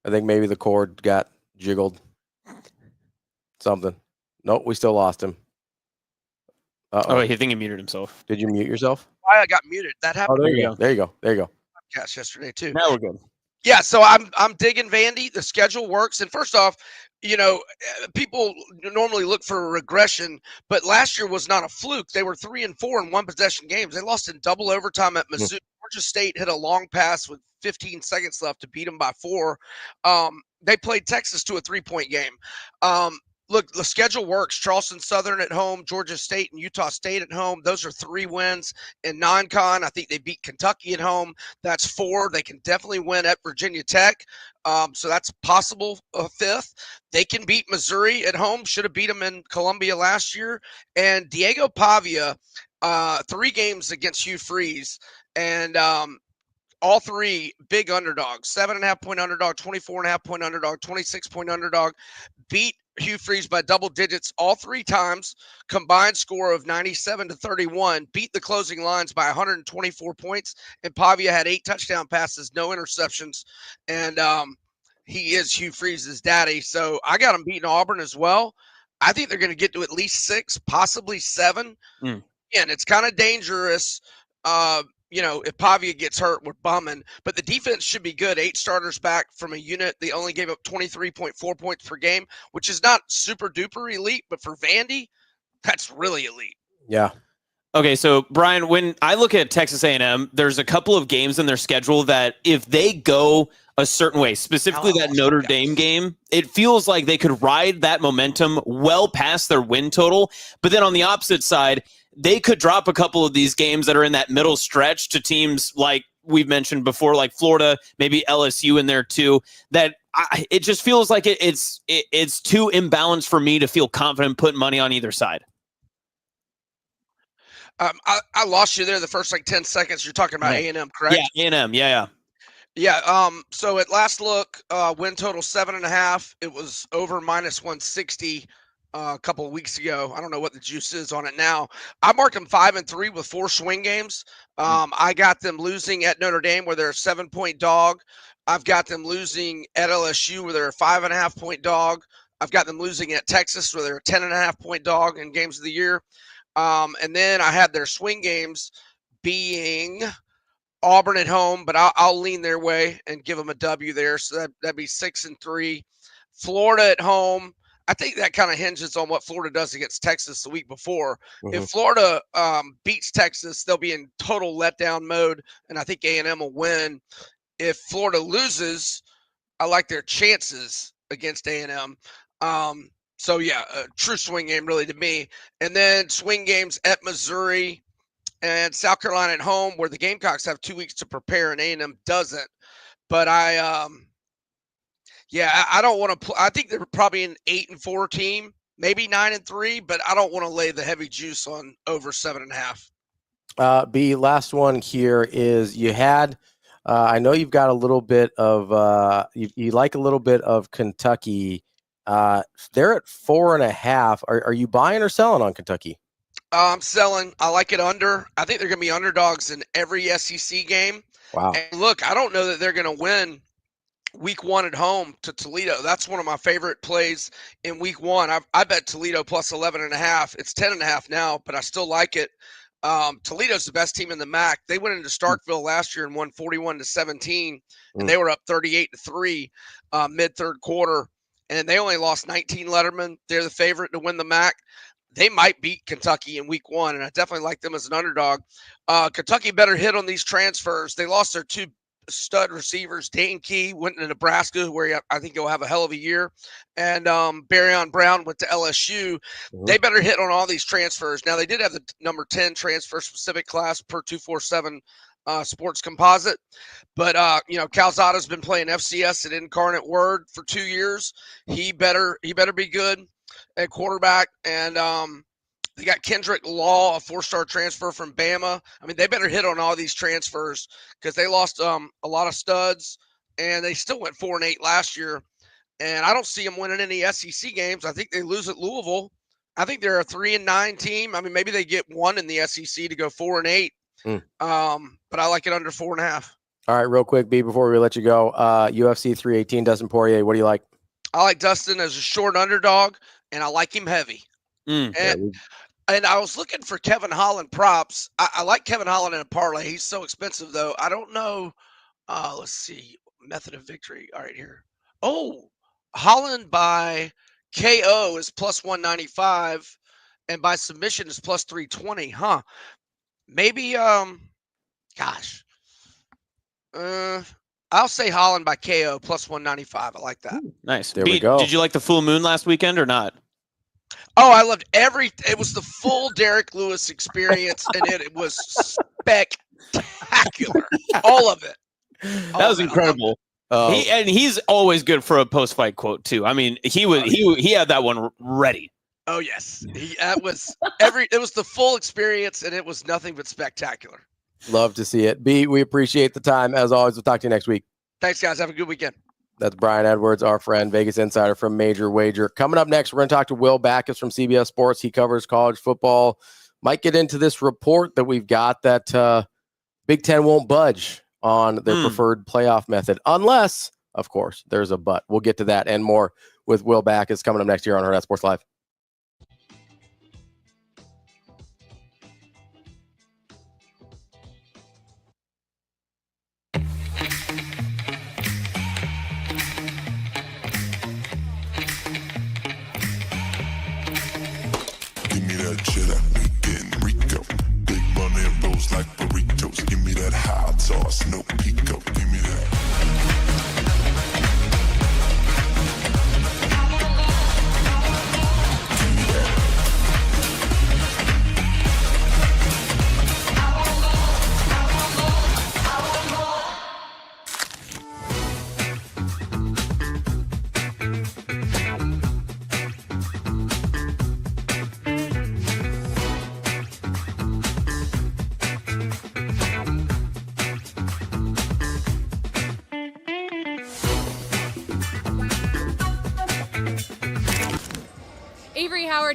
I think maybe the cord got jiggled. Something. Nope, we still lost him. Oh, I think he muted himself. Did you mute yourself? I got muted. That happened. Oh, there you go. There you go. Podcast yesterday too. Now we're good. Yeah, so I'm digging Vandy. The schedule works, and first off, people normally look for a regression, but last year was not a fluke. They were 3-4 in one possession games. They lost in double overtime at Missouri. Georgia State hit a long pass with 15 seconds left to beat them by 4. They played Texas to a 3-point game. Look, the schedule works. Charleston Southern at home, Georgia State and Utah State at home. Those are 3 wins. In non-con, I think they beat Kentucky at home. That's 4. They can definitely win at Virginia Tech. So that's possible 5th. They can beat Missouri at home. Should have beat them in Columbia last year. And Diego Pavia, 3 games against Hugh Freeze. And all 3 big underdogs, 7.5-point underdog, 24.5-point underdog, 26-point underdog, beat Hugh Freeze by double digits all 3 times, combined score of 97-31, beat the closing lines by 124 points, and Pavia had 8 touchdown passes, no interceptions, and he is Hugh Freeze's daddy, so I got him beating Auburn as well. I think they're going to get to at least 6, possibly 7, and it's kind of dangerous. If Pavia gets hurt, we're bumming. But the defense should be good. 8 starters back from a unit. They only gave up 23.4 points per game, which is not super duper elite. But for Vandy, that's really elite. Yeah. Okay, so Brian, when I look at Texas A&M, there's a couple of games in their schedule that if they go a certain way, specifically that Notre Dame game, it feels like they could ride that momentum well past their win total. But then on the opposite side, they could drop a couple of these games that are in that middle stretch to teams like we've mentioned before, like Florida, maybe LSU in there too. That it just feels like it's too imbalanced for me to feel confident putting money on either side. I lost you there the first 10 seconds. You're talking about A&M, correct? Yeah, A&M. Yeah. Yeah. So at last look, win total 7.5. It was over -160. A couple of weeks ago. I don't know what the juice is on it now. I marked them 5-3 with 4 swing games. I got them losing at Notre Dame where they're a 7-point dog. I've got them losing at LSU where they're a 5.5-point dog. I've got them losing at Texas where they're a 10.5-point dog in games of the year. And then I had their swing games being Auburn at home, but I'll lean their way and give them a W there. So that'd be 6-3. Florida at home. I think that kind of hinges on what Florida does against Texas the week before. If Florida beats Texas, they'll be in total letdown mode, and I think A&M will win. If Florida loses, I like their chances against A&M. So yeah, a true swing game really to me. And then swing games at Missouri and South Carolina at home, where the Gamecocks have 2 weeks to prepare and A&M doesn't. But I don't want to. I think they're probably an 8-4 team, maybe 9-3, but I don't want to lay the heavy juice on over 7.5. B, last one here is you had. I know you've got a little bit of. You like a little bit of Kentucky. They're at 4.5. Are you buying or selling on Kentucky? I'm selling. I like it under. I think they're going to be underdogs in every SEC game. Wow. And look, I don't know that they're going to win week 1 at home to Toledo. That's one of my favorite plays in week 1. I bet Toledo plus 11.5. It's 10.5 now, but I still like it. Toledo's the best team in the MAC. They went into Starkville last year and won 41-17, and they were up 38-3 mid third quarter. And they only lost 19 Letterman. They're the favorite to win the MAC. They might beat Kentucky in week 1, and I definitely like them as an underdog. Kentucky better hit on these transfers. They lost their 2 stud receivers. Dane Key went to Nebraska, where I think he'll have a hell of a year. And Barryon Brown went to LSU. Mm-hmm. They better hit on all these transfers. Now, they did have the number 10 transfer-specific class per 247 Sports Composite. But, Calzada's been playing FCS at Incarnate Word for 2 years. He better be good at quarterback. And they got Kendrick Law, a 4-star transfer from Bama. I mean, they better hit on all these transfers because they lost a lot of studs, and they still went 4-8 last year. And I don't see them winning any SEC games. I think they lose at Louisville. I think they're a 3-9 team. I mean, maybe they get 1 in the SEC to go 4-8. But I like it under 4.5. All right, real quick, B, before we let you go, UFC 318, Dustin Poirier, what do you like? I like Dustin as a short underdog, and I like him heavy. And I was looking for Kevin Holland props. I like Kevin Holland in a parlay. He's so expensive, though. I don't know. Let's see. Method of victory. All right, here. Oh, Holland by KO is plus 195, and by submission is plus 320. Huh? Maybe, gosh. I'll say Holland by KO plus 195. I like that. Ooh, nice. There we go. Did you like the full moon last weekend or not? Oh, I loved it was the full Derek Lewis experience, and it was spectacular. All of it. That was incredible. He's always good for a post-fight quote too. I mean, he had that one ready. Oh yes, it was the full experience, and it was nothing but spectacular. Love to see it. B, we appreciate the time as always. We'll talk to you next week. Thanks, guys. Have a good weekend. That's Brian Edwards, our friend, Vegas insider from Major Wager. Coming up next, we're going to talk to Will Backus from CBS Sports. He covers college football. Might get into this report that we've got that Big Ten won't budge on their preferred playoff method, unless, of course, there's a but. We'll get to that and more with Will Backus coming up next year on Hurrdat Sports Live. Like burritos, give me that hot sauce, no pico, give me that.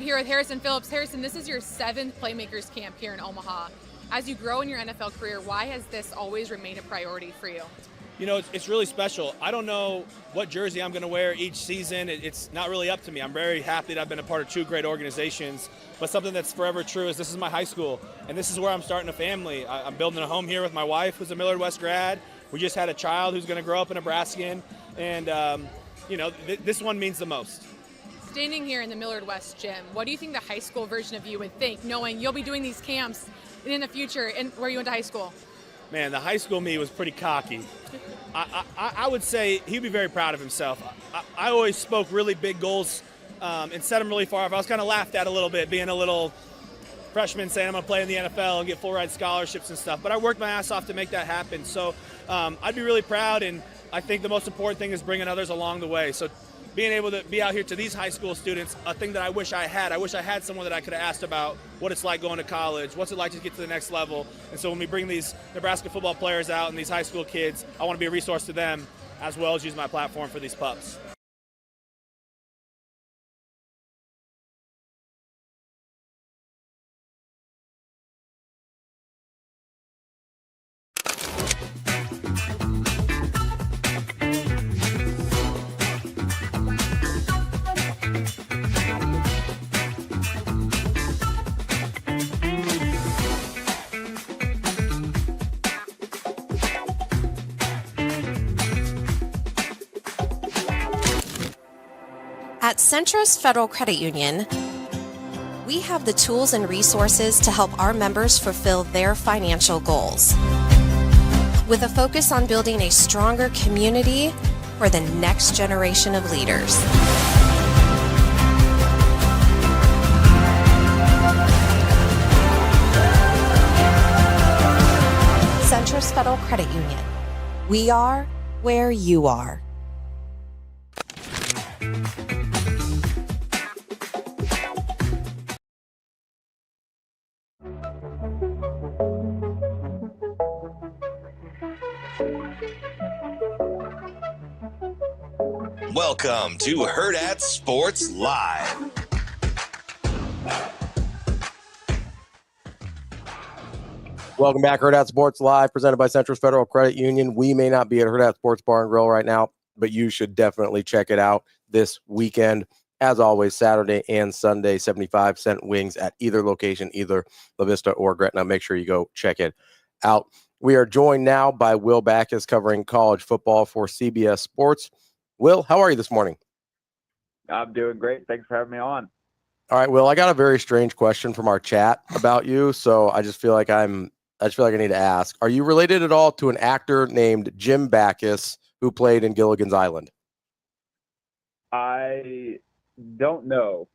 Here with Harrison Phillips. Harrison, this is your 7th Playmakers Camp here in Omaha. As you grow in your NFL career, why has this always remained a priority for you? You know, it's really special. I don't know what jersey I'm going to wear each season. It's not really up to me. I'm very happy that I've been a part of 2 great organizations, but something that's forever true is this is my high school, and this is where I'm starting a family. I'm building a home here with my wife, who's a Millard West grad. We just had a child who's going to grow up a Nebraskan, and, this one means the most. Standing here in the Millard West gym, what do you think the high school version of you would think, knowing you'll be doing these camps in the future and where you went to high school? Man, the high school me was pretty cocky. I would say he'd be very proud of himself. I always spoke really big goals, and set them really far off. I was kind of laughed at a little bit, being a little freshman saying I'm going to play in the NFL and get full-ride scholarships and stuff. But I worked my ass off to make that happen. So I'd be really proud, and I think the most important thing is bringing others along the way. So being able to be out here to these high school students, a thing that I wish I had. I wish I had someone that I could have asked about what it's like going to college, what's it like to get to the next level. And so when we bring these Nebraska football players out and these high school kids, I want to be a resource to them as well as use my platform for these pups. At Centris Federal Credit Union, we have the tools and resources to help our members fulfill their financial goals. With a focus on building a stronger community for the next generation of leaders. Centris Federal Credit Union. We are where you are. Welcome to Hurrdat Sports Live. Welcome back, Hurrdat Sports Live, presented by Centris Federal Credit Union. We may not be at Hurrdat Sports Bar and Grill right now, but you should definitely check it out this weekend. As always, Saturday and Sunday, 75-cent wings at either location, either La Vista or Gretna. Make sure you go check it out. We are joined now by Will Backus, covering college football for CBS Sports. Will, how are you this morning? I'm doing great. Thanks for having me on. All right, Will, I got a very strange question from our chat about you, so I just feel like I need to ask. Are you related at all to an actor named Jim Backus who played in Gilligan's Island? I don't know.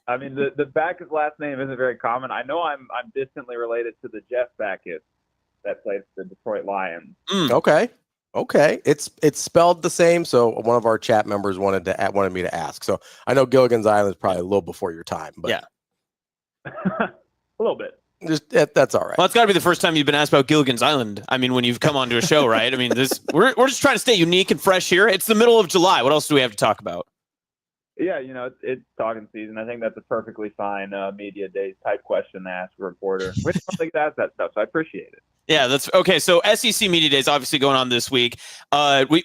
I mean, the Backus last name isn't very common. I know I'm distantly related to the Jeff Backus that played for the Detroit Lions. Okay. It's spelled the same, so one of our chat members wanted me to ask. So I know Gilligan's Island is probably a little before your time, but yeah, a little bit. Just that's all right. Well, it's got to be the first time you've been asked about Gilligan's Island. I mean, when you've come onto a show, right? I mean, we're just trying to stay unique and fresh here. It's the middle of July. What else do we have to talk about? Yeah, it's talking season. I think that's a perfectly fine media days type question to ask a reporter. We don't think that's that stuff, so I appreciate it. Yeah, that's okay. So SEC Media Day is obviously going on this week.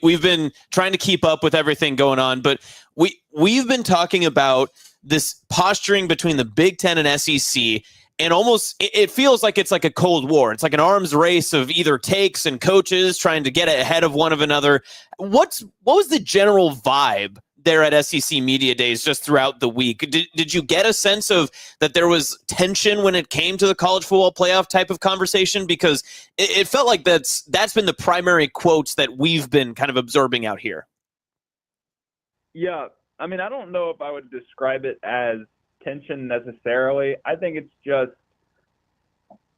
We've been trying to keep up with everything going on, but we've been talking about this posturing between the Big Ten and SEC, and almost it feels like it's like a Cold War. It's like an arms race of either takes and coaches trying to get ahead of one of another. What was the general vibe there at SEC Media Days just throughout the week? Did you get a sense of that there was tension when it came to the college football playoff type of conversation? Because it felt like that's been the primary quotes that we've been kind of observing out here. Yeah, I mean, I don't know if I would describe it as tension necessarily. I think it's just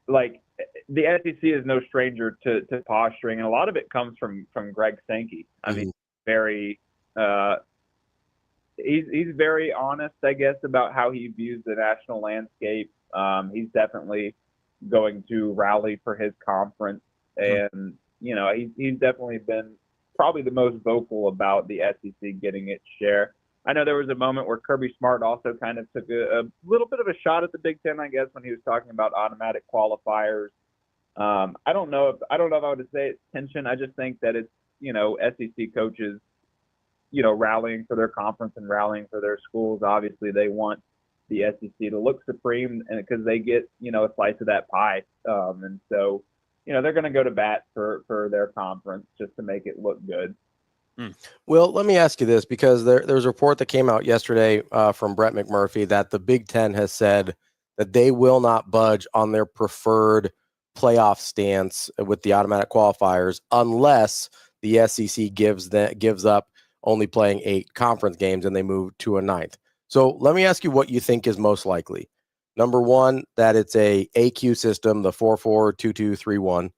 like the SEC is no stranger to posturing, and a lot of it comes from Greg Sankey. I mean, very he's very honest, I guess, about how he views the national landscape. He's definitely going to rally for his conference, and he's definitely been probably the most vocal about the SEC getting its share. I know there was a moment where Kirby Smart also kind of took a little bit of a shot at the Big Ten, I guess, when he was talking about automatic qualifiers. I don't know if I would say it's tension. I just think that it's SEC coaches rallying for their conference and rallying for their schools. Obviously, they want the SEC to look supreme, and because they get a slice of that pie, and so they're going to go to bat for their conference just to make it look good. Well, let me ask you this, because there's a report that came out yesterday from Brett McMurphy that the Big Ten has said that they will not budge on their preferred playoff stance with the automatic qualifiers unless the SEC gives up only playing 8 conference games, and they moved to a 9th. So let me ask you what you think is most likely. Number one, that it's a AQ system, the 4-4-2-2-3-1,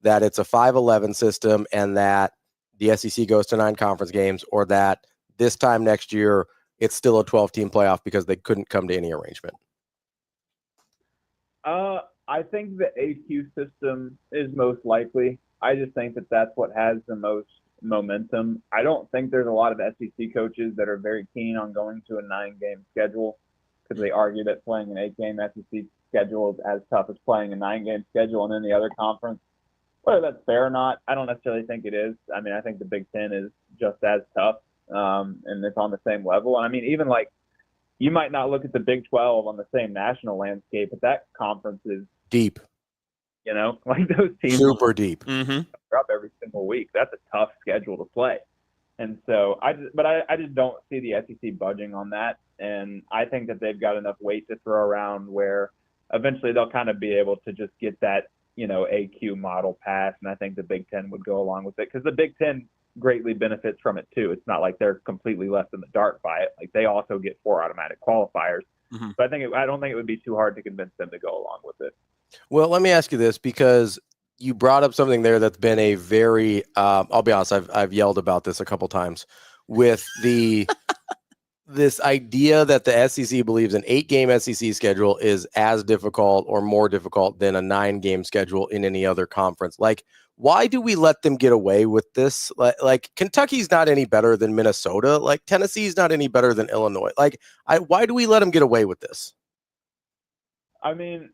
that it's a 5-11 system, and that the SEC goes to 9 conference games, or that this time next year it's still a 12-team playoff because they couldn't come to any arrangement. I think the AQ system is most likely. I just think that that's what has the most momentum. I don't think there's a lot of SEC coaches that are very keen on going to a 9-game schedule because they argue that playing an 8-game SEC schedule is as tough as playing a 9-game schedule and then the other conference. Whether that's fair or not, I don't necessarily think it is. I mean, I think the Big Ten is just as tough, and it's on the same level. And I mean, even like, you might not look at the Big 12 on the same national landscape, but that conference is deep. You know, like those teams super deep. Are up every single week. That's a tough schedule to play. And so I just don't see the SEC budging on that. And I think that they've got enough weight to throw around where eventually they'll kind of be able to just get that, you know, AQ model passed. And I think the Big Ten would go along with it because the Big Ten greatly benefits from it too. It's not like they're completely left in the dark by it. Like they also get 4 automatic qualifiers. So I don't think it would be too hard to convince them to go along with it. Well, let me ask you this, because you brought up something there that's been a very, I'll be honest, I've yelled about this a couple times with this idea that the SEC believes an 8-game SEC schedule is as difficult or more difficult than a 9-game schedule in any other conference. Like, why do we let them get away with this? Like Kentucky's not any better than Minnesota. Like Tennessee's not any better than Illinois. Like, why do we let them get away with this? I mean,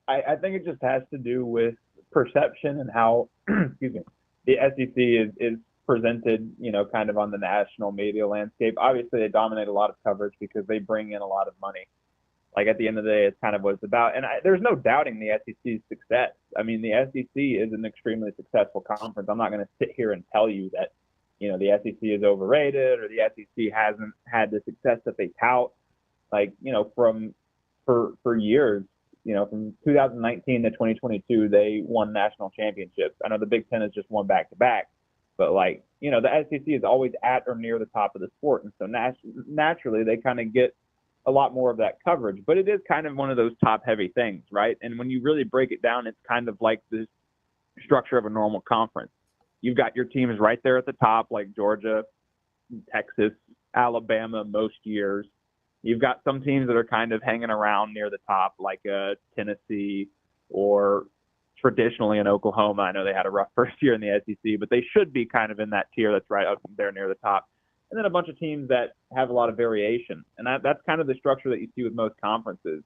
I think it just has to do with perception and how, excuse me, the SEC is presented, you know, kind of on the national media landscape. Obviously, they dominate a lot of coverage because they bring in a lot of money. Like at the end of the day, it's kind of what it's about. And there's no doubting the SEC's success. I mean, the SEC is an extremely successful conference. I'm not going to sit here and tell you that, you know, the SEC is overrated or the SEC hasn't had the success that they tout. Like, you know, for years, you know, from 2019 to 2022, they won national championships. I know the Big Ten has just won back-to-back, but like, you know, the SEC is always at or near the top of the sport. And so naturally, they kind of get a lot more of that coverage, but it is kind of one of those top-heavy things, right? And when you really break it down, it's kind of like the structure of a normal conference. You've got your teams right there at the top, like Georgia, Texas, Alabama, most years. You've got some teams that are kind of hanging around near the top, like Tennessee or traditionally in Oklahoma. I know they had a rough first year in the SEC, but they should be kind of in that tier that's right up there near the top. And then a bunch of teams that have a lot of variation. And that's kind of the structure that you see with most conferences.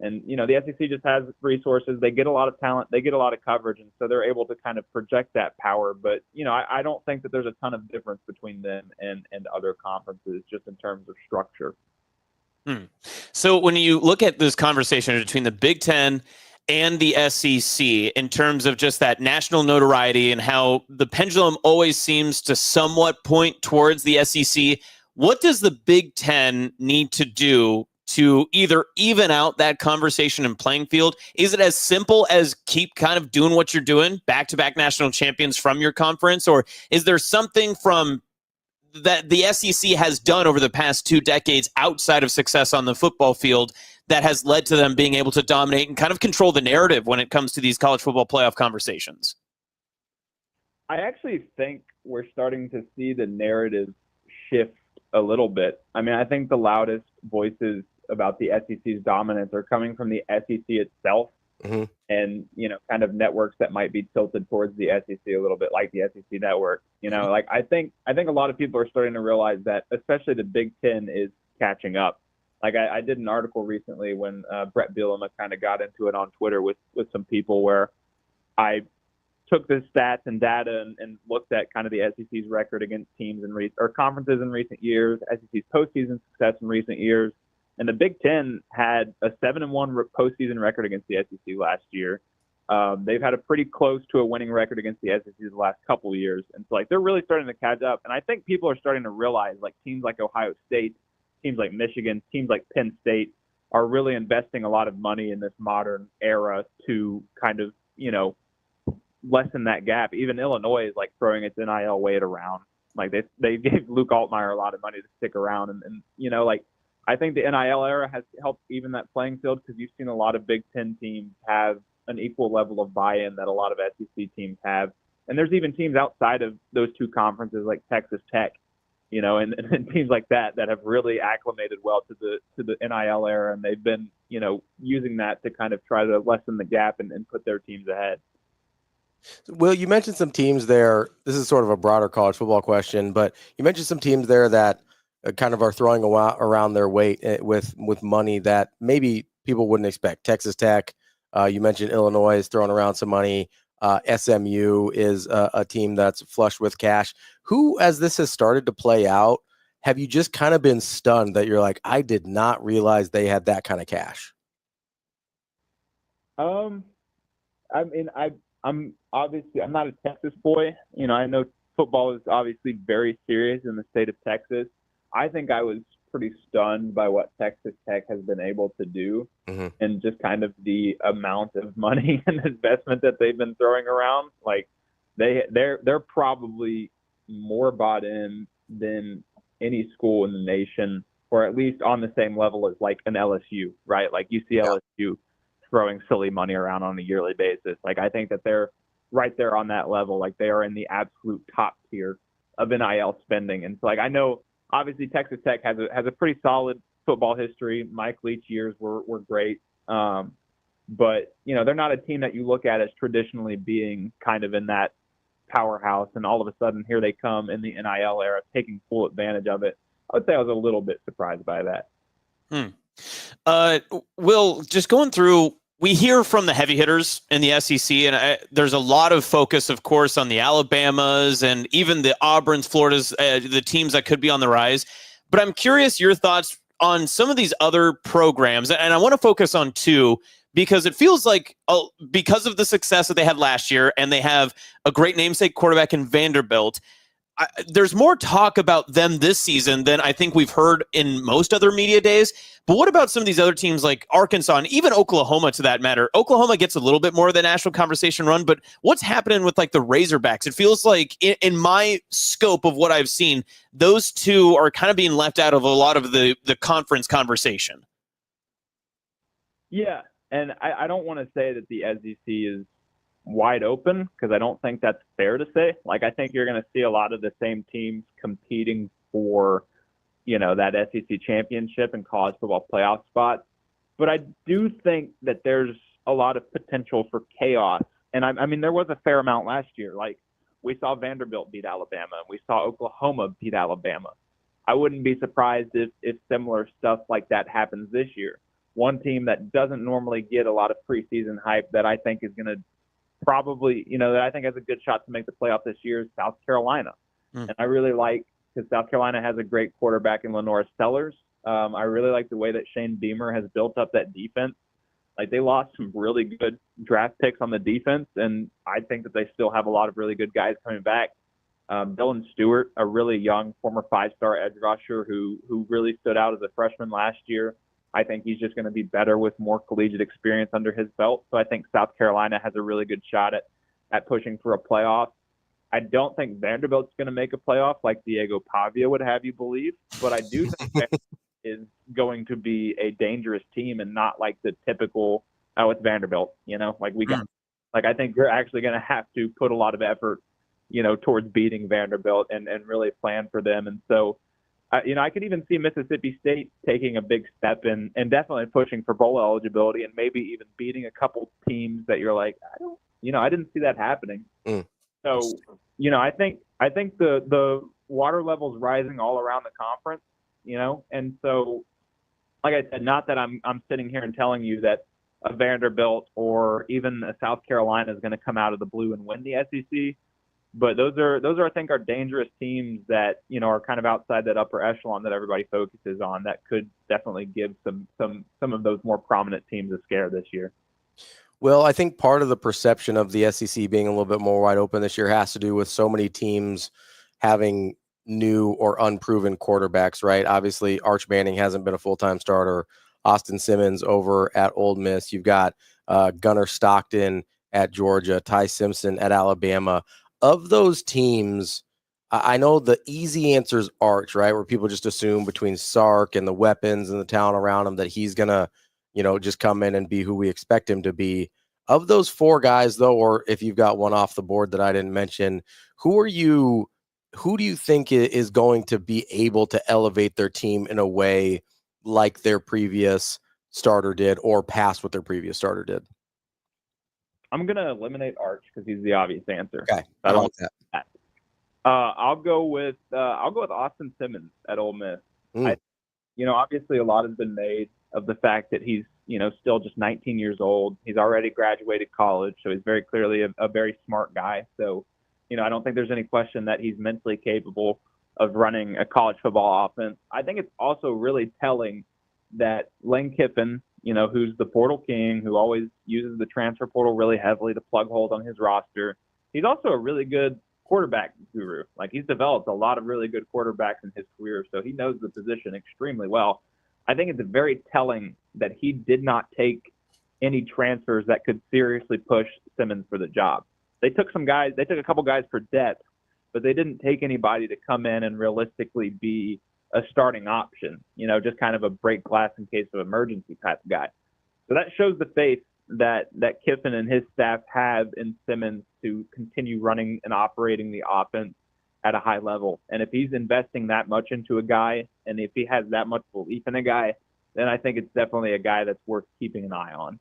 And, you know, the SEC just has resources. They get a lot of talent. They get a lot of coverage. And so they're able to kind of project that power. But, you know, I don't think that there's a ton of difference between them and other conferences just in terms of structure. So when you look at this conversation between the Big Ten and the SEC in terms of just that national notoriety and how the pendulum always seems to somewhat point towards the SEC, what does the Big Ten need to do to either even out that conversation and playing field? Is it as simple as keep kind of doing what you're doing, back-to-back national champions from your conference, or is there something from that the SEC has done over the past 2 decades outside of success on the football field that has led to them being able to dominate and kind of control the narrative when it comes to these college football playoff conversations? I actually think we're starting to see the narrative shift a little bit. I mean, I think the loudest voices about the SEC's dominance are coming from the SEC itself. And, you know, kind of networks that might be tilted towards the SEC a little bit, like the SEC network. You know, like I think a lot of people are starting to realize that, especially the Big Ten is catching up. Like I did an article recently when Brett Bielema kind of got into it on Twitter with some people where I took the stats and data and looked at kind of the SEC's record against teams or conferences in recent years, SEC's postseason success in recent years. And the Big Ten had a 7-1 postseason record against the SEC last year. They've had a pretty close to a winning record against the SEC the last couple of years. And so, like, they're really starting to catch up. And I think people are starting to realize, like, teams like Ohio State, teams like Michigan, teams like Penn State are really investing a lot of money in this modern era to kind of, you know, lessen that gap. Even Illinois is, like, throwing its NIL weight around. Like they gave Luke Altmaier a lot of money to stick around, and like I think the NIL era has helped even that playing field because you've seen a lot of Big Ten teams have an equal level of buy-in that a lot of SEC teams have, and there's even teams outside of those two conferences like Texas Tech, and teams like that have really acclimated well to the NIL era, and they've been using that to kind of try to lessen the gap and put their teams ahead. Will, you mentioned some teams there. This is sort of a broader college football question, but you mentioned some teams there that kind of are throwing around their weight with money that maybe people wouldn't expect. Texas Tech, you mentioned Illinois is throwing around some money. SMU is a team that's flush with cash. Who, as this has started to play out, have you just kind of been stunned that you're like, I did not realize they had that kind of cash? I mean, I'm not a Texas boy. I know football is obviously very serious in the state of Texas. I think I was pretty stunned by what Texas Tech has been able to do, and just kind of the amount of money and investment that they've been throwing around. Like they're probably more bought in than any school in the nation, or at least on the same level as like an LSU, right? Like you see LSU throwing silly money around on a yearly basis. Like I think that they're right there on that level. Like they are in the absolute top tier of NIL spending. And so like I know obviously Texas Tech has a pretty solid football history. Mike Leach years were great. But they're not a team that you look at as traditionally being kind of in that powerhouse, and all of a sudden here they come in the NIL era taking full advantage of it. I would say I was a little bit surprised by that. Will, just going through, we hear from the heavy hitters in the SEC, and there's a lot of focus, of course, on the Alabamas and even the Auburns, Floridas, the teams that could be on the rise. But I'm curious your thoughts on some of these other programs, and I want to focus on two, because it feels like because of the success that they had last year, and they have a great namesake quarterback in Vanderbilt, there's more talk about them this season than I think we've heard in most other media days. But what about some of these other teams like Arkansas and even Oklahoma, to that matter? Oklahoma gets a little bit more of the national conversation run, but what's happening with like the Razorbacks? It feels like in my scope of what I've seen, those two are kind of being left out of a lot of the conference conversation. Yeah, and I don't want to say that the SEC is wide open, because I don't think that's fair to say. Like I think you're going to see a lot of the same teams competing for that SEC championship and college football playoff spot. But I do think that there's a lot of potential for chaos. And I mean, there was a fair amount last year. Like we saw Vanderbilt beat Alabama, and we saw Oklahoma beat Alabama. I wouldn't be surprised if similar stuff like that happens this year. One team that doesn't normally get a lot of preseason hype that I think is going to probably, that I think has a good shot to make the playoff this year is South Carolina. And I really like, because South Carolina has a great quarterback in Lenora Sellers. I really like the way that Shane Beamer has built up that defense. Like they lost some really good draft picks on the defense, and I think that they still have a lot of really good guys coming back. Dylan Stewart, a really young former 5-star edge rusher who really stood out as a freshman last year. I think he's just going to be better with more collegiate experience under his belt. So I think South Carolina has a really good shot at pushing for a playoff. I don't think Vanderbilt's going to make a playoff like Diego Pavia would have you believe, but I do think Vanderbilt is going to be a dangerous team and not like the typical, it's Vanderbilt, like I think you're actually going to have to put a lot of effort, towards beating Vanderbilt and really plan for them. And so, I could even see Mississippi State taking a big step and definitely pushing for bowl eligibility and maybe even beating a couple teams that you're like, I didn't see that happening. So, I think the water level's rising all around the conference, and so, like I said, not that I'm sitting here and telling you that a Vanderbilt or even a South Carolina is going to come out of the blue and win the SEC. But those are I think are dangerous teams that are kind of outside that upper echelon that everybody focuses on. That could definitely give some of those more prominent teams a scare this year. Well, I think part of the perception of the SEC being a little bit more wide open this year has to do with so many teams having new or unproven quarterbacks, right? Obviously, Arch Manning hasn't been a full-time starter. Austin Simmons over at Ole Miss. You've got Gunnar Stockton at Georgia, Ty Simpson at Alabama. Of those teams, I know the easy answer is Arch, right? Where people just assume between Sark and the weapons and the talent around him that he's going to, just come in and be who we expect him to be. Of those 4 guys, though, or if you've got one off the board that I didn't mention, who do you think is going to be able to elevate their team in a way like their previous starter did or past what their previous starter did? I'm going to eliminate Arch because he's the obvious answer. Okay. I like that. I'll go with Austin Simmons at Ole Miss. Obviously a lot has been made of the fact that he's, still just 19 years old. He's already graduated college, so he's very clearly a very smart guy. So, I don't think there's any question that he's mentally capable of running a college football offense. I think it's also really telling that Lane Kiffin, who's the portal king, who always uses the transfer portal really heavily to plug holes on his roster, he's also a really good quarterback guru. Like, he's developed a lot of really good quarterbacks in his career, so he knows the position extremely well. I think it's very telling that he did not take any transfers that could seriously push Simmons for the job. They took a couple guys for depth, but they didn't take anybody to come in and realistically be a starting option, just kind of a break glass in case of emergency type of guy. So that shows the faith that Kiffin and his staff have in Simmons to continue running and operating the offense at a high level. And if he's investing that much into a guy, and if he has that much belief in a guy, then I think it's definitely a guy that's worth keeping an eye on.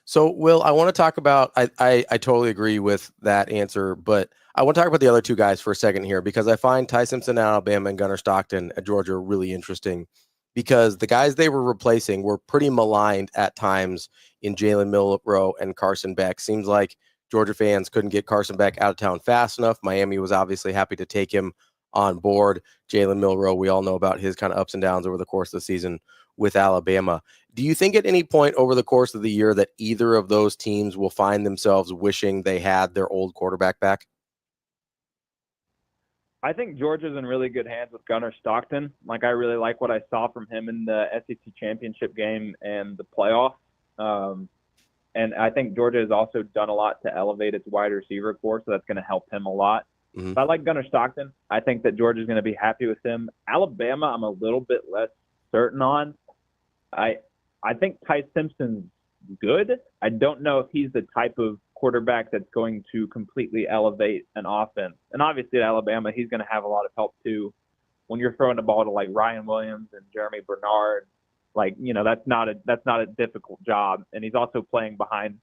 So, Will, I want to talk about, I totally agree with that answer, but I want to talk about the other 2 guys for a second here, because I find Ty Simpson at Alabama and Gunnar Stockton at Georgia really interesting, because the guys they were replacing were pretty maligned at times in Jalen Milroe and Carson Beck. Seems like Georgia fans couldn't get Carson Beck out of town fast enough. Miami was obviously happy to take him on board. Jalen Milroe, we all know about his kind of ups and downs over the course of the season with Alabama. Do you think at any point over the course of the year that either of those teams will find themselves wishing they had their old quarterback back? I think Georgia's in really good hands with Gunnar Stockton. Like, I really like what I saw from him in the SEC championship game and the playoff. And I think Georgia has also done a lot to elevate its wide receiver core, so that's going to help him a lot. Mm-hmm. But I like Gunnar Stockton. I think that Georgia's going to be happy with him. Alabama, I'm a little bit less certain on. I think Ty Simpson's good. I don't know if he's the type of quarterback that's going to completely elevate an offense. And obviously at Alabama, he's going to have a lot of help too. When you're throwing the ball to like Ryan Williams and Jeremy Bernard, that's not a difficult job. And he's also playing behind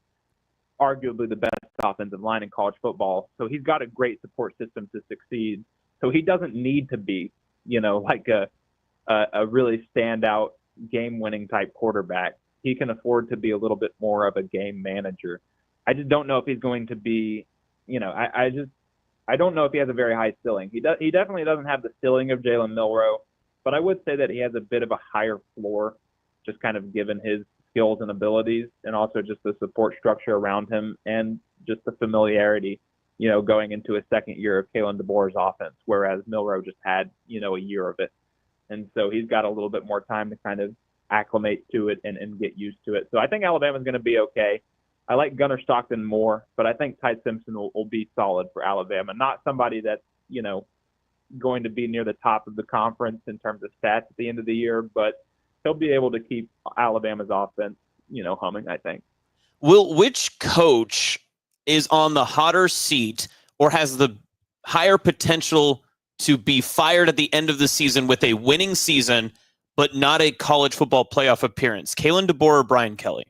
arguably the best offensive line in college football. So he's got a great support system to succeed. So he doesnn't need to be, like a really standout game-winning type quarterback. He can afford to be a little bit more of a game manager. I just don't know if he's going to be, I don't know if he has a very high ceiling. He definitely doesn't have the ceiling of Jalen Milroe, but I would say that he has a bit of a higher floor, just kind of given his skills and abilities, and also just the support structure around him and just the familiarity, going into a second year of Kalen DeBoer's offense, whereas Milroe just had, a year of it. And so he's got a little bit more time to kind of acclimate to it and get used to it. So I think Alabama's going to be okay. I like Gunnar Stockton more, but I think Ty Simpson will be solid for Alabama. Not somebody that's, going to be near the top of the conference in terms of stats at the end of the year, but he'll be able to keep Alabama's offense, humming, I think. Will, which coach is on the hotter seat or has the higher potential to be fired at the end of the season with a winning season, but not a college football playoff appearance? Kalen DeBoer or Brian Kelly?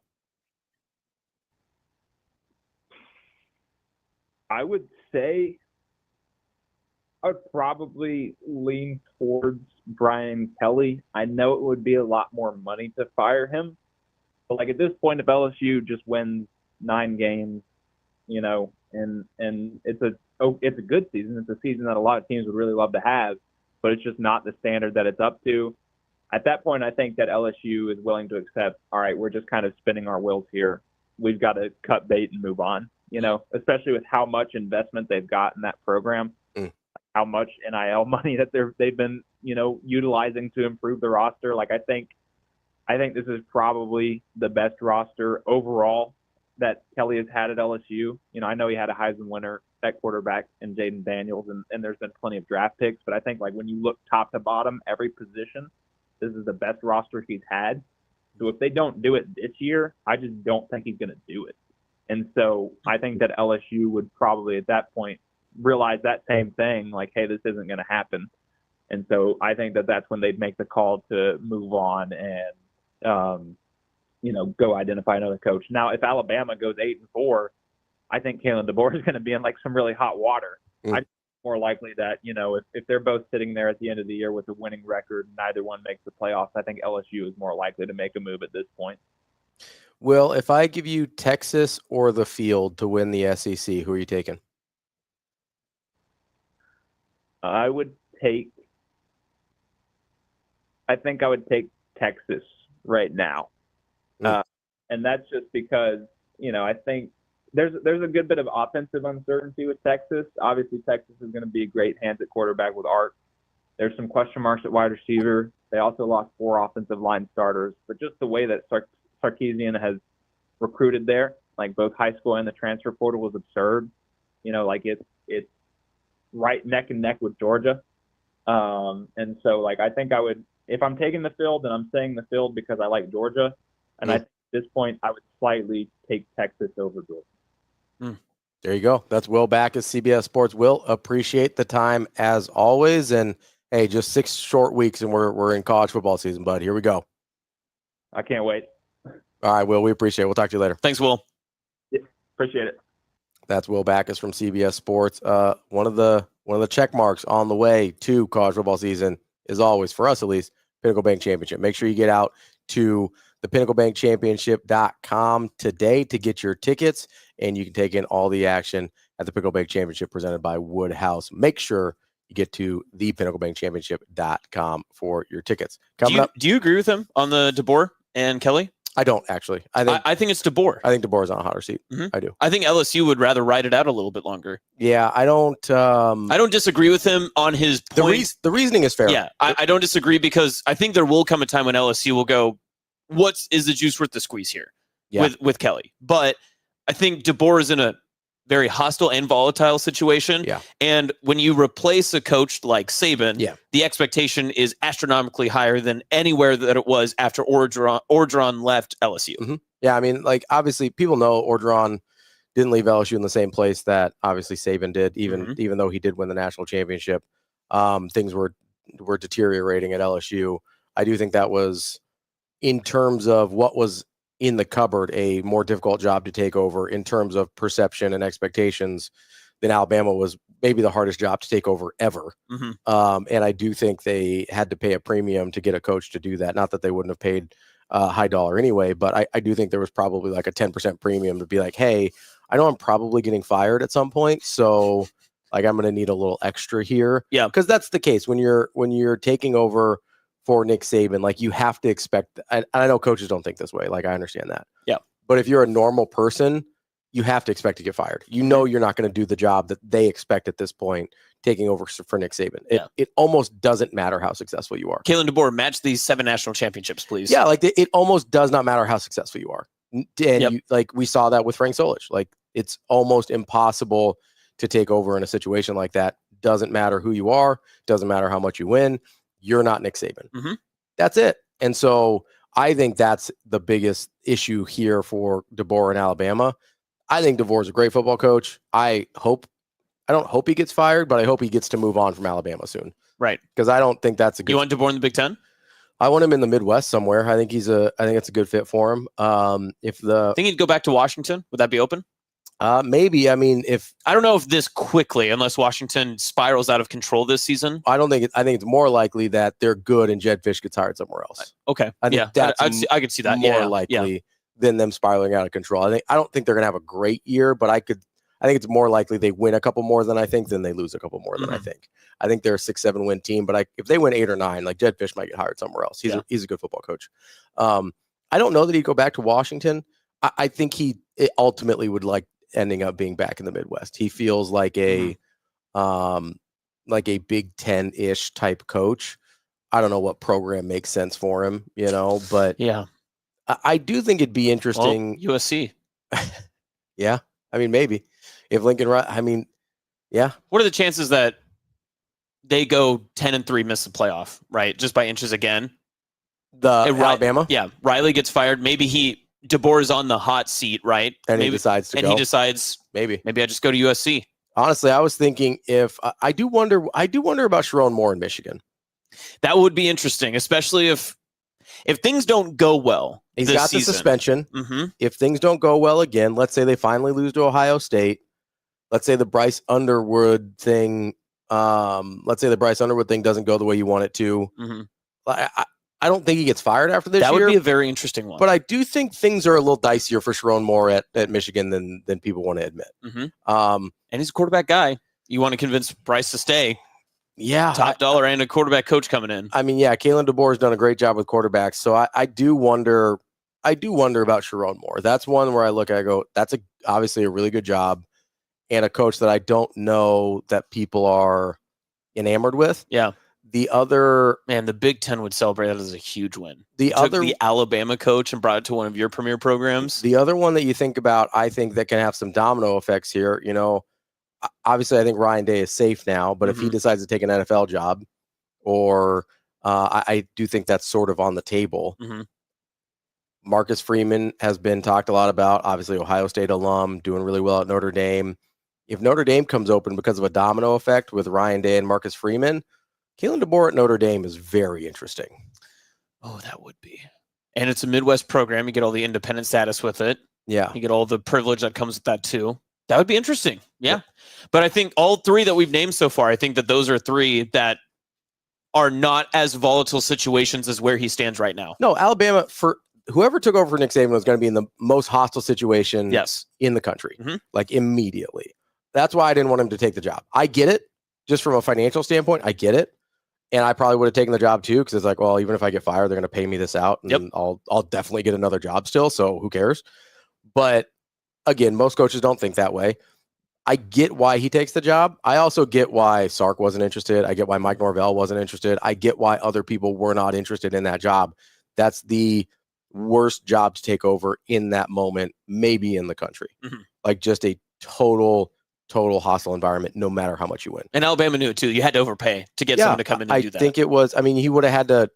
I would say I would probably lean towards Brian Kelly. I know it would be a lot more money to fire him, but like at this point, if LSU just wins 9 games, and it's a good season. It's a season that a lot of teams would really love to have, but it's just not the standard that it's up to. At that point, I think that LSU is willing to accept, all right, we're just kind of spinning our wheels here. We've got to cut bait and move on, especially with how much investment they've got in that program, how much NIL money that they've been, utilizing to improve the roster. Like, I think this is probably the best roster overall that Kelly has had at LSU. I know he had a Heisman winner at quarterback in Jaden Daniels, and there's been plenty of draft picks. But I think like when you look top to bottom, every position, this is the best roster he's had. So if they don't do it this year, I just don't think he's going to do it. And so I think that LSU would probably at that point realize that same thing, like, hey, this isn't going to happen. And so I think that that's when they'd make the call to move on and, go identify another coach. Now, if Alabama goes 8-4, I think Kalen DeBoer is going to be in like some really hot water. I think it's more likely that, if they're both sitting there at the end of the year with a winning record, neither one makes the playoffs. I think LSU is more likely to make a move at this point. Will, if I give you Texas or the field to win the SEC, who are you taking? I think I would take Texas right now. And that's just because, I think there's a good bit of offensive uncertainty with Texas. Obviously, Texas is going to be a great hands at quarterback with Art. There's some question marks at wide receiver. They also lost 4 offensive line starters. But just the way that Sarkisian has recruited there, like both high school and the transfer portal, was absurd. It's right neck and neck with Georgia. And so, like, I think I would, if I'm taking the field, then I'm saying the field because I like Georgia. And I think at this point, I would slightly take Texas over Georgia. There you go. That's Will Backus, CBS Sports. Will, appreciate the time as always. And hey, just 6 short weeks and we're in college football season, bud. Here we go. I can't wait. All right, Will, we appreciate it. We'll talk to you later. Thanks, Will. Yeah, appreciate it. That's Will Backus from CBS Sports. One of the check marks on the way to college football season is always, for us at least, Pinnacle Bank Championship. Make sure you get out to the PinnacleBankChampionship.com today to get your tickets, and you can take in all the action at the Pinnacle Bank Championship presented by Woodhouse. Make sure you get to the PinnacleBankChampionship.com for your tickets. Coming up. Do you agree with him on the DeBoer and Kelly? I don't actually. I think it's DeBoer. I think DeBoer's on a hotter seat. I do. I think LSU would rather ride it out a little bit longer. Yeah, I don't. I don't disagree with him on his point. The reasoning is fair. Yeah, I don't disagree because I think there will come a time when LSU will go, is the juice worth the squeeze here with Kelly? But I think DeBoer is in a very hostile and volatile situation. Yeah. And when you replace a coach like Saban, the expectation is astronomically higher than anywhere that it was after Orgeron left LSU. Yeah, I mean, like, obviously people know Orgeron didn't leave LSU in the same place that obviously Saban did, even though he did win the national championship. Things were deteriorating at LSU. I do think that was, in terms of what was in the cupboard, a more difficult job to take over in terms of perception and expectations than Alabama was maybe the hardest job to take over ever. And I do think they had to pay a premium to get a coach to do that. Not that they wouldn't have paid high dollar anyway, but I do think there was probably like a 10% premium to be like, hey, I know I'm probably getting fired at some point, so like I'm going to need a little extra here. Yeah, because that's the case when you're taking over for Nick Saban. Like, you have to expect, and I know coaches don't think this way. Like, I understand that. Yeah. But if you're a normal person, you have to expect to get fired. You know, you're not going to do the job that they expect at this point, taking over for Nick Saban. It almost doesn't matter how successful you are. Kalen DeBoer, match these 7 national championships, please. Yeah, like it almost does not matter how successful you are. And like we saw that with Frank Solich. Like, it's almost impossible to take over in a situation like that. Doesn't matter who you are. Doesn't matter how much you win. You're not Nick Saban. That's it. And so I think that's the biggest issue here for DeBoer in Alabama. I think DeBoer is a great football coach. I don't hope he gets fired, but I hope he gets to move on from Alabama soon. Right. Because I don't think that's a good. You want DeBoer in the Big Ten? I want him in the Midwest somewhere. I think it's a good fit for him. Think he'd go back to Washington. Would that be open? Maybe. I mean, I don't know if this quickly, unless Washington spirals out of control this season. I think it's more likely that they're good and Jed Fish gets hired somewhere else. Okay. I think that's I could see that more likely than them spiraling out of control. I don't think they're gonna have a great year, but I think it's more likely they win a couple more than I think than they lose a couple more than I think. I think they're a 6-7 win team, but if they win 8 or 9, like, Jed Fish might get hired somewhere else. He's a good football coach. I don't know that he'd go back to Washington. I think he ultimately would like ending up being back in the Midwest. He feels like a Big Ten-ish type coach. I don't know what program makes sense for him, but I do think it'd be interesting. Well, USC. Yeah. I mean, maybe if Lincoln, Yeah. What are the chances that they go 10-3, miss the playoff, right? Just by inches again. Alabama? Yeah. Riley gets fired. Maybe DeBoer is on the hot seat, right? And maybe, he decides to go. And he decides, maybe I just go to USC. Honestly, I was thinking if I do wonder about Sharon Moore in Michigan. That would be interesting, especially if things don't go well. He's this got the season. suspension. Mm-hmm. If things don't go well again, let's say they finally lose to Ohio State. Let's say the Bryce Underwood thing. Let's say the Bryce Underwood thing doesn't go the way you want it to. Mm-hmm. I don't think he gets fired after this year. That would be a very interesting one. But I do think things are a little dicier for Sharon Moore at Michigan than people want to admit. Mm-hmm. And he's a quarterback guy. You want to convince Bryce to stay. Yeah. Top dollar and a quarterback coach coming in. I mean, yeah, Kalen DeBoer has done a great job with quarterbacks. So I do wonder about Sharon Moore. That's one where I look at, I go, that's obviously a really good job and a coach that I don't know that people are enamored with. Yeah. The other, man, the Big Ten would celebrate that as a huge win. The Took the Alabama coach and brought it to one of your premier programs. The other one that you think about, I think that can have some domino effects here. You know, obviously, I think Ryan Day is safe now, but if he decides to take an NFL job, or I do think that's sort of on the table. Mm-hmm. Marcus Freeman has been talked a lot about. Obviously, Ohio State alum, doing really well at Notre Dame. If Notre Dame comes open because of a domino effect with Ryan Day and Marcus Freeman, Kalen DeBoer at Notre Dame is very interesting. Oh, that would be. And it's a Midwest program. You get all the independent status with it. Yeah. You get all the privilege that comes with that too. That would be interesting. Yeah. But I think all three that we've named so far, I think that those are three that are not as volatile situations as where he stands right now. No, Alabama, for whoever took over for Nick Saban, was going to be in the most hostile situation in the country, like immediately. That's why I didn't want him to take the job. I get it. Just from a financial standpoint, I get it. And I probably would have taken the job too, because it's like, well, even if I get fired, they're going to pay me this out, and I'll definitely get another job still. So who cares? But again, most coaches don't think that way. I get why he takes the job. I also get why Sark wasn't interested. I get why Mike Norvell wasn't interested. I get why other people were not interested in that job. That's the worst job to take over in that moment, maybe in the country. Like just a total hostile environment, no matter how much you win. And Alabama knew it too. You had to overpay to get someone to come in and do that. I think it was, I mean, he would have had to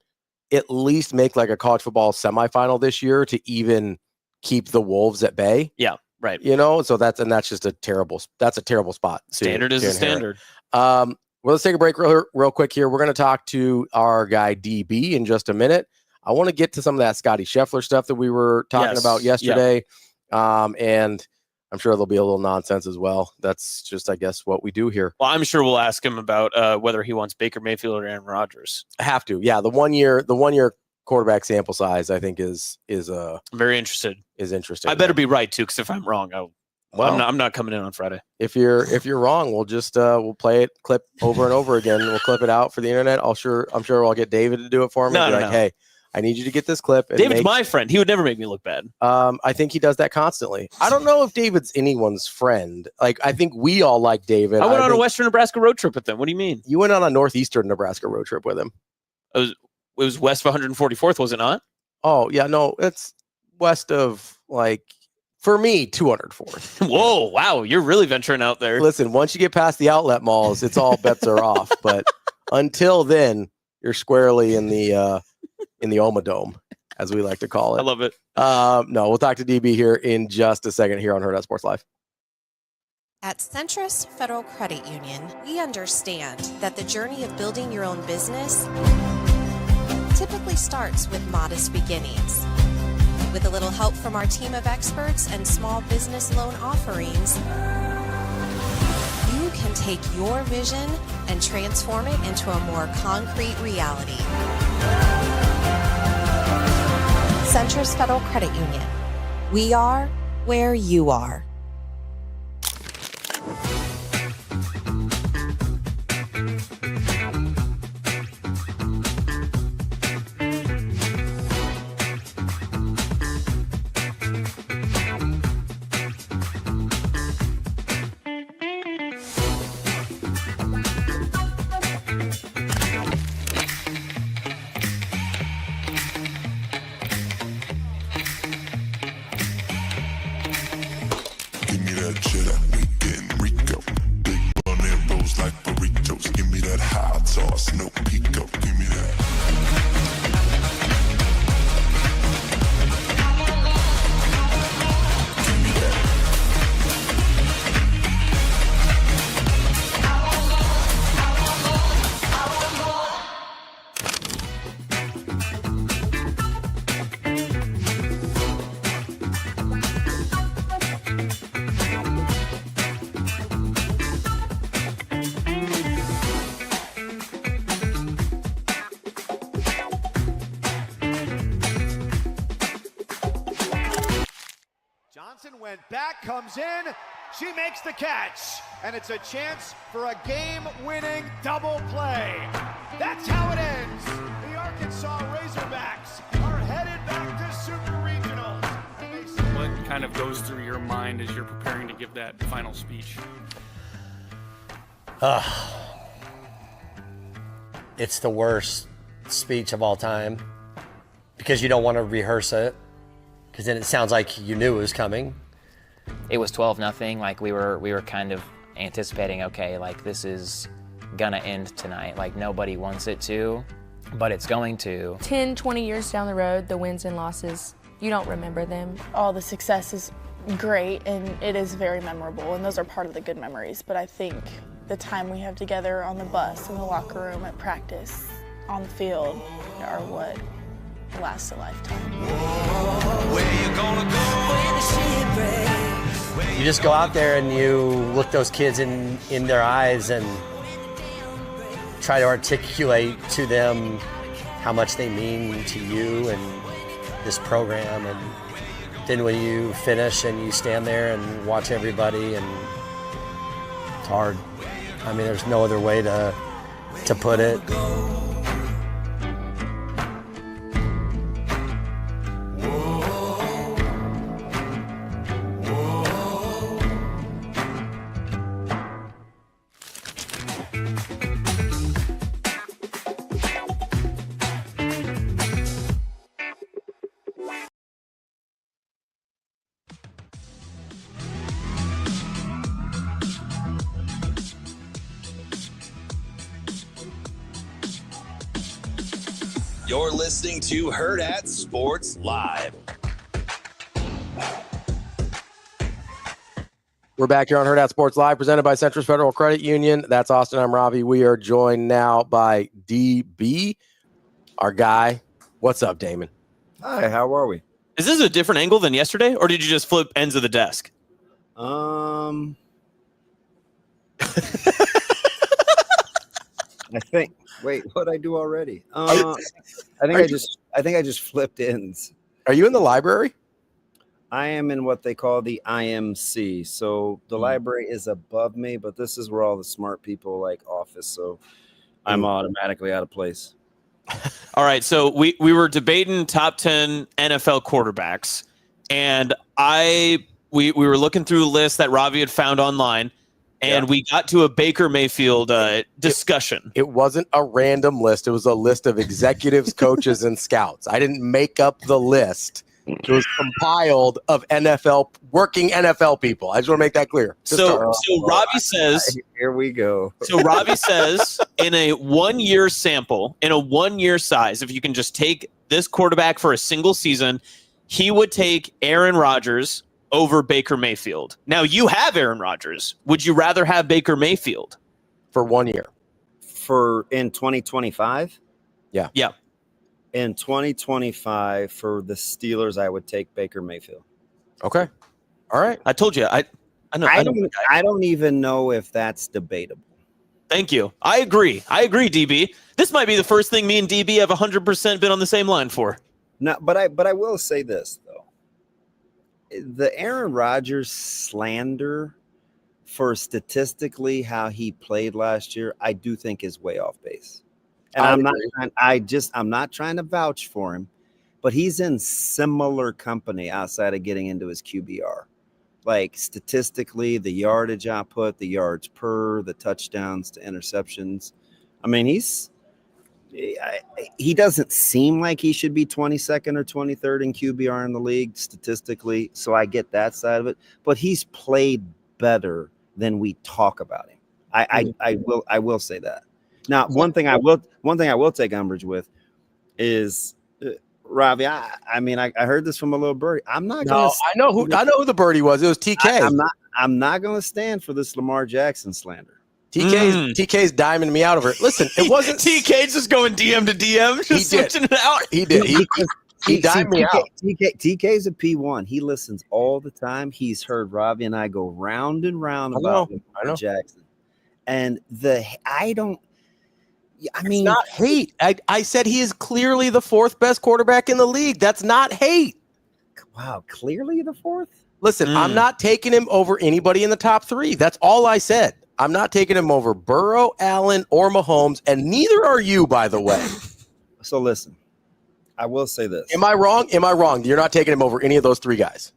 at least make like a college football semifinal this year to even keep the Wolves at bay. Yeah, right. You know, so that's just a terrible spot. Standard is a standard. Well, let's take a break real quick here. We're going to talk to our guy DB in just a minute. I want to get to some of that Scotty Scheffler stuff that we were talking about yesterday. And I'm sure there'll be a little nonsense as well. That's just, I guess, what we do here. Well, I'm sure we'll ask him about whether he wants Baker Mayfield or Aaron Rodgers. Have to. Yeah, the one year quarterback sample size, I think is I'm very interested. Is interesting. I better be right too, because if I'm wrong, I'm not coming in on Friday. If you're wrong, we'll just we'll play it clip over and over again. We'll clip it out for the internet. I'm sure I'll get David to do it for me. No. Hey, I need you to get this clip. And David's my friend. He would never make me look bad. I think he does that constantly. I don't know if David's anyone's friend. Like, I think we all like David. I went on a Western Nebraska road trip with him. What do you mean? You went on a Northeastern Nebraska road trip with him. It was west of 144th, was it not? Oh, yeah. No, it's west of, like, for me, 204th. Whoa, wow. You're really venturing out there. Listen, once you get past the outlet malls, it's all bets are off. But until then, you're squarely in the Omadome, as we like to call it. I love it. No, we'll talk to DB here in just a second here on Hurrdat Sports Live. At Centrus Federal Credit Union, we understand that the journey of building your own business typically starts with modest beginnings. With a little help from our team of experts and small business loan offerings, you can take your vision and transform it into a more concrete reality. Centrus Federal Credit Union. We are where you are. no peek up, give me that. Johnson went back, comes in, she makes the catch, and it's a chance for a game-winning double play. That's how it ends. The Arkansas Razorbacks are headed back to Super Regionals. What kind of goes through your mind as you're preparing to give that final speech? It's the worst speech of all time because you don't want to rehearse it because then it sounds like you knew it was coming. It was 12-0. Like we were kind of anticipating, okay, like this is gonna end tonight. Like nobody wants it to, but it's going to. 10, 20 years down the road, the wins and losses, you don't remember them. All the success is great and it is very memorable, and those are part of the good memories. But I think the time we have together on the bus, in the locker room, at practice, on the field, are what lasts a lifetime. You just go out there and you look those kids in their eyes and try to articulate to them how much they mean to you and this program. And then when you finish and you stand there and watch everybody, and it's hard. I mean, there's no other way to put it. You're listening to Hurrdat Sports Live. We're back here on Hurrdat Sports Live, presented by Centris Federal Credit Union. That's Austin. I'm Ravi. We are joined now by DB, our guy. What's up, Damon? Hi, how are we? Is this a different angle than yesterday, or did you just flip ends of the desk? I think. Wait, what'd I do already? I think I just flipped ends. Are you in the library? I am in what they call the IMC. So the library is above me, but this is where all the smart people like office. So I'm automatically out of place. All right, so we were debating top 10 NFL quarterbacks, and we were looking through a list that Ravi had found online, and we got to a Baker Mayfield discussion. It wasn't a random list. It was a list of executives, coaches, and scouts. I didn't make up the list. It was compiled of working NFL people. I just want to make that clear. So Ravi says, here we go. So Ravi says, in a 1 year sample, in a 1 year size, if you can just take this quarterback for a single season, he would take Aaron Rodgers over Baker Mayfield. Now you have Aaron Rodgers. Would you rather have Baker Mayfield for 1 year? In 2025? Yeah. Yeah. In 2025, for the Steelers, I would take Baker Mayfield. Okay. All right. I told you. I don't even know if that's debatable. Thank you. I agree, DB. This might be the first thing me and DB have 100% been on the same line for. No, but I will say this, though. The Aaron Rodgers slander for statistically how he played last year, I do think is way off base. And I'm not trying to vouch for him, but he's in similar company outside of getting into his QBR. Like statistically, the yardage output, the yards per, the touchdowns to interceptions. I mean, he doesn't seem like he should be 22nd or 23rd in QBR in the league statistically. So I get that side of it, but he's played better than we talk about him. I will say that. Now, one thing I will take umbrage with is Ravi. I mean, I heard this from a little birdie. I'm not No, gonna. I know who the birdie was. It was TK. I'm not gonna stand for this Lamar Jackson slander. TK's diming me out over it. Listen, it wasn't TK's just going DM to DM, just switching it out. He did. He dimed me out. TK's a P1. He listens all the time. He's heard Ravi and I go round and round about Lamar Jackson. And I mean, it's not hate. I said he is clearly the fourth best quarterback in the league. That's not hate. Wow, clearly the fourth? Listen, I'm not taking him over anybody in the top three. That's all I said. I'm not taking him over Burrow, Allen, or Mahomes, and neither are you, by the way. So listen, I will say this. Am I wrong? Am I wrong? You're not taking him over any of those three guys?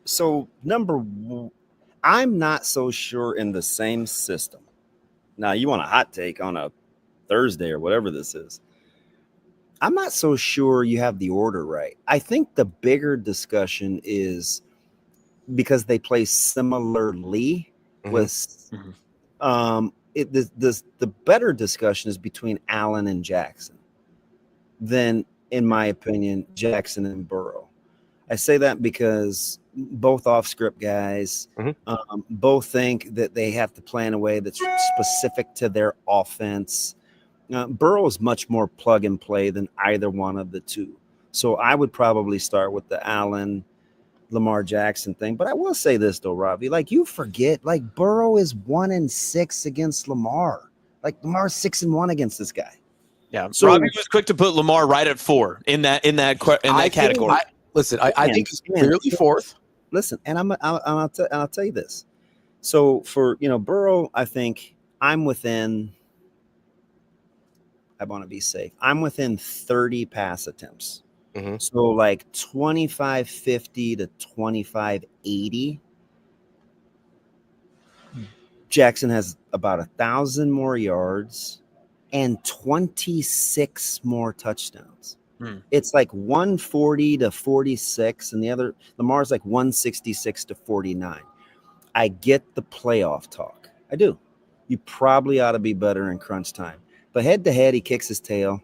So number one, I'm not so sure in the same system. Now, you want a hot take on a Thursday or whatever this is. I'm not so sure you have the order right. I think the bigger discussion is because they play similarly with the better discussion is between Allen and Jackson than, in my opinion, Jackson and Burrow. I say that because both off-script guys, both think that they have to play in a way that's specific to their offense. Burrow is much more plug and play than either one of the two. So I would probably start with the Allen, Lamar Jackson thing. But I will say this, though, Ravi, like you forget, like Burrow is 1-6 against Lamar. Like Lamar's 6-1 against this guy. Yeah. So Ravi was quick to put Lamar right at 4 in that category. I think he's clearly fourth. Listen, and I'll tell you this. So for Burrow, I think I'm within. I want to be safe. I'm within 30 pass attempts. So like 2550 to 2580. Jackson has about 1,000 more yards and 26 more touchdowns. It's like 140 to 46, and the other Lamar's like 166 to 49. I get the playoff talk. I do. You probably ought to be better in crunch time. But head to head, he kicks his tail,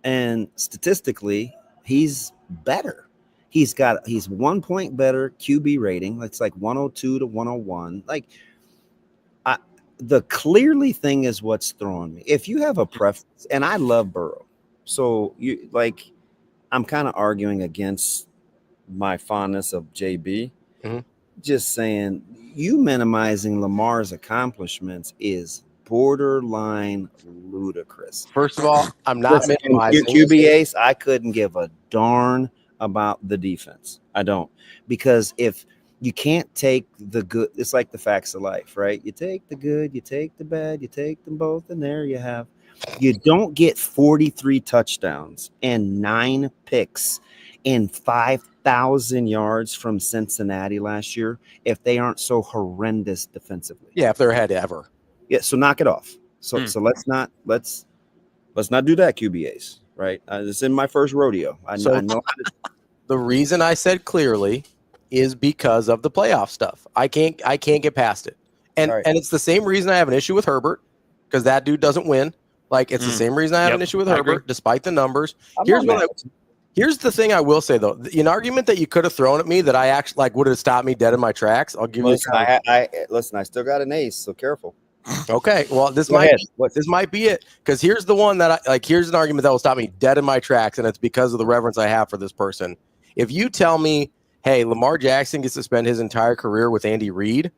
and statistically, he's better. He's 1 point better QB rating. It's like 102 to 101. Like the clearly thing is what's throwing me. If you have a preference, and I love Burrow, so I'm kind of arguing against my fondness of JB. Just saying, you minimizing Lamar's accomplishments is borderline ludicrous. First of all, I'm not minimizing QB ace. I couldn't give a darn about the defense. I don't, because if you can't take the good, it's like the facts of life, right? You take the good, you take the bad, you take them both, and there you have. You don't get 43 touchdowns and 9 picks and 5,000 yards from Cincinnati last year if they aren't so horrendous defensively. Yeah, if they're ahead ever. Yeah, so knock it off. So let's not do that, QBAs, right? It's in my first rodeo. I know. The reason I said clearly is because of the playoff stuff. I can't get past it, and it's the same reason I have an issue with Herbert, because that dude doesn't win. Like it's the same reason I have an issue with Herbert, despite the numbers. Here's the thing I will say though: an argument that you could have thrown at me that I actually would have stopped me dead in my tracks. I'll give you. Listen, I still got an ace, so careful. Okay, well this might be it, because here's the one that here's an argument that will stop me dead in my tracks, and it's because of the reverence I have for this person. If you tell me, hey, Lamar Jackson gets to spend his entire career with Andy Reid,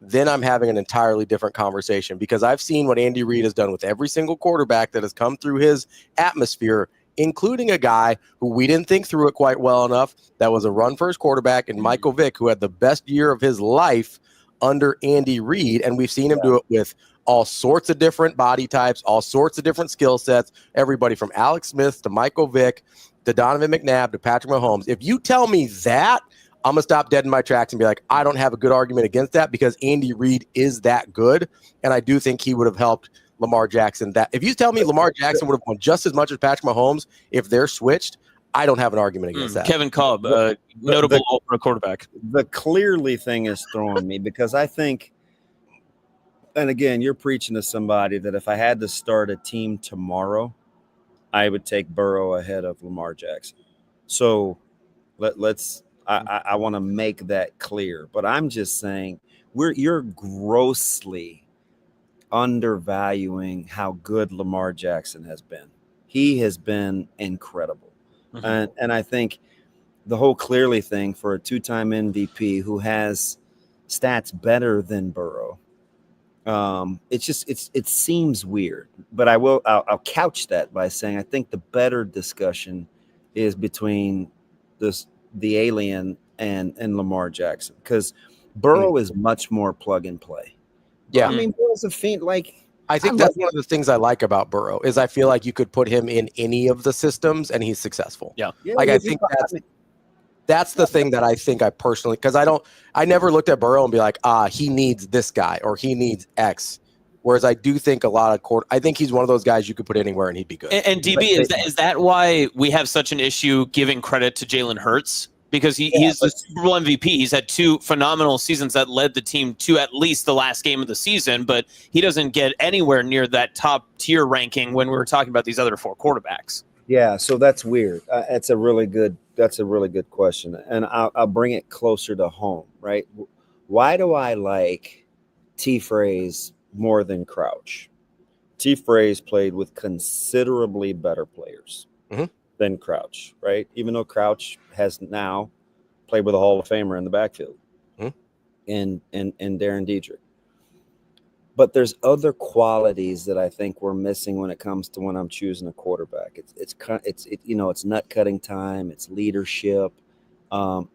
then I'm having an entirely different conversation, because I've seen what Andy Reid has done with every single quarterback that has come through his atmosphere, including a guy who we didn't think through it quite well enough, that was a run-first quarterback, and Michael Vick, who had the best year of his life under Andy Reid, and we've seen him do it with all sorts of different body types, all sorts of different skill sets, everybody from Alex Smith to Michael Vick to Donovan McNabb to Patrick Mahomes. If you tell me that, I'm going to stop dead in my tracks and be like, I don't have a good argument against that, because Andy Reid is that good, and I do think he would have helped Lamar Jackson. That if you tell me Lamar Jackson would have won just as much as Patrick Mahomes if they're switched, I don't have an argument against that. Kevin Cobb, notable for a quarterback. The clearly thing is throwing me, because I think And again, you're preaching to somebody that if I had to start a team tomorrow, I would take Burrow ahead of Lamar Jackson. So let's I want to make that clear. But I'm just saying you're grossly undervaluing how good Lamar Jackson has been. He has been incredible. And I think the whole Clearly thing for a two-time MVP who has stats better than Burrow, it seems weird. But I'll couch that by saying I think the better discussion is between the alien and Lamar Jackson, because Burrow is much more plug and play. Yeah, I mean, Burrow's a fiend. Like, I think that's one of the things I like about Burrow is I feel like you could put him in any of the systems and he's successful. Yeah. Like, I think that's the thing that I think I personally, because I never looked at Burrow and be like, he needs this guy or he needs X. Whereas I do think I think he's one of those guys you could put anywhere and he'd be good. And DB, is that why we have such an issue giving credit to Jalen Hurts? Because he's the Super Bowl MVP. He's had 2 phenomenal seasons that led the team to at least the last game of the season, but he doesn't get anywhere near that top tier ranking when we were talking about these other 4 quarterbacks. Yeah, so that's weird. That's a really good question, and I'll bring it closer to home. Right? Why do I like T. Fraze more than Crouch? T. Fraze played with considerably better players than Crouch, right? Even though Crouch has now played with a Hall of Famer in the backfield, in Darren Dietrich. But there's other qualities that I think we're missing when it comes to when I'm choosing a quarterback. It's nut cutting time. It's leadership.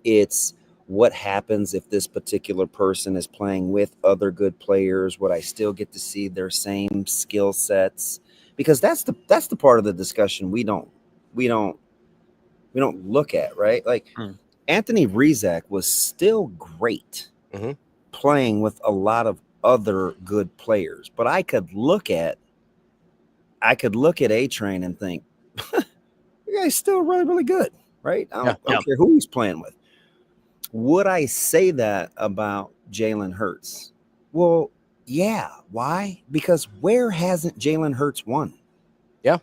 It's what happens if this particular person is playing with other good players. Would I still get to see their same skill sets? Because that's the part of the discussion we don't look at, right? Like Anthony Rizak was still great playing with a lot of other good players, but I could look at A-Train and think, the guy's still really, really good, right? I don't care who he's playing with. Would I say that about Jalen Hurts? Well, yeah. Why? Because where hasn't Jalen Hurts won? Yeah.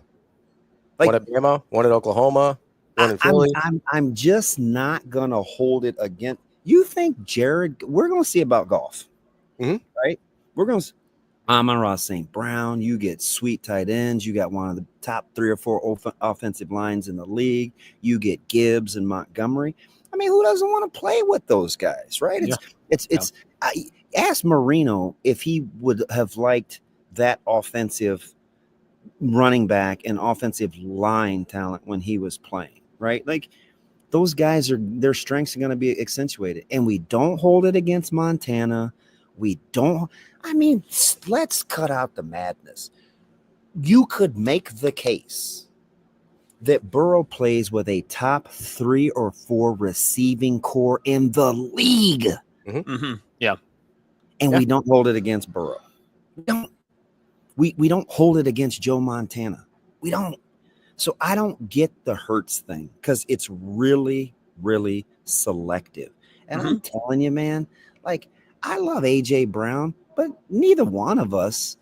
One at Bama, one at Oklahoma, one in Philly. I'm just not going to hold it against. You think Jared, we're going to see about golf, right? We're going to Amon-Ra St. Brown. You get sweet tight ends. You got one of the top 3 or 4 offensive lines in the league. You get Gibbs and Montgomery. I mean, who doesn't want to play with those guys, right? Ask Marino if he would have liked that offensive running back and offensive line talent when he was playing, right? Like, those guys their strengths are going to be accentuated, and we don't hold it against Montana. Let's cut out the madness. You could make the case that Burrow plays with a top 3 or 4 receiving core in the league. Yeah. And we don't hold it against Burrow. We don't hold it against Joe Montana. We don't. So I don't get the Hurts thing because it's really, really selective. And I'm telling you, man, like, I love A.J. Brown, but neither one of us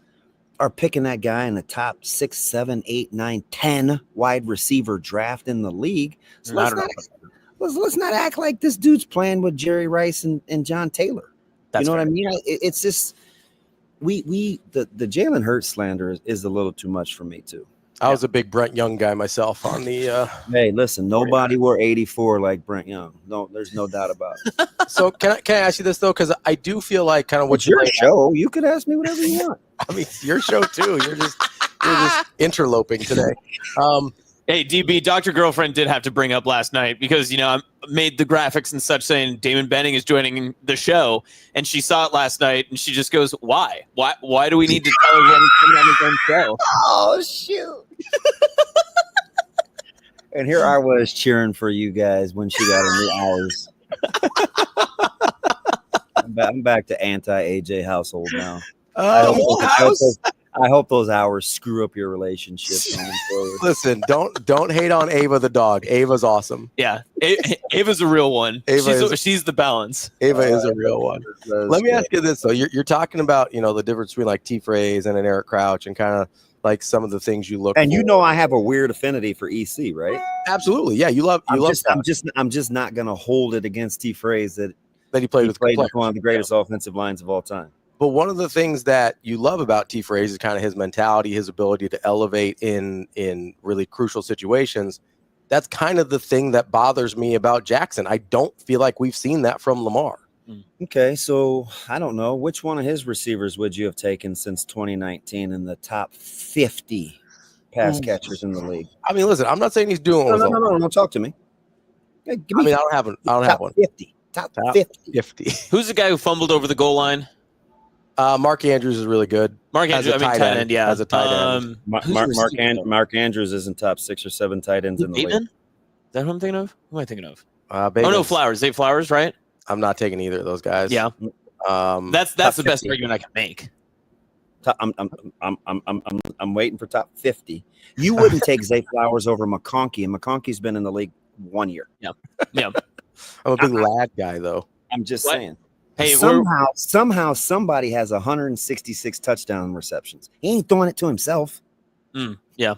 are picking that guy in the top 6, 7, 8, 9, 10 wide receiver draft in the league. So let's not act like this dude's playing with Jerry Rice and John Taylor. You know what I mean? It's just the Jalen Hurts slander is a little too much for me too. I was a big Brent Young guy myself on the Hey, listen, nobody wore 84 like Brent Young. No, there's no doubt about it. So can I ask you this though? Because I do feel like kind of what your show. You could ask me whatever you want. I mean, it's your show too. You're just interloping today. Hey, DB, Dr. Girlfriend did have to bring up last night because, I made the graphics and such saying Damon Benning is joining the show, and she saw it last night, and she just goes, why? Why do we need to tell everyone he's coming on his own show? Oh, shoot. And here I was cheering for you guys when she got in the hours. I'm back to anti-AJ household now. I I hope those hours screw up your relationship going forward. Listen, don't hate on Ava the dog. Ava's awesome. Yeah, Ava's a real one. She's the balance. Ava is a real one. Let me ask you this though: you're talking about the difference between like T Phrase and an Eric Crouch, and kind of like some of the things you look. And for. I have a weird affinity for EC, right? Absolutely, yeah. You love. I'm just not gonna hold it against T Phrase that he played with one of the greatest offensive lines of all time. But one of the things that you love about T Phrase is kind of his mentality, his ability to elevate in really crucial situations. That's kind of the thing that bothers me about Jackson. I don't feel like we've seen that from Lamar. Okay, so I don't know. Which one of his receivers would you have taken since 2019 in the top 50 pass catchers in the league? I mean, listen, I'm not saying he's doing No, talk to me. Hey, give me I don't have one. 50. Top 50. Who's the guy who fumbled over the goal line? Mark Andrews is really good. Mark Andrews, tight end, yeah. As a tight end. Mark Andrews isn't top 6 or 7 tight ends in the league. Is that who I'm thinking of? Who am I thinking of? Bateman's, no, Flowers. Zay Flowers, right? I'm not taking either of those guys. Yeah. That's the best argument I can make. I'm waiting for top 50. You wouldn't take Zay Flowers over McConkey, and McConkey's been in the league 1 year. Yeah. I'm a big lad guy, though. I'm just saying. Hey, somehow somebody has 166 touchdown receptions. He ain't throwing it to himself. Yeah.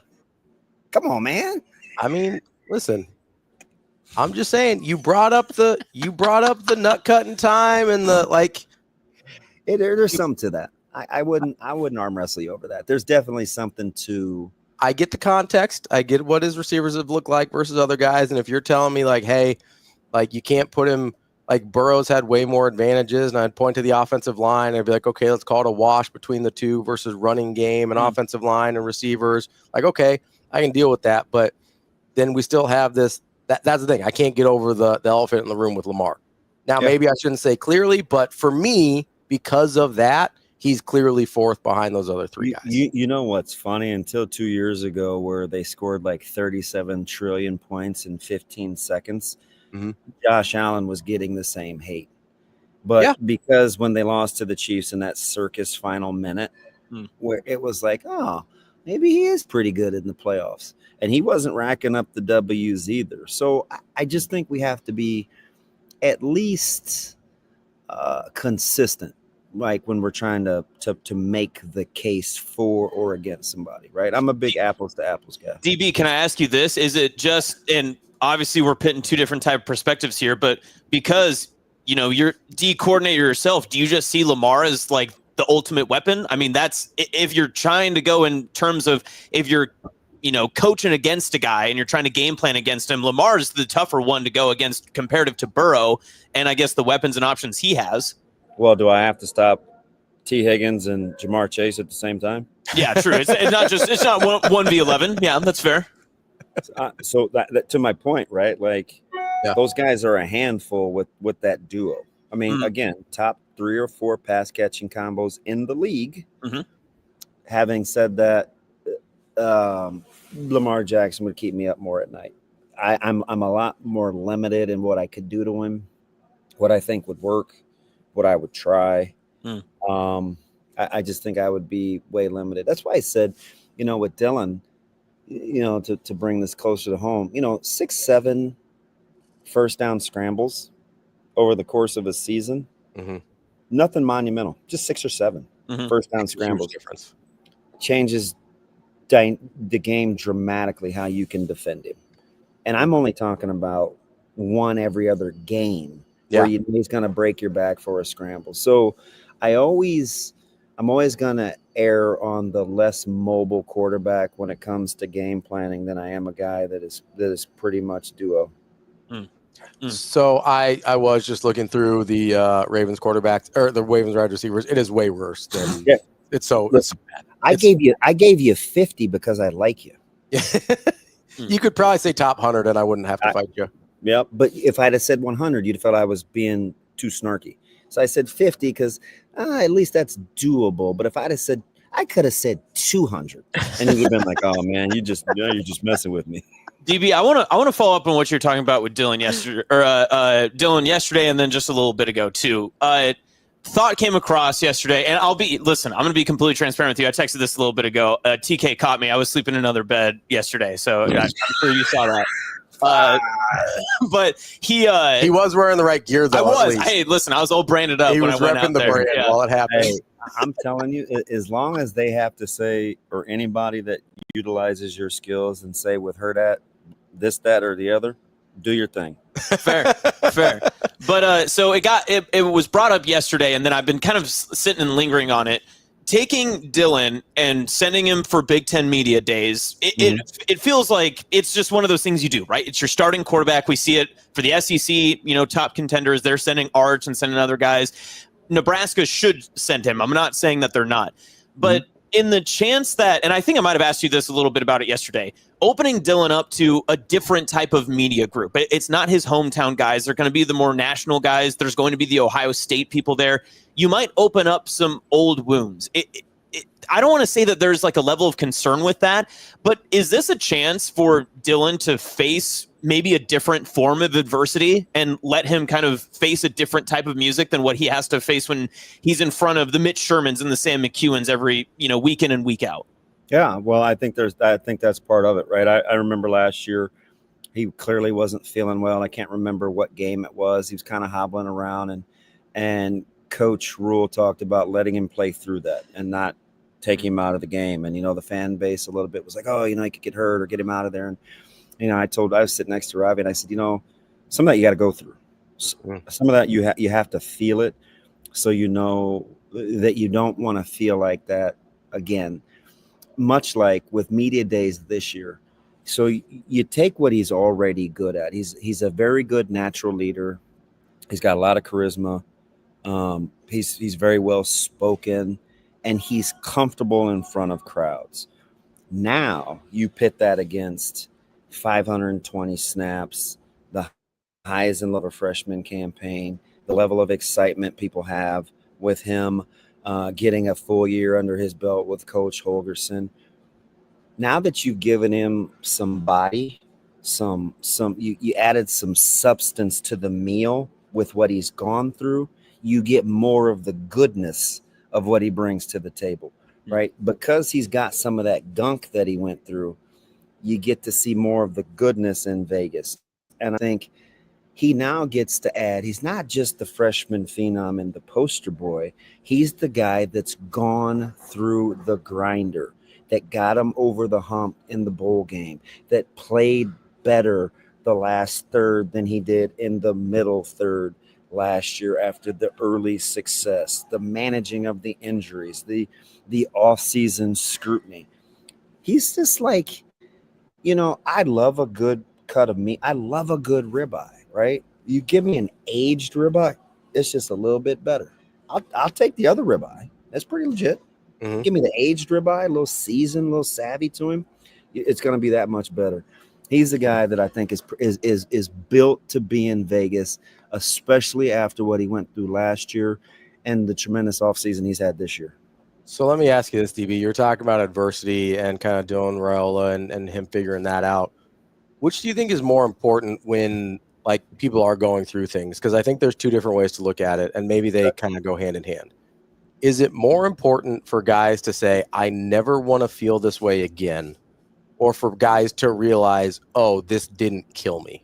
Come on, man. I mean, listen. I'm just saying. You brought up the nut cutting time and the like. There's something to that. I wouldn't arm wrestle you over that. There's definitely something to. I get the context. I get what his receivers have looked like versus other guys. And if you're telling me like, hey, like you can't put him. Like Burrow's had way more advantages, and I'd point to the offensive line. And I'd be like, okay, let's call it a wash between the two versus running game and offensive line and receivers. Like, okay, I can deal with that. But then we still have this. That's the thing. I can't get over the elephant in the room with Lamar. Now, maybe I shouldn't say clearly, but for me, because of that, he's clearly fourth behind those other three guys. You know what's funny? Until 2 years ago, where they scored like 37 trillion points in 15 seconds. Mm-hmm. Josh Allen was getting the same hate, but because when they lost to the Chiefs in that circus final minute, where it was like, oh, maybe he is pretty good in the playoffs, and he wasn't racking up the W's either. So I just think we have to be at least consistent, like when we're trying to make the case for or against somebody, right? I'm a big apples to apples guy. DB, can I ask you this? Is it just in obviously we're pitting two different type of perspectives here, but because you're D coordinator yourself, do you just see Lamar as like the ultimate weapon? I mean, that's if you're trying to go in terms of if you're coaching against a guy and you're trying to game plan against him, Lamar is the tougher one to go against comparative to Burrow, and I guess the weapons and options he has. Well, do I have to stop T. Higgins and Jamar Chase at the same time? Yeah, true. It's not 1v11. Yeah, that's fair. So that to my point, right? Like those guys are a handful with that duo. I mean, again, top 3 or 4 pass catching combos in the league. Having said that, Lamar Jackson would keep me up more at night. I'm a lot more limited in what I could do to him, what I think would work, what I would try. I just think I would be way limited. That's why I said, with Dylan. To bring this closer to home, 6-7 first down scrambles over the course of a season, nothing monumental, just 6 or 7 first down scrambles. Difference. Changes the game dramatically how you can defend him. And I'm only talking about one every other game where he's going to break your back for a scramble. So I'm always going to err on the less mobile quarterback when it comes to game planning than I am a guy that is pretty much duo. So I was just looking through the Ravens quarterbacks or the Ravens wide receivers. It is way worse than it's so bad. I gave you 50 because I like you. You could probably say top 100 and I wouldn't have to fight you. Yeah, but if I'd have said 100, you'd have felt I was being too snarky. So I said 50 because at least that's doable. But if I could have said 200, and you'd have been like, "Oh man, you're just messing with me." DB, I want to follow up on what you're talking about with Dylan yesterday, and then just a little bit ago too. thought came across yesterday, and I'm going to be completely transparent with you. I texted this a little bit ago. TK caught me. I was sleeping in another bed yesterday, so I'm sure you saw that. But he was wearing the right gear, though. I was. Hey, listen, I was all branded up. He when was I went repping out the there. brand while it happened. Hey, I'm telling you, as long as they have to say, or anybody that utilizes your skills and say with Hurrdat, this, that, or the other, do your thing. Fair. But so it was brought up yesterday, and then I've been kind of sitting and lingering on it. Taking Dylan and sending him for Big Ten media days, it feels like it's just one of those things you do, right? It's your starting quarterback. We see it for the SEC, top contenders. They're sending Arch and sending other guys. Nebraska should send him. I'm not saying that they're not. But in the chance that, and I think I might have asked you this a little bit about it yesterday, opening Dylan up to a different type of media group. It's not his hometown guys. They're going to be the more national guys. There's going to be the Ohio State people there. You might open up some old wounds. I don't want to say that there's like a level of concern with that, but is this a chance for Dylan to face maybe a different form of adversity and let him kind of face a different type of music than what he has to face when he's in front of the Mitch Shermans and the Sam McEwens every, week in and week out? Yeah, well, I think that's part of it, right? I remember last year he clearly wasn't feeling well. I can't remember what game it was. He was kind of hobbling around, and Coach Rule talked about letting him play through that and not take him out of the game. And the fan base a little bit was like, oh, he could get hurt or get him out of there. And I was sitting next to Ravi, and I said, some of that you got to go through. Some of that you have to feel it, so that you don't want to feel like that again. Much like with media days this year. So you take what he's already good at. He's a very good natural leader. He's got a lot of charisma. He's very well spoken, and he's comfortable in front of crowds. Now you pit that against 520 snaps, the highs and lows of a freshman campaign, the level of excitement people have with him getting a full year under his belt with Coach Holgerson. Now that you've given him some body, you added some substance to the meal with what he's gone through, you get more of the goodness of what he brings to the table, right? Because he's got some of that gunk that he went through, you get to see more of the goodness in Vegas. And I think he now gets to add, he's not just the freshman phenom and the poster boy. He's the guy that's gone through the grinder, that got him over the hump in the bowl game, that played better the last third than he did in the middle third last year after the early success, the managing of the injuries, the off-season scrutiny. He's just like, I love a good cut of meat. I love a good ribeye, right? You give me an aged ribeye, it's just a little bit better. I'll take the other ribeye. That's pretty legit. Give me the aged ribeye, a little seasoned, a little savvy to him. It's going to be that much better. He's the guy that I think is built to be in Vegas, especially after what he went through last year and the tremendous offseason he's had this year. So let me ask you this, DB. You're talking about adversity and kind of Dylan Raiola and him figuring that out. Which do you think is more important when people are going through things? Because I think there's two different ways to look at it, and maybe they kind of go hand in hand. Is it more important for guys to say, I never want to feel this way again, or for guys to realize, oh, this didn't kill me?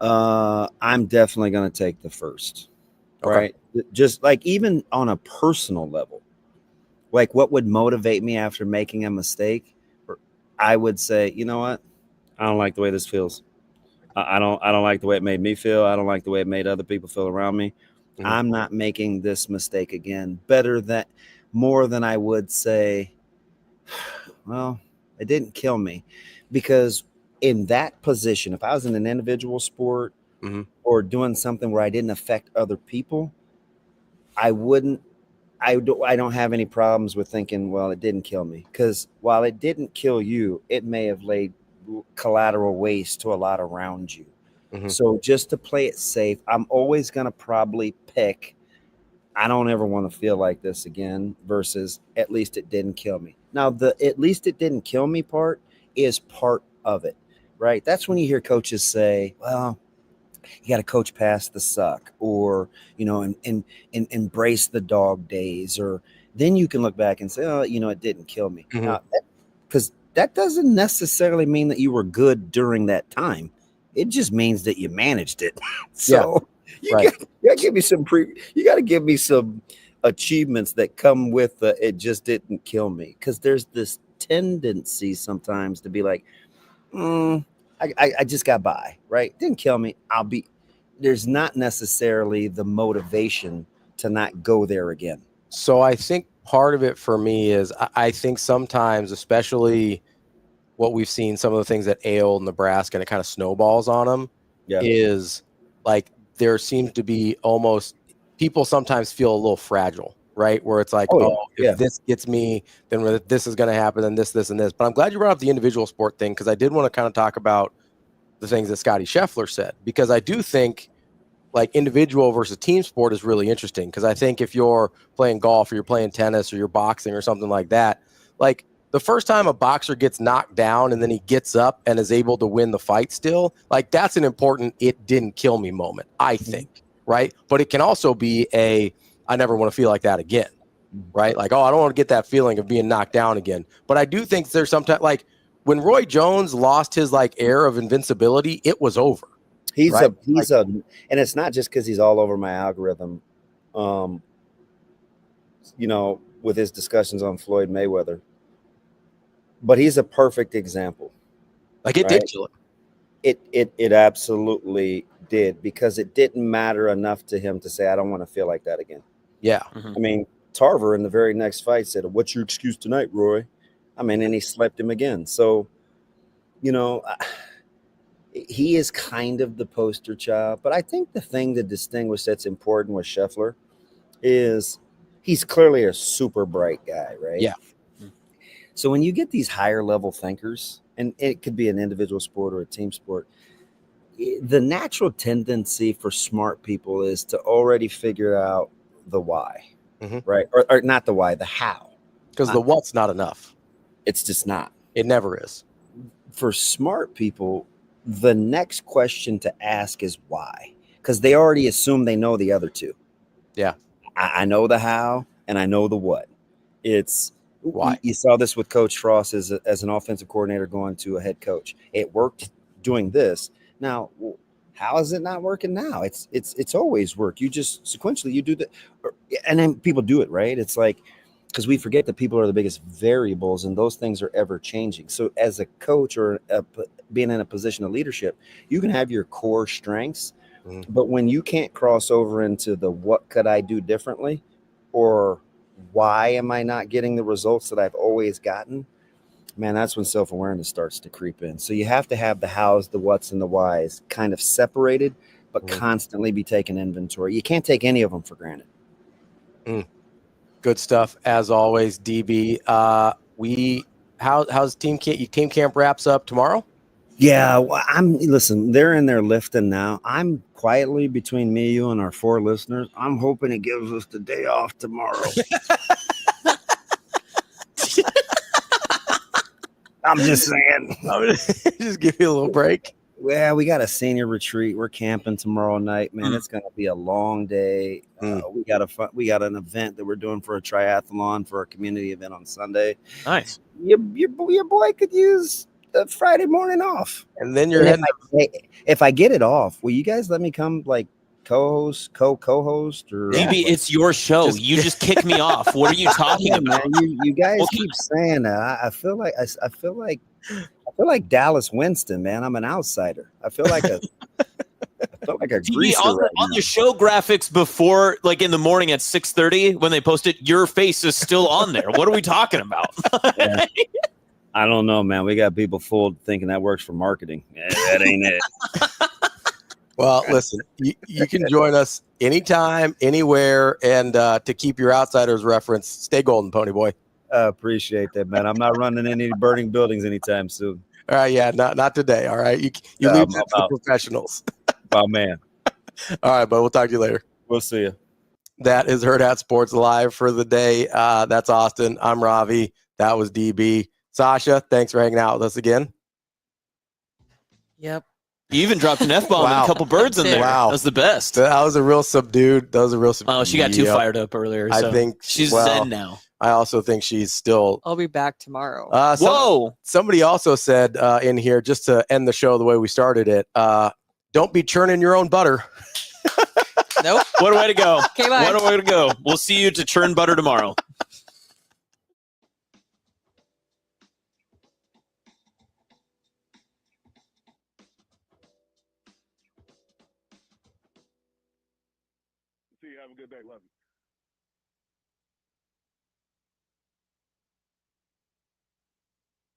I'm definitely going to take the first. Okay. Right? Just even on a personal level, what would motivate me after making a mistake? I would say, you know what? I don't like the way this feels. I don't like the way it made me feel. I don't like the way it made other people feel around me. I'm not making this mistake again. More than I would say, well, it didn't kill me. Because in that position, if I was in an individual sport or doing something where I didn't affect other people, I don't have any problems with thinking, well, it didn't kill me. Because while it didn't kill you, it may have laid collateral waste to a lot around you. So just to play it safe, I'm always going to probably pick, I don't ever want to feel like this again versus at least it didn't kill me. Now, the at least it didn't kill me part is part of it, right? That's when you hear coaches say, well, you got to coach past the suck, or, you know, and embrace the dog days, or then you can look back and say, oh, you know, it didn't kill me. Because that doesn't necessarily mean that you were good during that time. It just means that you managed it. So you got to give me you got to give me some achievements that come with it just didn't kill me. Because there's this tendency sometimes to be like, I just got by, right? Didn't kill me. There's not necessarily the motivation to not go there again. So I think part of it for me is I think sometimes, especially what we've seen, some of the things that ail Nebraska, and it kind of snowballs on them, is like there seems to be almost people sometimes feel a little fragile, right? Where it's like, if this gets me, then this is going to happen, and this, and this. But I'm glad you brought up the individual sport thing, because I did want to kind of talk about the things that Scotty Scheffler said, because I do think like individual versus team sport is really interesting. Because I think if you're playing golf or you're playing tennis or you're boxing or something like that, like the first time a boxer gets knocked down and then he gets up and is able to win the fight still, like that's an important it didn't kill me moment, I think, right? But it can also be I never want to feel like that again, right? Like, I don't want to get that feeling of being knocked down again. But I do think there's sometimes, like when Roy Jones lost his like air of invincibility, it was over. And it's not just because he's all over my algorithm, you know, with his discussions on Floyd Mayweather, but he's a perfect example. Like it did kill him. It absolutely did, because it didn't matter enough to him to say, I don't want to feel like that again. Yeah. I mean, Tarver in the very next fight said, what's your excuse tonight, Roy? I mean, and he slept him again. So, you know, he is kind of the poster child. But I think the thing to distinguish that's important with Scheffler is he's clearly a super bright guy, right? Yeah. So when you get these higher level thinkers, and it could be an individual sport or a team sport, the natural tendency for smart people is to already figure out the why, right? Or not the why, the how. Because the what's not enough. It's just not. It never is. For smart people, the next question to ask is why, because they already assume they know the other two. Yeah. I know the how and I know the what. It's why. You saw this with Coach Frost as an offensive coordinator going to a head coach. It worked doing this. Now, how is it not working now? It's always work. You just sequentially you do that, and then people do it, right? It's like, because we forget that people are the biggest variables, and those things are ever changing. So as a coach or being in a position of leadership, you can have your core strengths, but when you can't cross over into the what could I do differently, or why am I not getting the results that I've always gotten, man, that's when self-awareness starts to creep in. So you have to have the hows, the whats, and the whys kind of separated, but constantly be taking inventory. You can't take any of them for granted. Good stuff as always, DB. How's team camp wraps up tomorrow? Yeah, well, listen, they're in there lifting now. I'm quietly, between me, you, and our 4 listeners, I'm hoping it gives us the day off tomorrow. I'm just saying. Just give you a little break. Well, we got a senior retreat. We're camping tomorrow night, man. It's going to be a long day. We got an event that we're doing for a triathlon for a community event on Sunday. Nice. Your boy could use a Friday morning off. And then you're heading. If I get it off, will you guys let me come like co-host or DB, it's your show. You just kick me off. What are you talking about? Man, you guys keep saying that. I feel like Dallas Winston, man. I'm an outsider. I feel like a greaser on the show graphics before, like in the morning at 6:30 when they post it, your face is still on there. What are we talking about? Yeah. I don't know, man. We got people fooled thinking that works for marketing. That ain't it. Well, listen, you can join us anytime, anywhere, and to keep your outsiders reference, stay golden, Pony Boy. I appreciate that, man. I'm not running any burning buildings anytime soon. All right, yeah, not today. All right, you leave that to the professionals. Oh man. All right, but we'll talk to you later. We'll see you. That is Hurrdat Sports Live for the day. That's Austin. I'm Ravi. That was DB. Sasha, thanks for hanging out with us again. Yep. You even dropped an F-bomb and a couple birds in there. Wow. That was the best. That was a real subdued. Oh, she got too fired up earlier. So I think she's zen now. I also think she's still. I'll be back tomorrow. Whoa! Somebody also said in here, just to end the show the way we started it, don't be churning your own butter. Nope. What a way to go. Okay, bye. What a way to go. We'll see you to churn butter tomorrow.